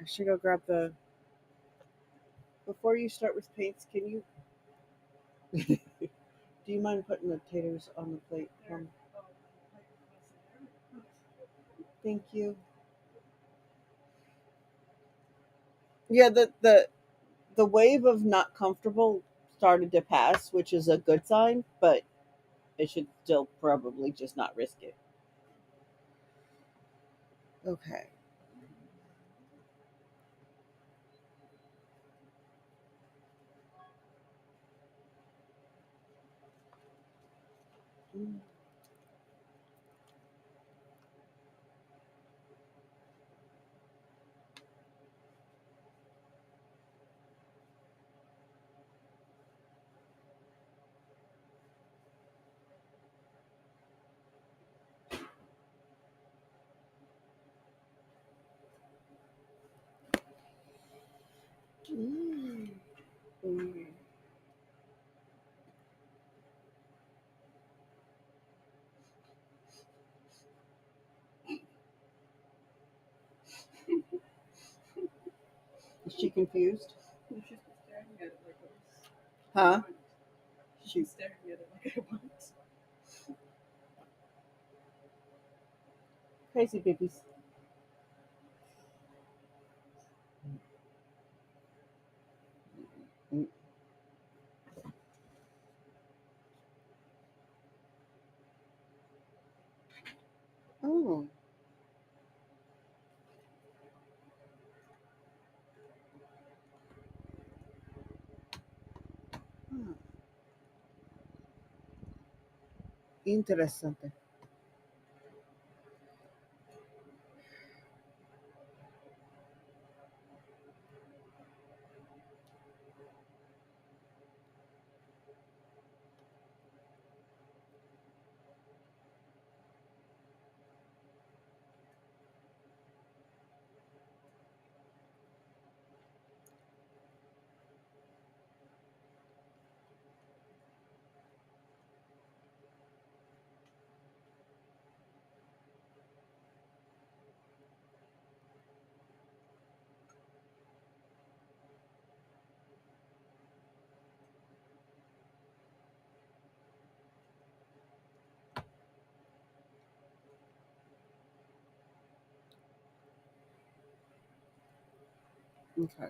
S1: I should go grab the. Before you start with paints, can you? Do you mind putting the taters on the plate?
S3: There. Oh, like there.
S1: Thank you. Yeah, the wave of not comfortable started to pass, which is a good sign, but it should still probably just not risk it. Okay. Mm. Mm. Is she confused?
S3: She's been staring at it like it was.
S1: Huh?
S3: She's been staring at it like I want.
S1: Crazy babies. Mm. Oh. Hmm. Interesante. Okay.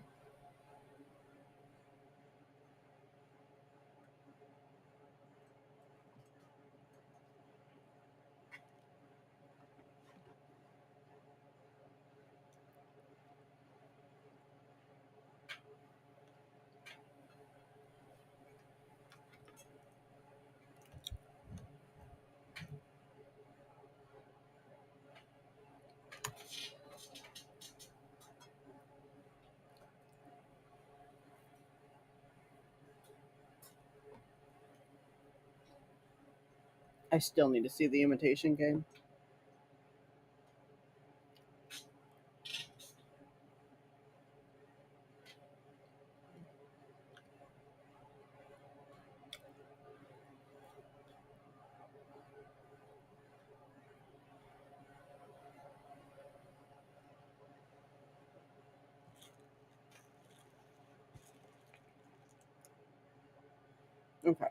S1: I still need to see the Imitation Game. Okay.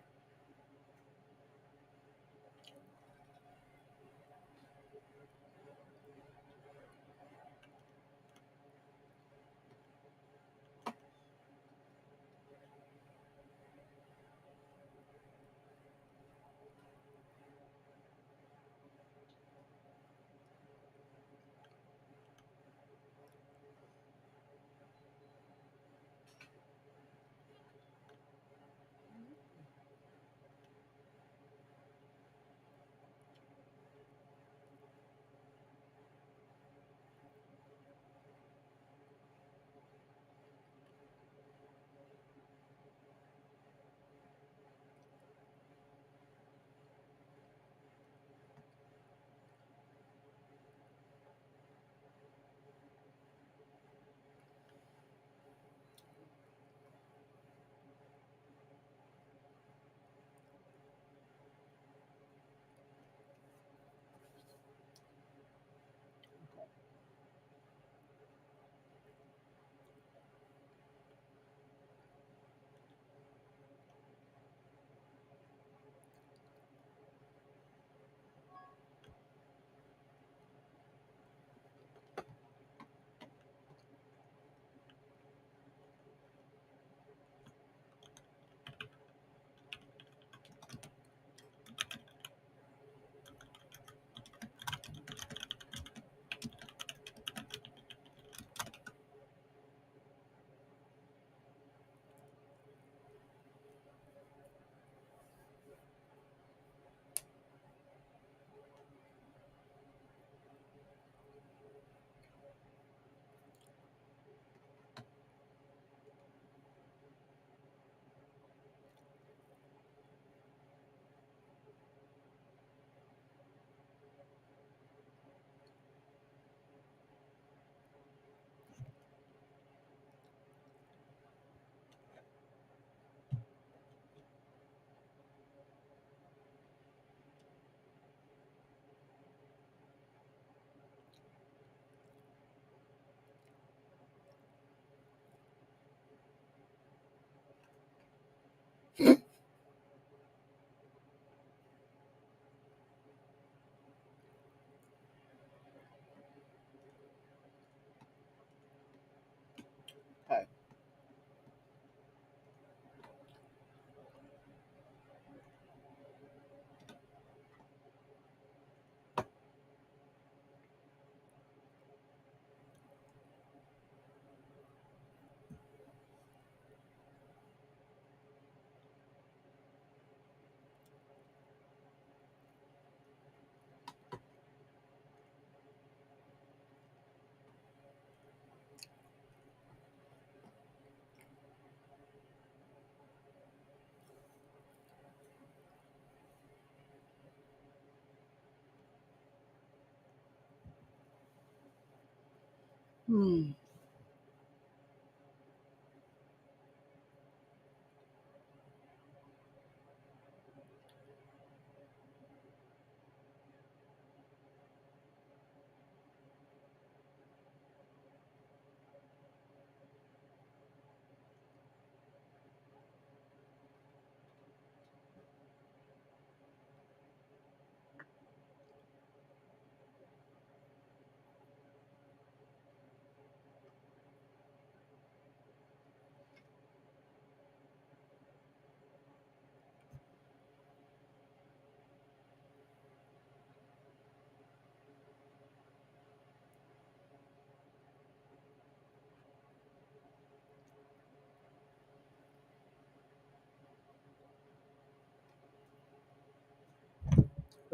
S1: Hmm.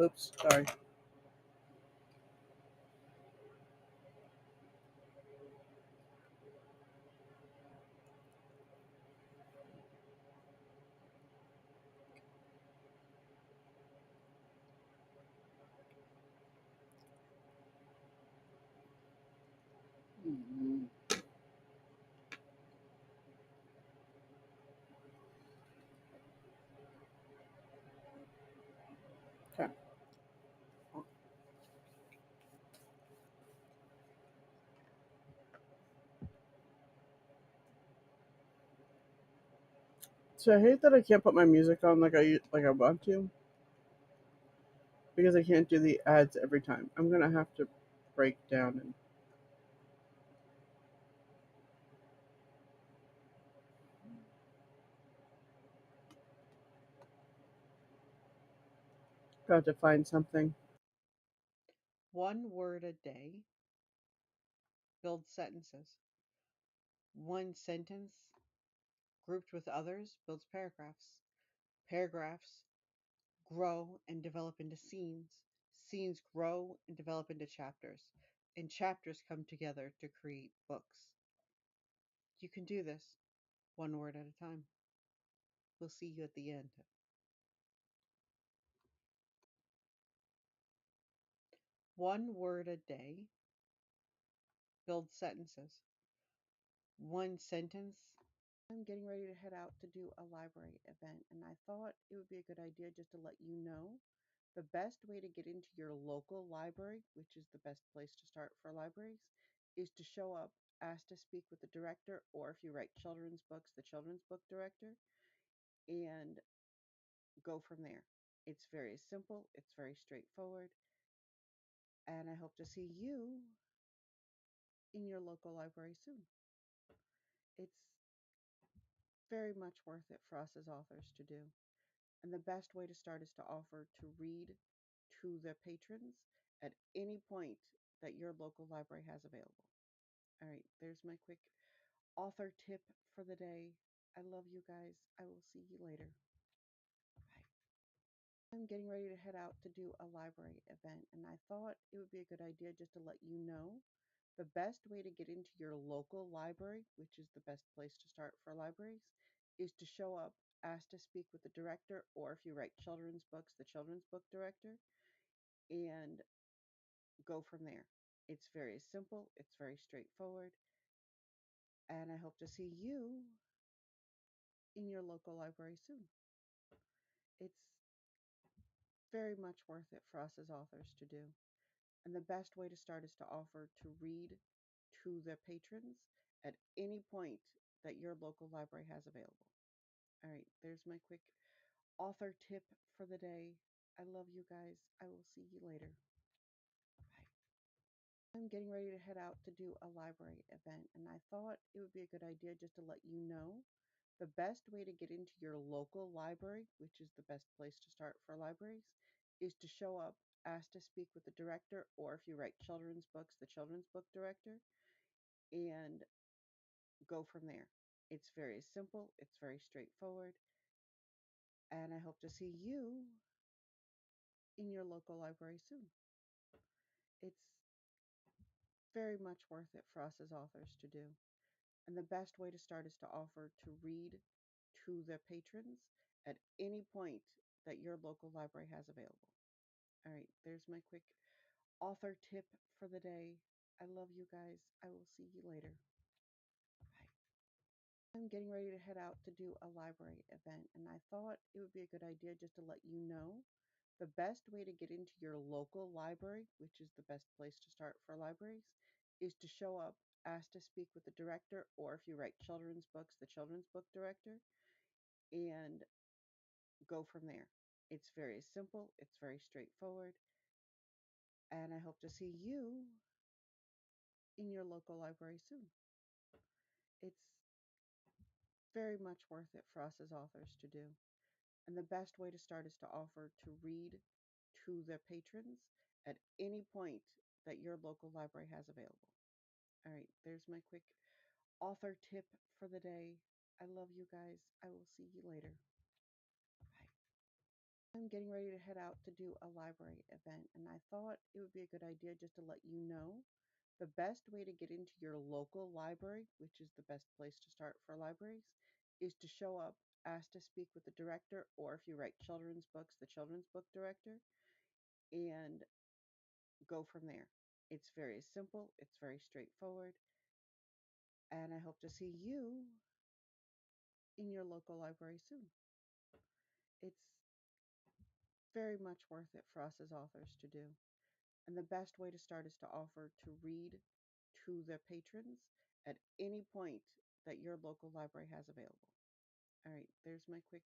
S1: Oops, sorry. Mhm. Okay. So I hate that I can't put my music on like I want to because I can't do the ads every time. I'm gonna have to break down and got to find something.
S2: One word a day. Build sentences. One sentence grouped with others builds paragraphs. Paragraphs grow and develop into scenes. Scenes grow and develop into chapters. And chapters come together to create books. You can do this one word at a time. We'll see you at the end. One word a day. Build sentences. One sentence. I'm getting ready to head out to do a library event, and I thought it would be a good idea just to let you know the best way to get into your local library, which is the best place to start for libraries, is to show up, ask to speak with the director, or if you write children's books, the children's book director, and go from there. It's very simple, it's very straightforward, and I hope to see you in your local library soon. It's very much worth it for us as authors to do. And the best way to start is to offer to read to the patrons at any point that your local library has available. All right, there's my quick author tip for the day. I love you guys. I will see you later. Bye. I'm getting ready to head out to do a library event, and I thought it would be a good idea just to let you know the best way to get into your local library, which is the best place to start for libraries, is to show up, ask to speak with the director, or if you write children's books, the children's book director, and go from there. It's very simple, it's very straightforward, and I hope to see you in your local library soon. It's very much worth it for us as authors to do. And the best way to start is to offer to read to the patrons at any point that your local library has available. All right, there's my quick author tip for the day. I love you guys. I will see you later. Bye. I'm getting ready to head out to do a library event, and I thought it would be a good idea just to let you know the best way to get into your local library, which is the best place to start for libraries, is to show up, ask to speak with the director, or if you write children's books, the children's book director, and go from there. It's very simple, it's very straightforward, and I hope to see you in your local library soon. It's very much worth it for us as authors to do. And the best way to start is to offer to read to the patrons at any point that your local library has available. All right, there's my quick author tip for the day.
S1: I love you guys. I will see you later. Bye. I'm getting ready to head out to do a library event, and I thought it would be a good idea just to let you know the best way to get into your local library, which is the best place to start for libraries, is to show up, ask to speak with the director, or if you write children's books, the children's book director, and go from there. It's very simple, it's very straightforward, and I hope to see you in your local library soon. It's very much worth it for us as authors to do. And the best way to start is to offer to read to their patrons at any point that your local library has available. All right, there's my quick author tip for the day. I love you guys. I will see you later. Bye. I'm getting ready to head out to do a library event, and I thought it would be a good idea just to let you know the best way to get into your local library, which is the best place to start for libraries, is to show up, ask to speak with the director, or if you write children's books, the children's book director, and go from there. It's very simple, it's very straightforward, and I hope to see you in your local library soon. It's very much worth it for us as authors to do. And the best way to start is to offer to read to their patrons at any point that your local library has available. All right, there's my quick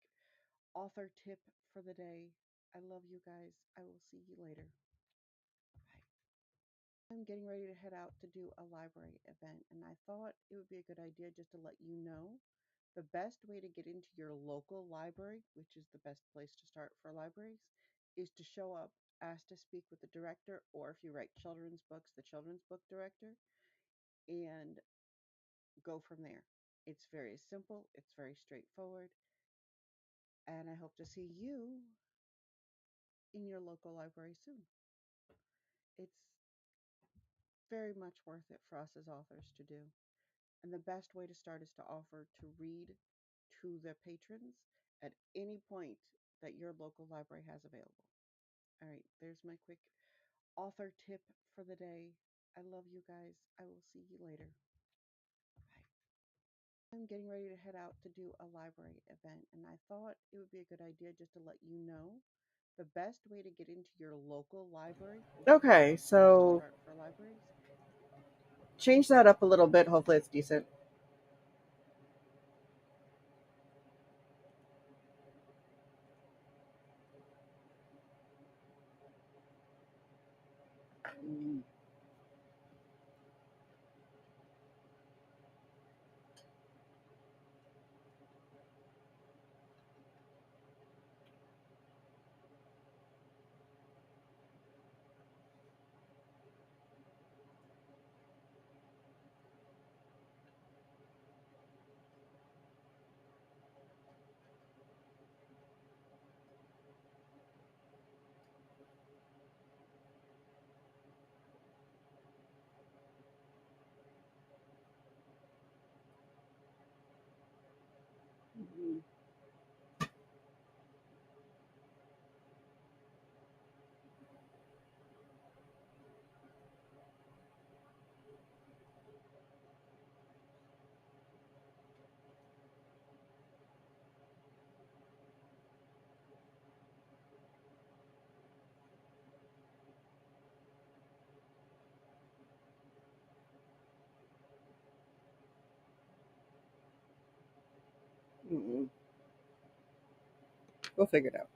S1: author tip for the day. I love you guys. I will see you later. Bye. I'm getting ready to head out to do a library event, and I thought it would be a good idea just to let you know the best way to get into your local library, which is the best place to start for libraries, is to show up, ask to speak with the director, or if you write children's books, the children's book director, and go from there. It's very simple, it's very straightforward, and I hope to see you in your local library soon. It's very much worth it for us as authors to do. And the best way to start is to offer to read to their patrons at any point that your local library has available. All right, there's my quick author tip for the day. I love you guys. I will see you later. Bye. I'm getting ready to head out to do a library event, and I thought it would be a good idea just to let you know the best way to get into your local library. Okay, so start for libraries. Change that up a little bit. Hopefully, it's decent. Mhm. Mm-mm. We'll figure it out.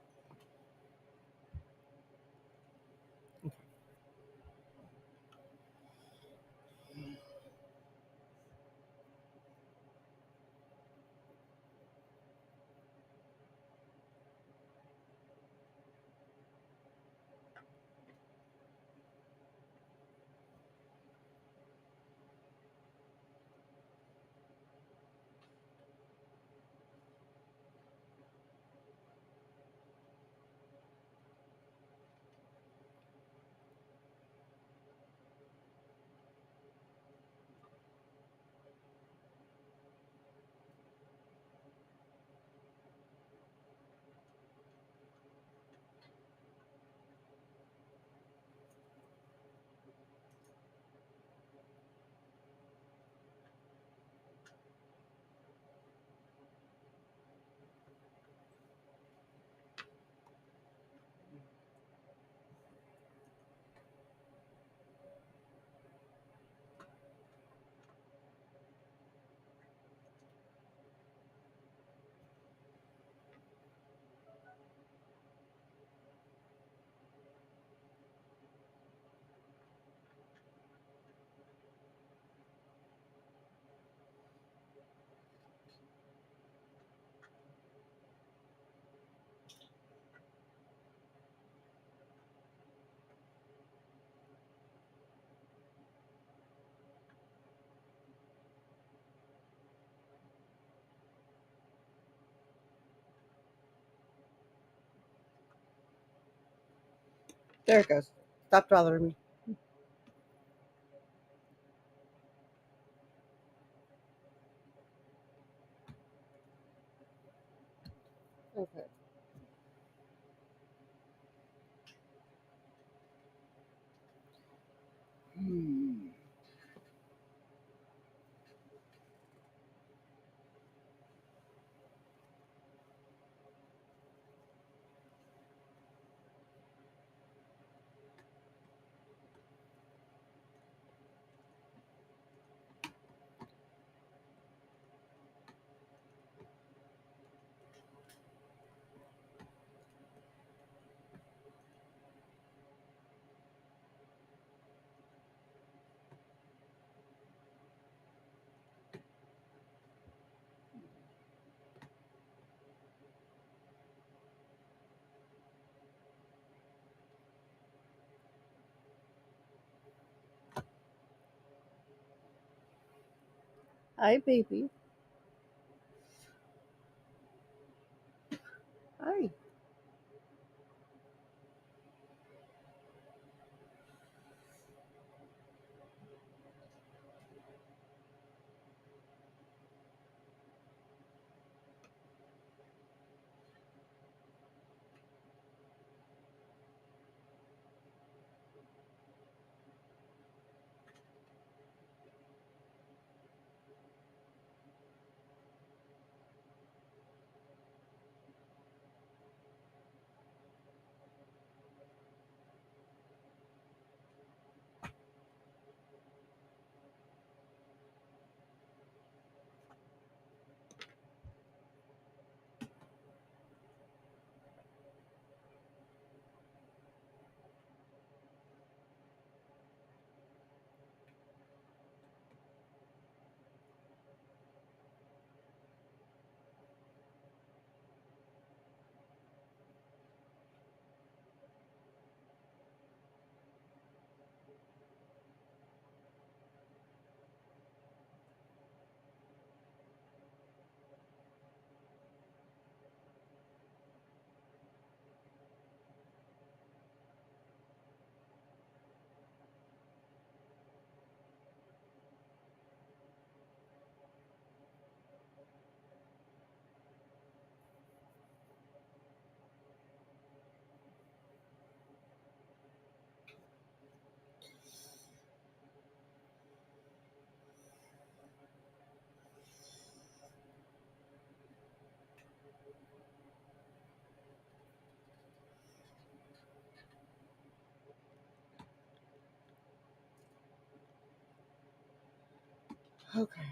S1: There it goes. Stop bothering me. Okay. Hmm. Hi, baby. Hi. Okay.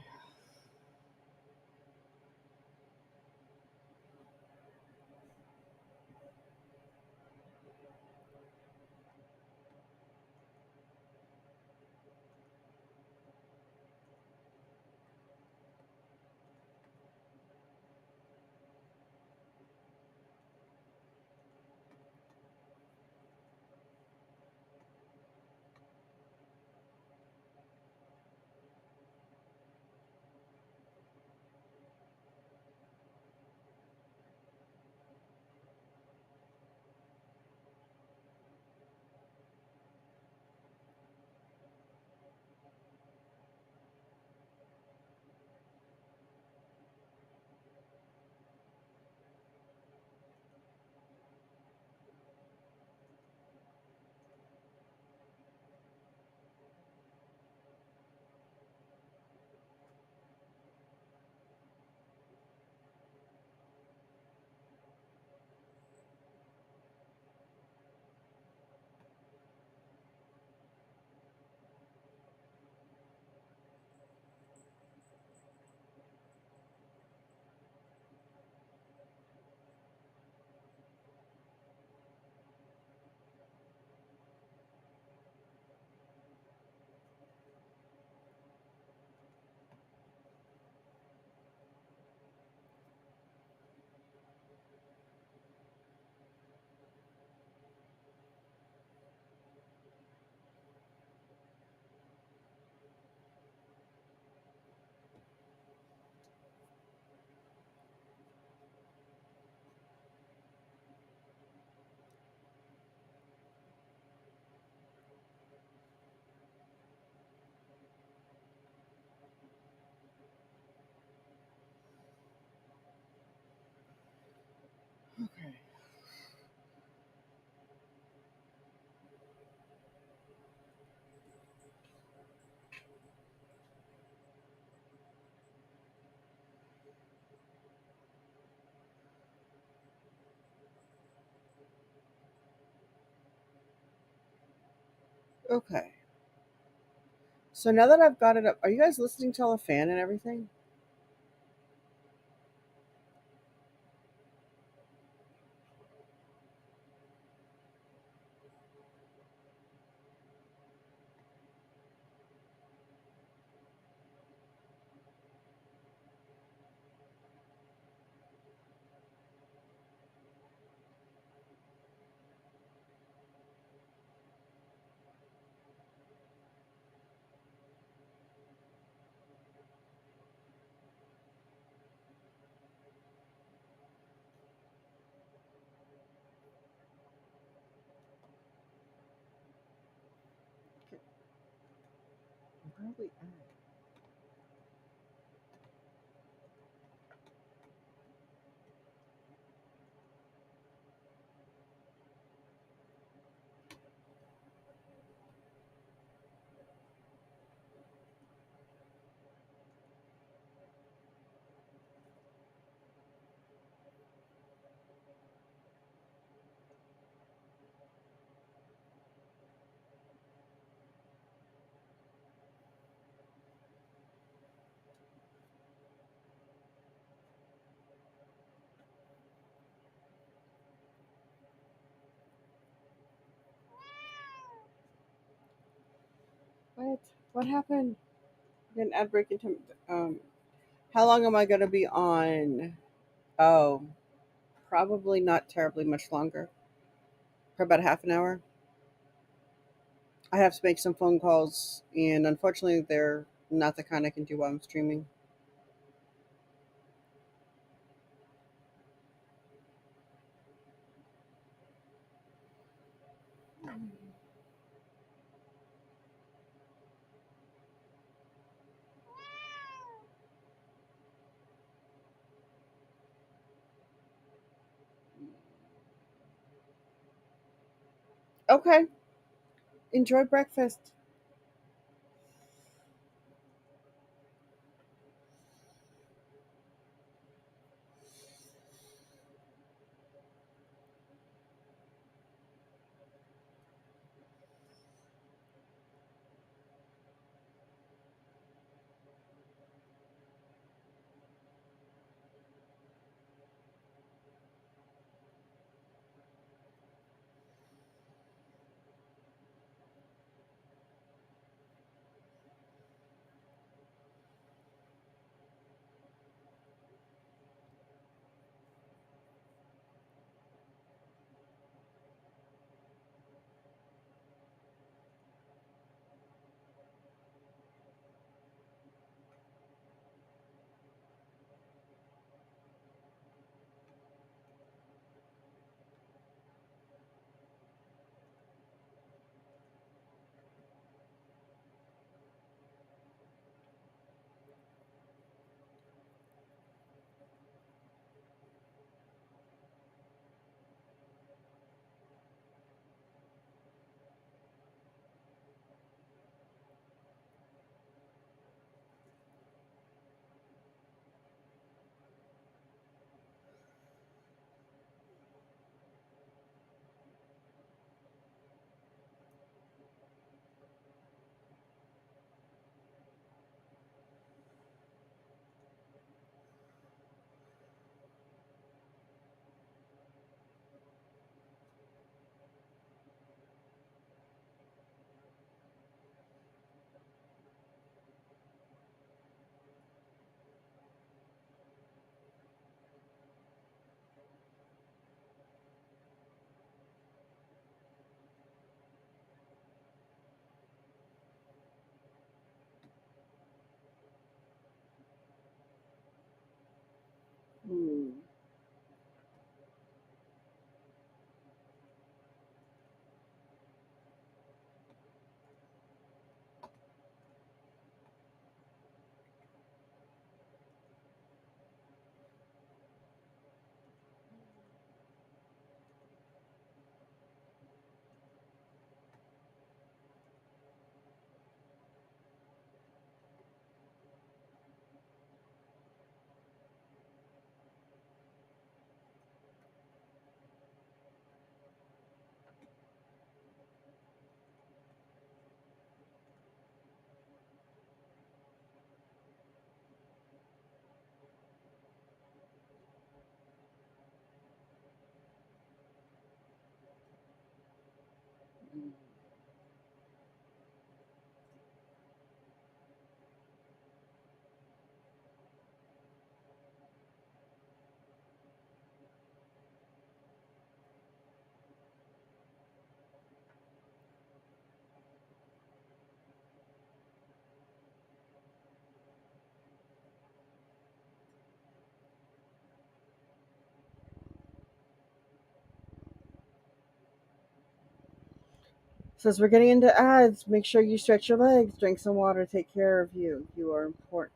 S1: Okay. Okay. So now that I've got it up, are you guys listening to all the fan and everything? Where are we at? What? What happened? An ad break into how long am I gonna be on? Oh, probably not terribly much longer. For about half an hour. I have to make some phone calls, and unfortunately, they're not the kind I can do while I'm streaming. Okay, enjoy breakfast. Says we're getting into ads. Make sure you stretch your legs, drink some water, take care of you. You are important.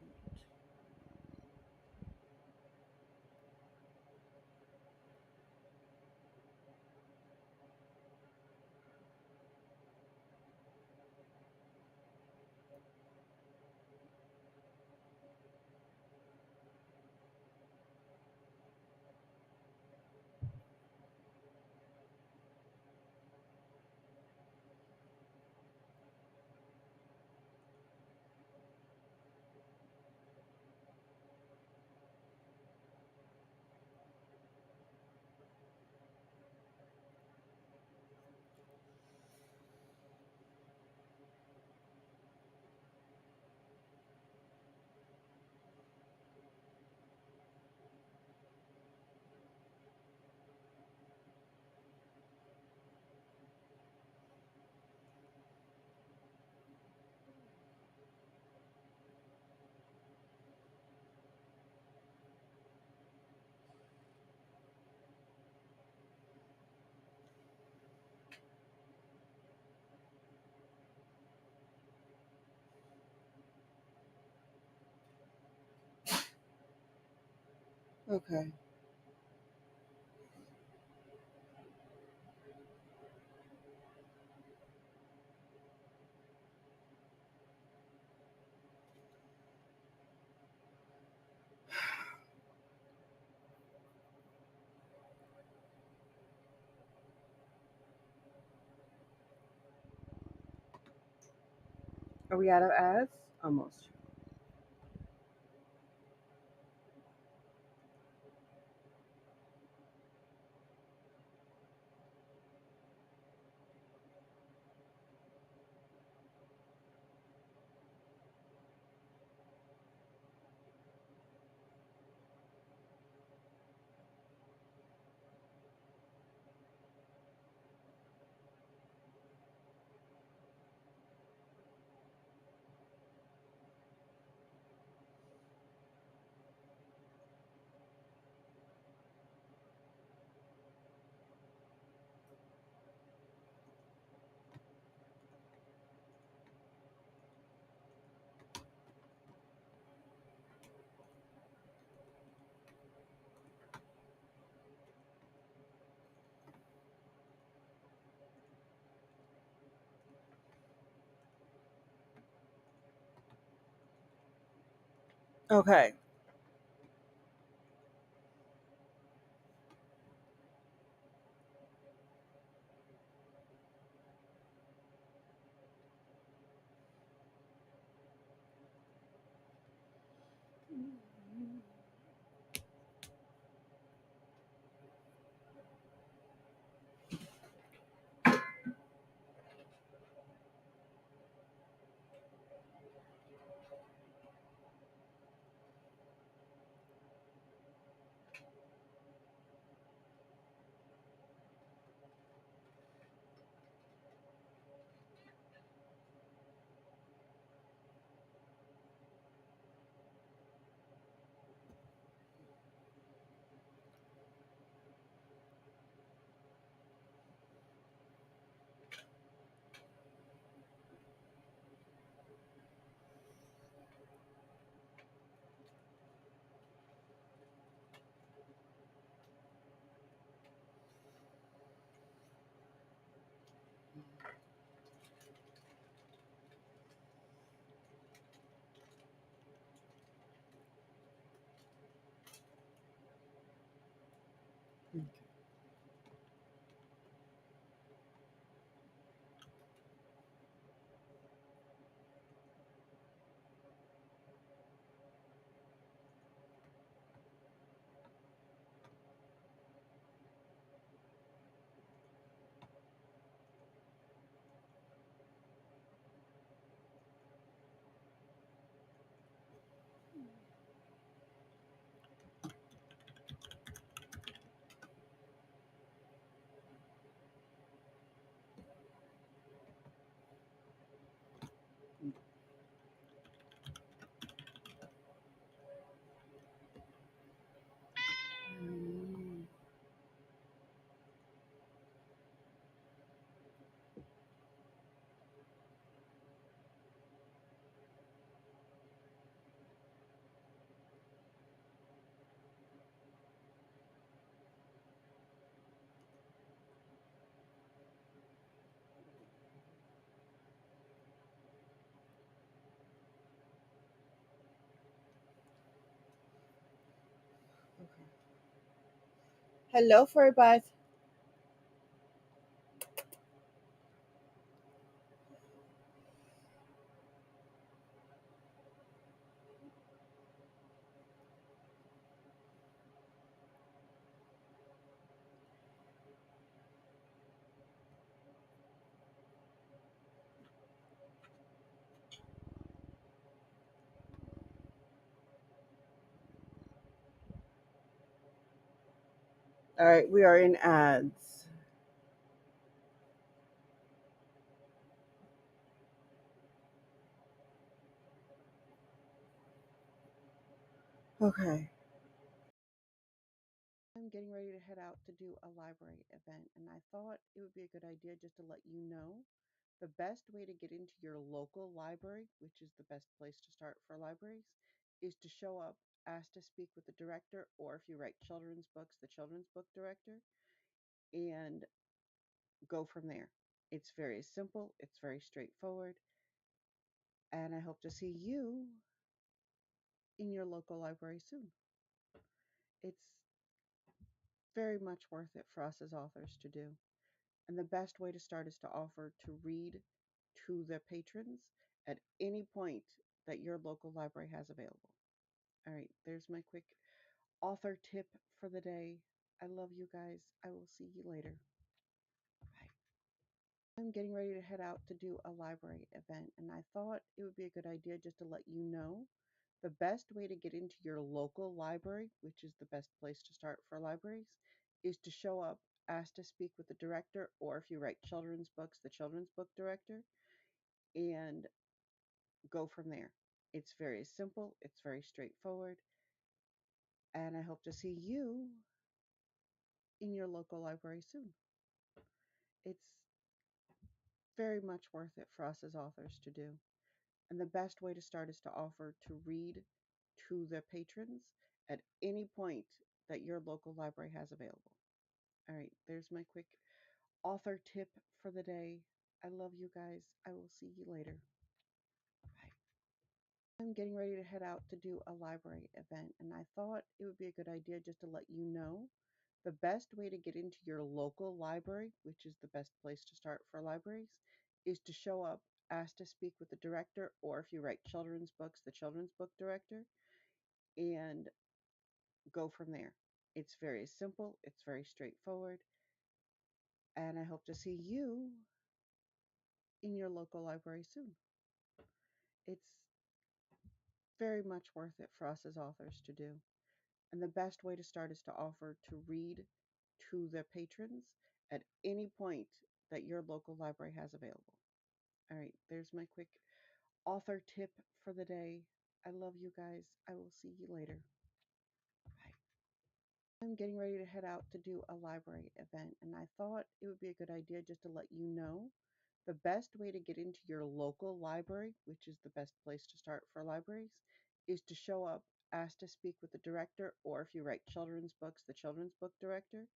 S1: Okay. Are we out of ads? Almost. Okay. Hello, Furbath. All right, we are in ads. Okay. I'm getting ready to head out to do a library event, and I thought it would be a good idea just to let you know the best way to get into your local library, which is the best place to start for libraries, is to show up, ask to speak with the director, or if you write children's books, the children's book director, and go from there. It's very simple, it's very straightforward, and I hope to see you in your local library soon. It's very much worth it for us as authors to do. And the best way to start is to offer to read to the patrons at any point that your local library has available. All right, there's my quick author tip for the day. I love you guys. I will see you later. Bye. I'm getting ready to head out to do a library event, and I thought it would be a good idea just to let you know the best way to get into your local library, which is the best place to start for libraries, is to show up, ask to speak with the director, or if you write children's books, the children's book director, and go from there. It's very simple, it's very straightforward, and I hope to see you in your local library soon. It's very much worth it for us as authors to do. And the best way to start is to offer to read to the patrons at any point that your local library has available. All right, there's my quick author tip for the day. I love you guys. I will see you later. Bye. I'm getting ready to head out to do a library event, and I thought it would be a good idea just to let you know the best way to get into your local library, which is the best place to start for libraries, is to show up, ask to speak with the director, or if you write children's books, the children's book director, and go from there. It's very simple, it's very straightforward, and I hope to see you in your local library soon. It's very much worth it for us as authors to do. And the best way to start is to offer to read to the patrons at any point that your local library has available. All right, there's my quick author tip for the day. I love you guys. I will see you later. Bye. I'm getting ready to head out to do a library event, and I thought it would be a good idea just to let you know the best way to get into your local library, which is the best place to start for libraries, is to show up, ask to speak with the director, or if you write children's books, the children's book director,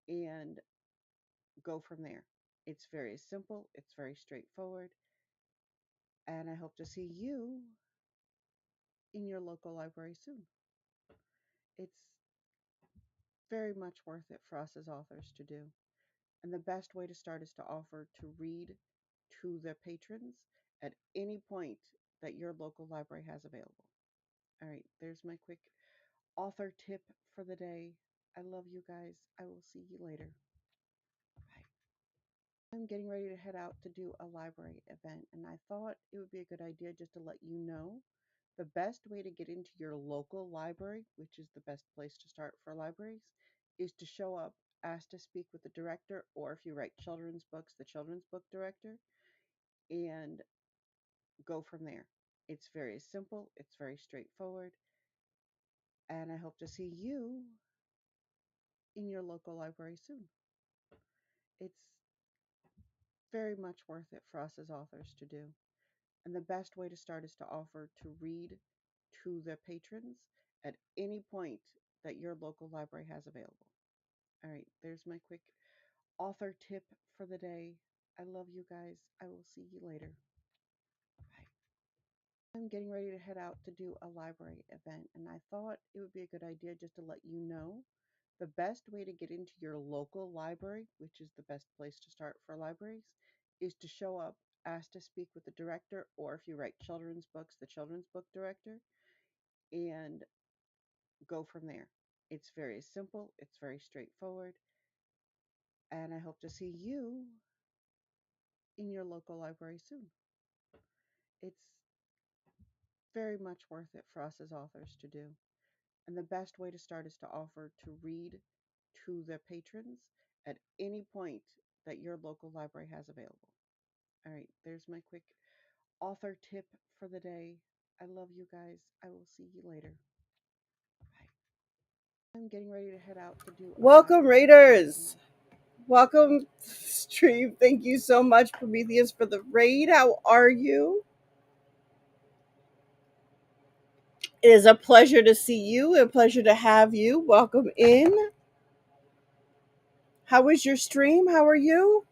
S1: and go from there. It's very simple, it's very straightforward, and I hope to see you in your local library soon. It's very much worth it for us as authors to do. And the best way to start is to offer to read to the patrons at any point that your local library has available. All right, there's my quick author tip for the day. I love you guys. I will see you later. Bye. I'm getting ready to head out to do a library event, and I thought it would be a good idea just to let you know the best way to get into your local library, which is the best place to start for libraries, is to show up, ask to speak with the director, or if you write children's books, the children's book director, and go from there. It's very simple, it's very straightforward, and I hope to see you in your local library soon. It's very much worth it for us as authors to do. And the best way to start is to offer to read to the patrons at any point that your local library has available. All right, there's my quick author tip for the day. I love you guys. I will see you later. Bye. I'm getting ready to head out to do a library event, and I thought it would be a good idea just to let you know
S2: The best way to get into your local library, which is the best place to start for libraries, is to show up, ask to speak with the director, or if you write children's books, the children's book director, and go from there. It's very simple, it's very straightforward, and I hope to see you in your local library soon. It's very much worth it for us as authors to do. And the best way to start is to offer to read to the patrons at any point that your local library has available. All right, there's my quick author tip for the day. I love you guys. I will see you later. Bye. I'm getting ready to head out to do
S1: Welcome, Raiders. Welcome, stream. Thank you so much, Prometheus, for the raid. How are you? It is a pleasure to see you, a pleasure to have you. Welcome in. How was your stream? How are you?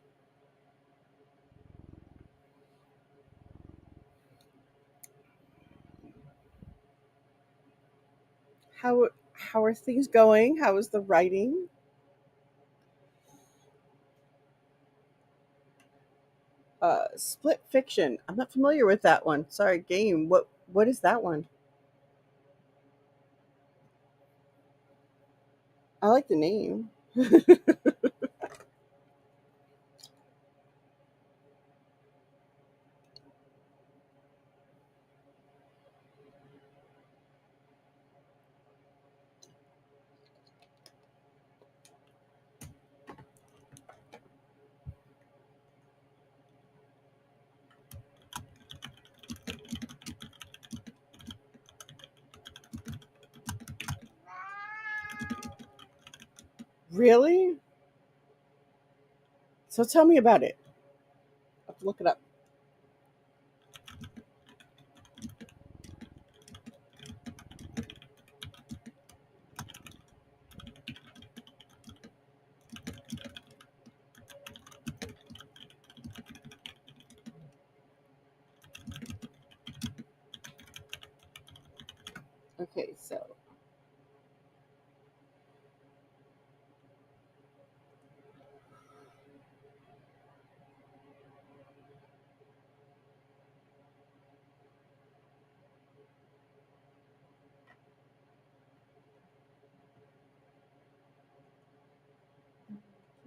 S1: How are things going? How is the writing? Split Fiction. I'm not familiar with that one. Sorry, game. What is that one? I like the name. Really? So tell me about it. I have to look it up. Okay, so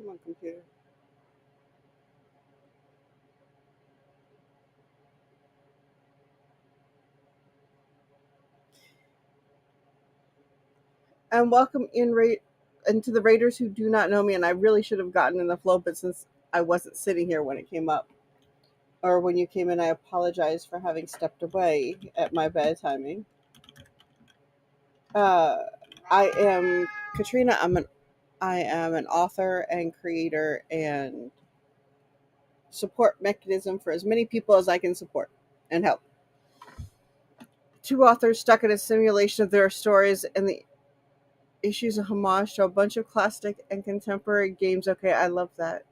S1: come on, computer. And welcome in and to the Raiders who do not know me, and I really should have gotten in the flow, but since I wasn't sitting here when it came up or when you came in, I apologize for having stepped away at my bad timing. Uh, I am Katrina. I am an author and creator and support mechanism for as many people as I can support and help. Two authors stuck in a simulation of their stories and the issues a homage to a bunch of classic and contemporary games. Okay, I love that.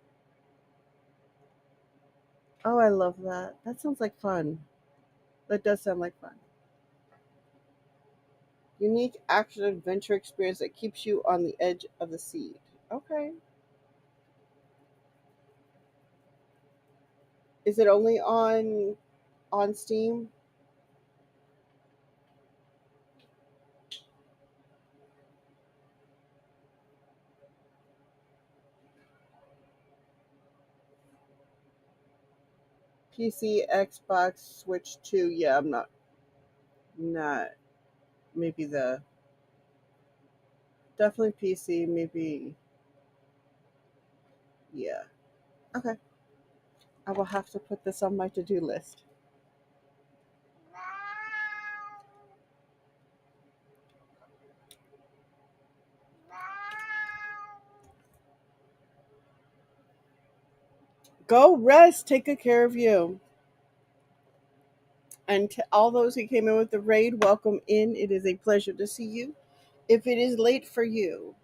S1: Oh, I love that. That sounds like fun. That does sound like fun. Unique action adventure experience that keeps you on the edge of the seat. Okay. Is it only on Steam? PC, Xbox, Switch 2. Yeah, I'm not maybe the definitely PC, maybe yeah. Okay. I will have to put this on my to-do list. Go rest. Take good care of you. And to all those who came in with the raid, welcome in. It is a pleasure to see you. If it is late for you,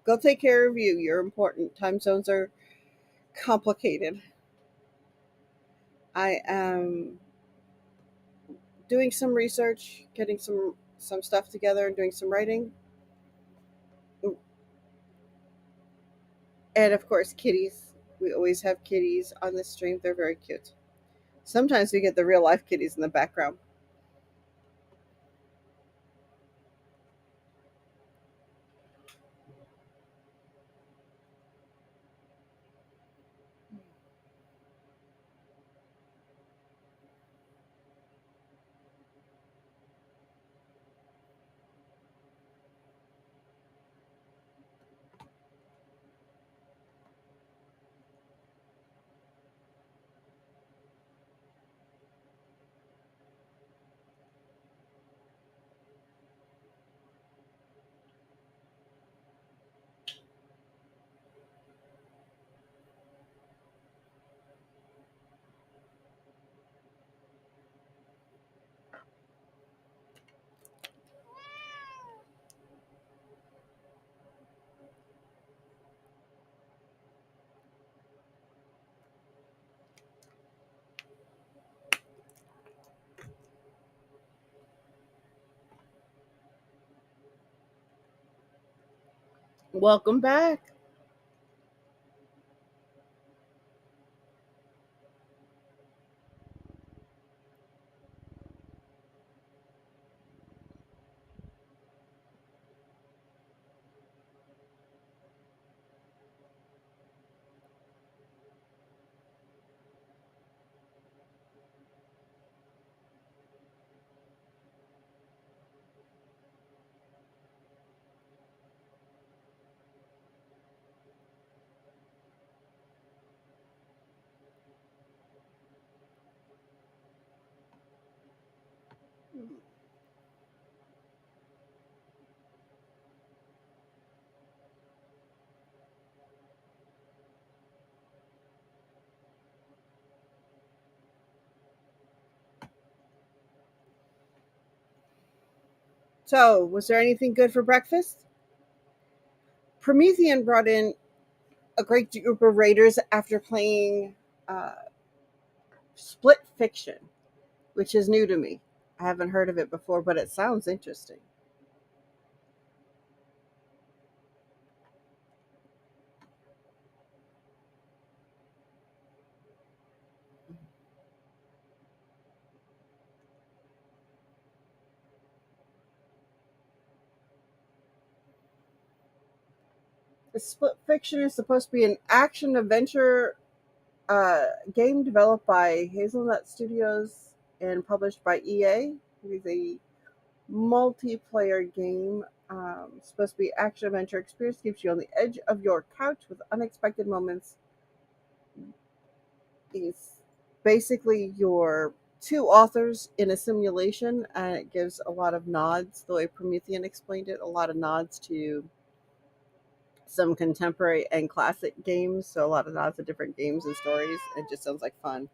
S1: go take care of you. You're important. Time zones are complicated. I am doing some research, getting some stuff together, and doing some writing. And of course, kitties. We always have kitties on the stream. They're very cute. Sometimes we get the real life kitties in the background. Welcome back. So, was there anything good for breakfast? Promethean brought in a great group of raiders after playing uh, Split Fiction, which is new to me. I haven't heard of it before, but it sounds interesting. The Split Fiction is supposed to be an action adventure game developed by Hazelnut Studios and published by EA. It is a multiplayer game. Supposed to be action adventure experience, keeps you on the edge of your couch with unexpected moments. It's basically your two authors in a simulation, and it gives a lot of nods. The way Promethean explained it, a lot of nods to some contemporary and classic games. So a lot of nods to different games and stories. It just sounds like fun.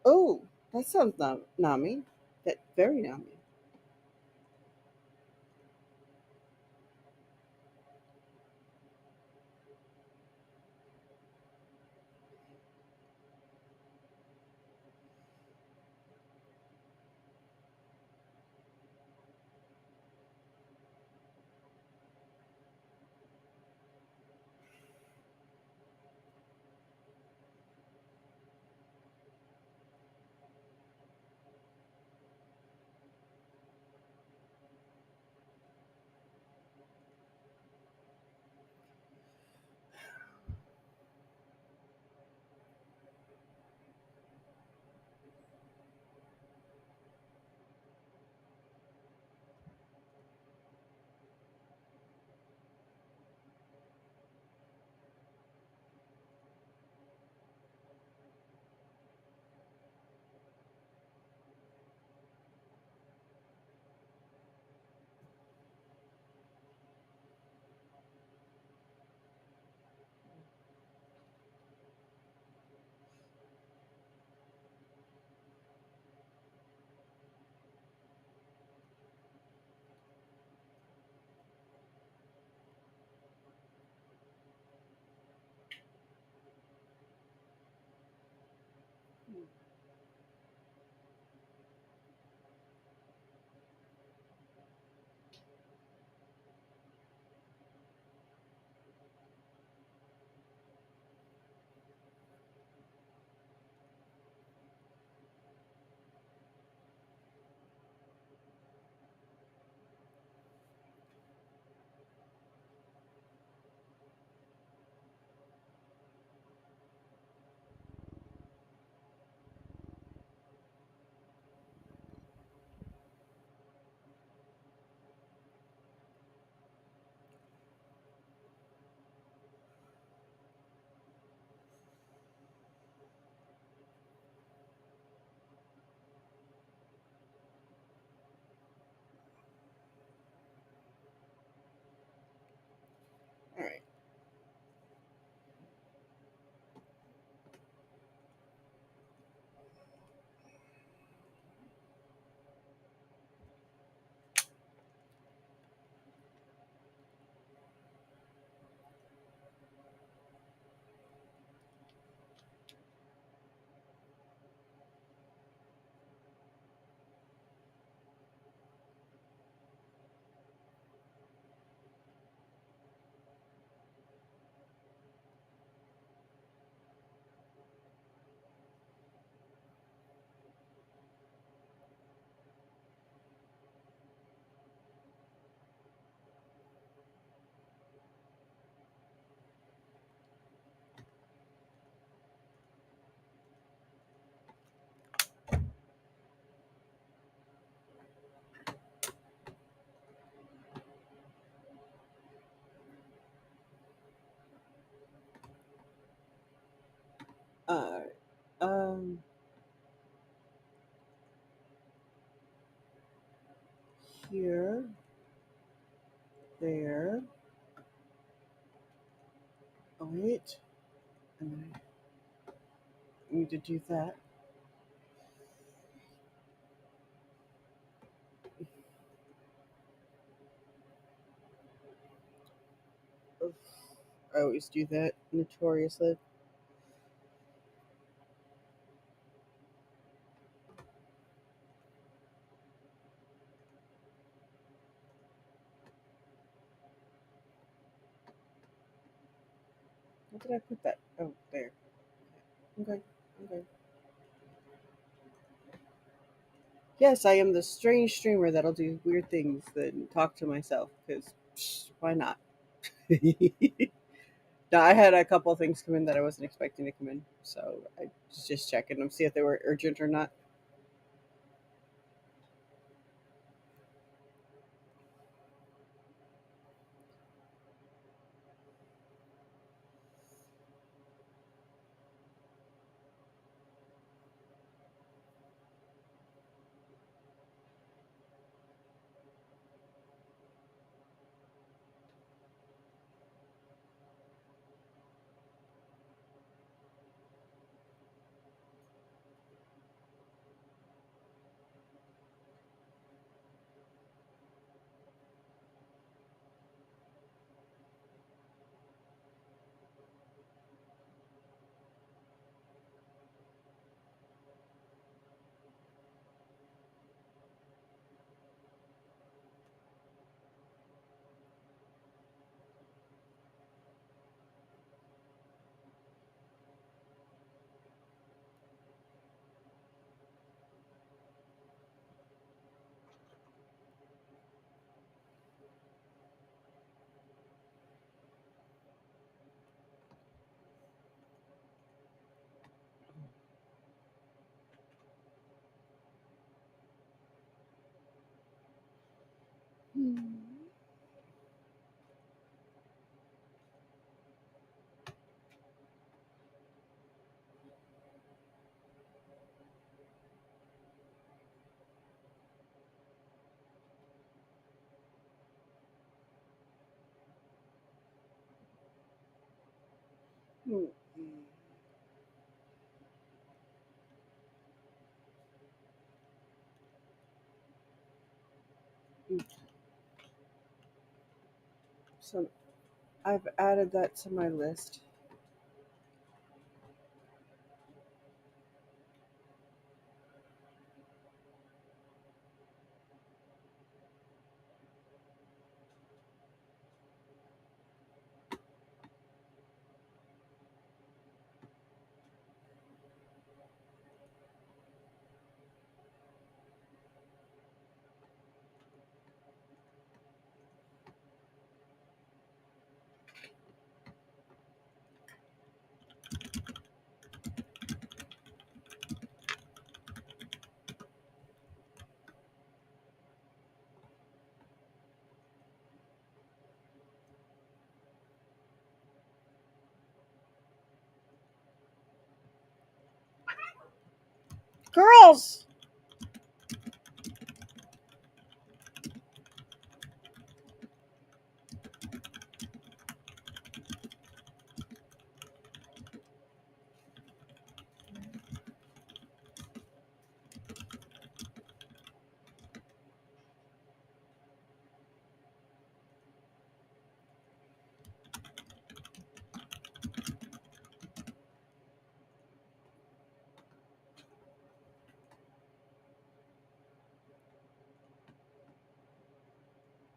S1: Oh, that sounds Nami. That very Nami. Alright. Um, here, there. Oh, wait. And I need to do that. Oof. I always do that notoriously. What did I put that? Oh, there. Okay. Okay. Yes, I am the strange streamer that'll do weird things then talk to myself because why not? No, I had a couple of things come in that I wasn't expecting to come in, so I was just checking them, see if they were urgent or not. Hmm. So I've added that to my list. Girls!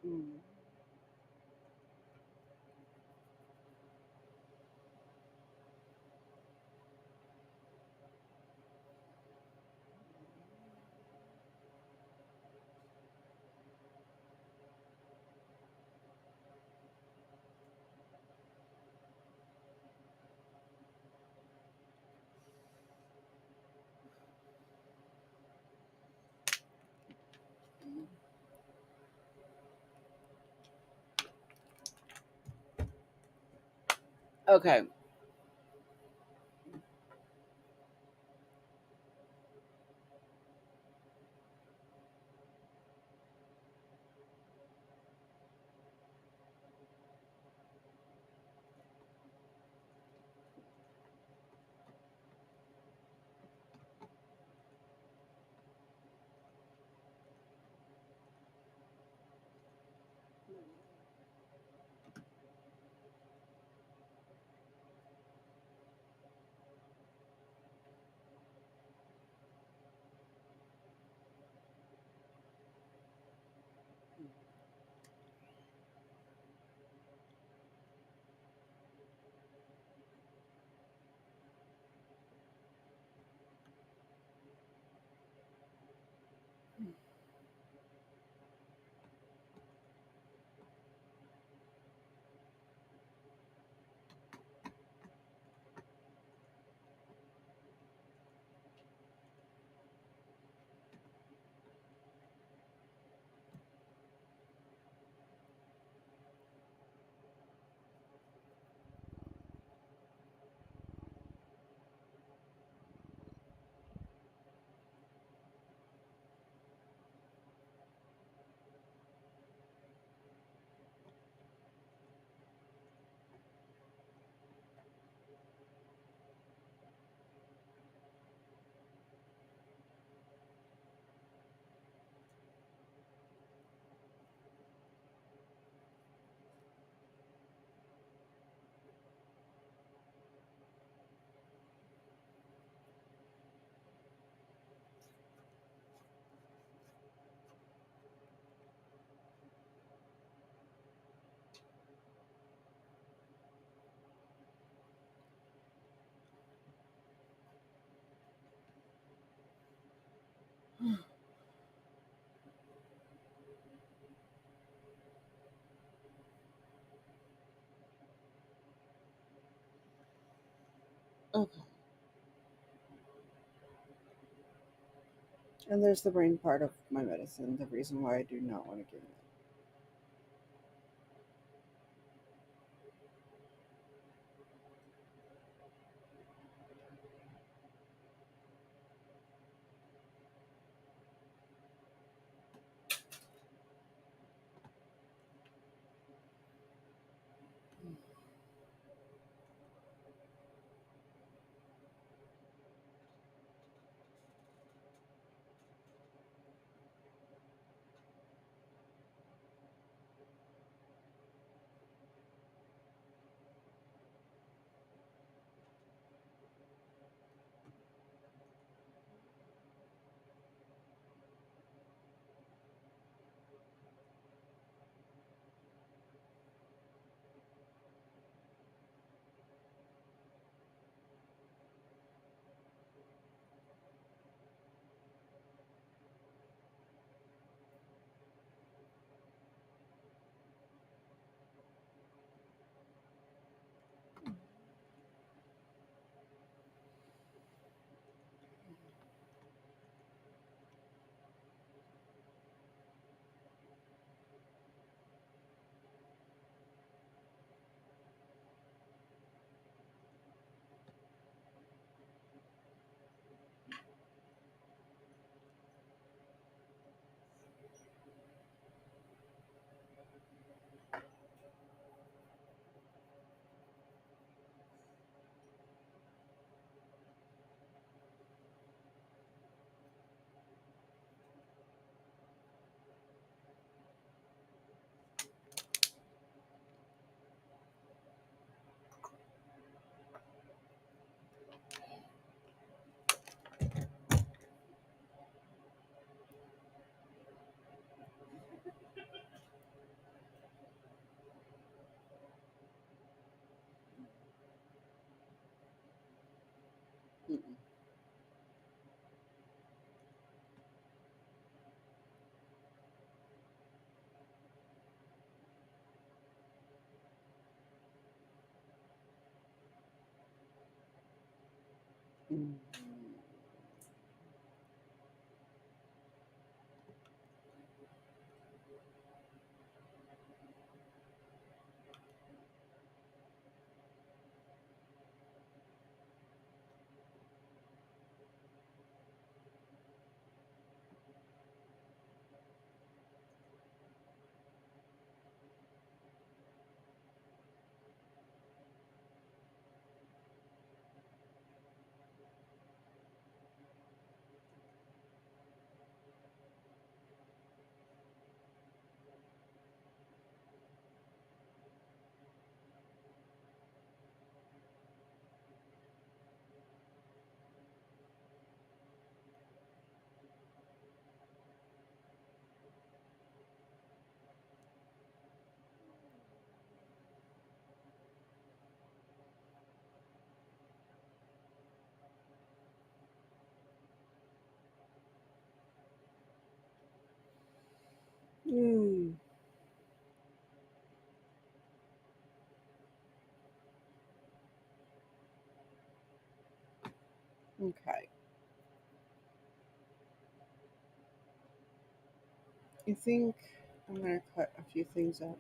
S1: Hmm. Okay. Okay. And there's the brain part of my medicine, the reason why I do not want to give it. Mm-mm. Mm. Mm. Okay. I think I'm gonna cut a few things out.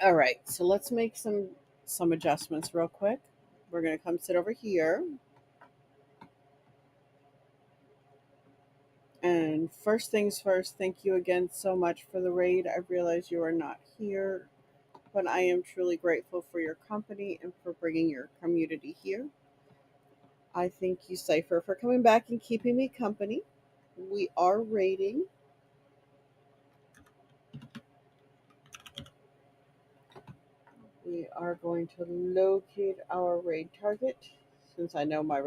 S1: All right, so let's make some adjustments real quick. We're gonna come sit over here. And first things first, thank you again so much for the raid. I realize you are not here, but I am truly grateful for your company and for bringing your community here. I thank you, Cypher, for coming back and keeping me company. We are raiding. We are going to locate our raid target since I know my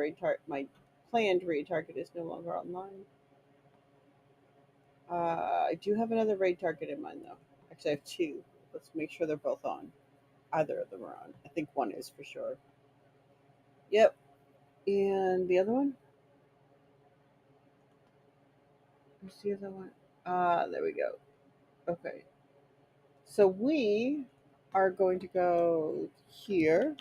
S1: planned raid target is no longer online. I do have another raid target in mind though. Actually, I have two. Let's make sure they're both on. Either of them are on. I think one is for sure. Yep. And the other one? Where's the other one? There we go. Okay. So we are going to go here.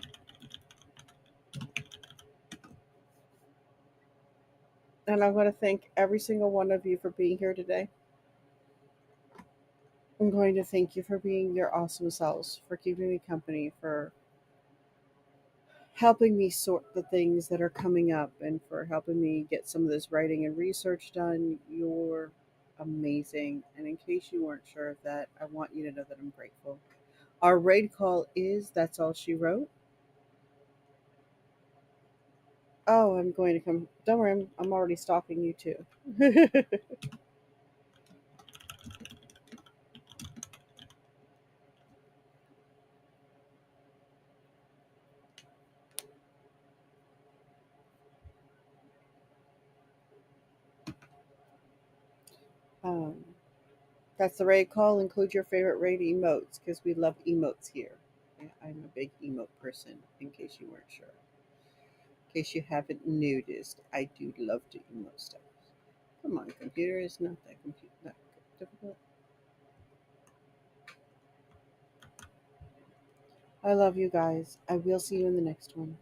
S1: And I want to thank every single one of you for being here today. I'm going to thank you for being your awesome selves, for keeping me company, for helping me sort the things that are coming up, and for helping me get some of this writing and research done. You're amazing. And in case you weren't sure of that, I want you to know that I'm grateful. Our raid call is That's All She Wrote. Oh, I'm going to come. Don't worry, I'm already stalking you too. um, that's the raid call. Include your favorite raid emotes because we love emotes here. Yeah, I'm a big emote person, in case you weren't sure. In case you haven't noticed, I do love to emote stuff. Come on, computer, is not that difficult. I love you guys. I will see you in the next one.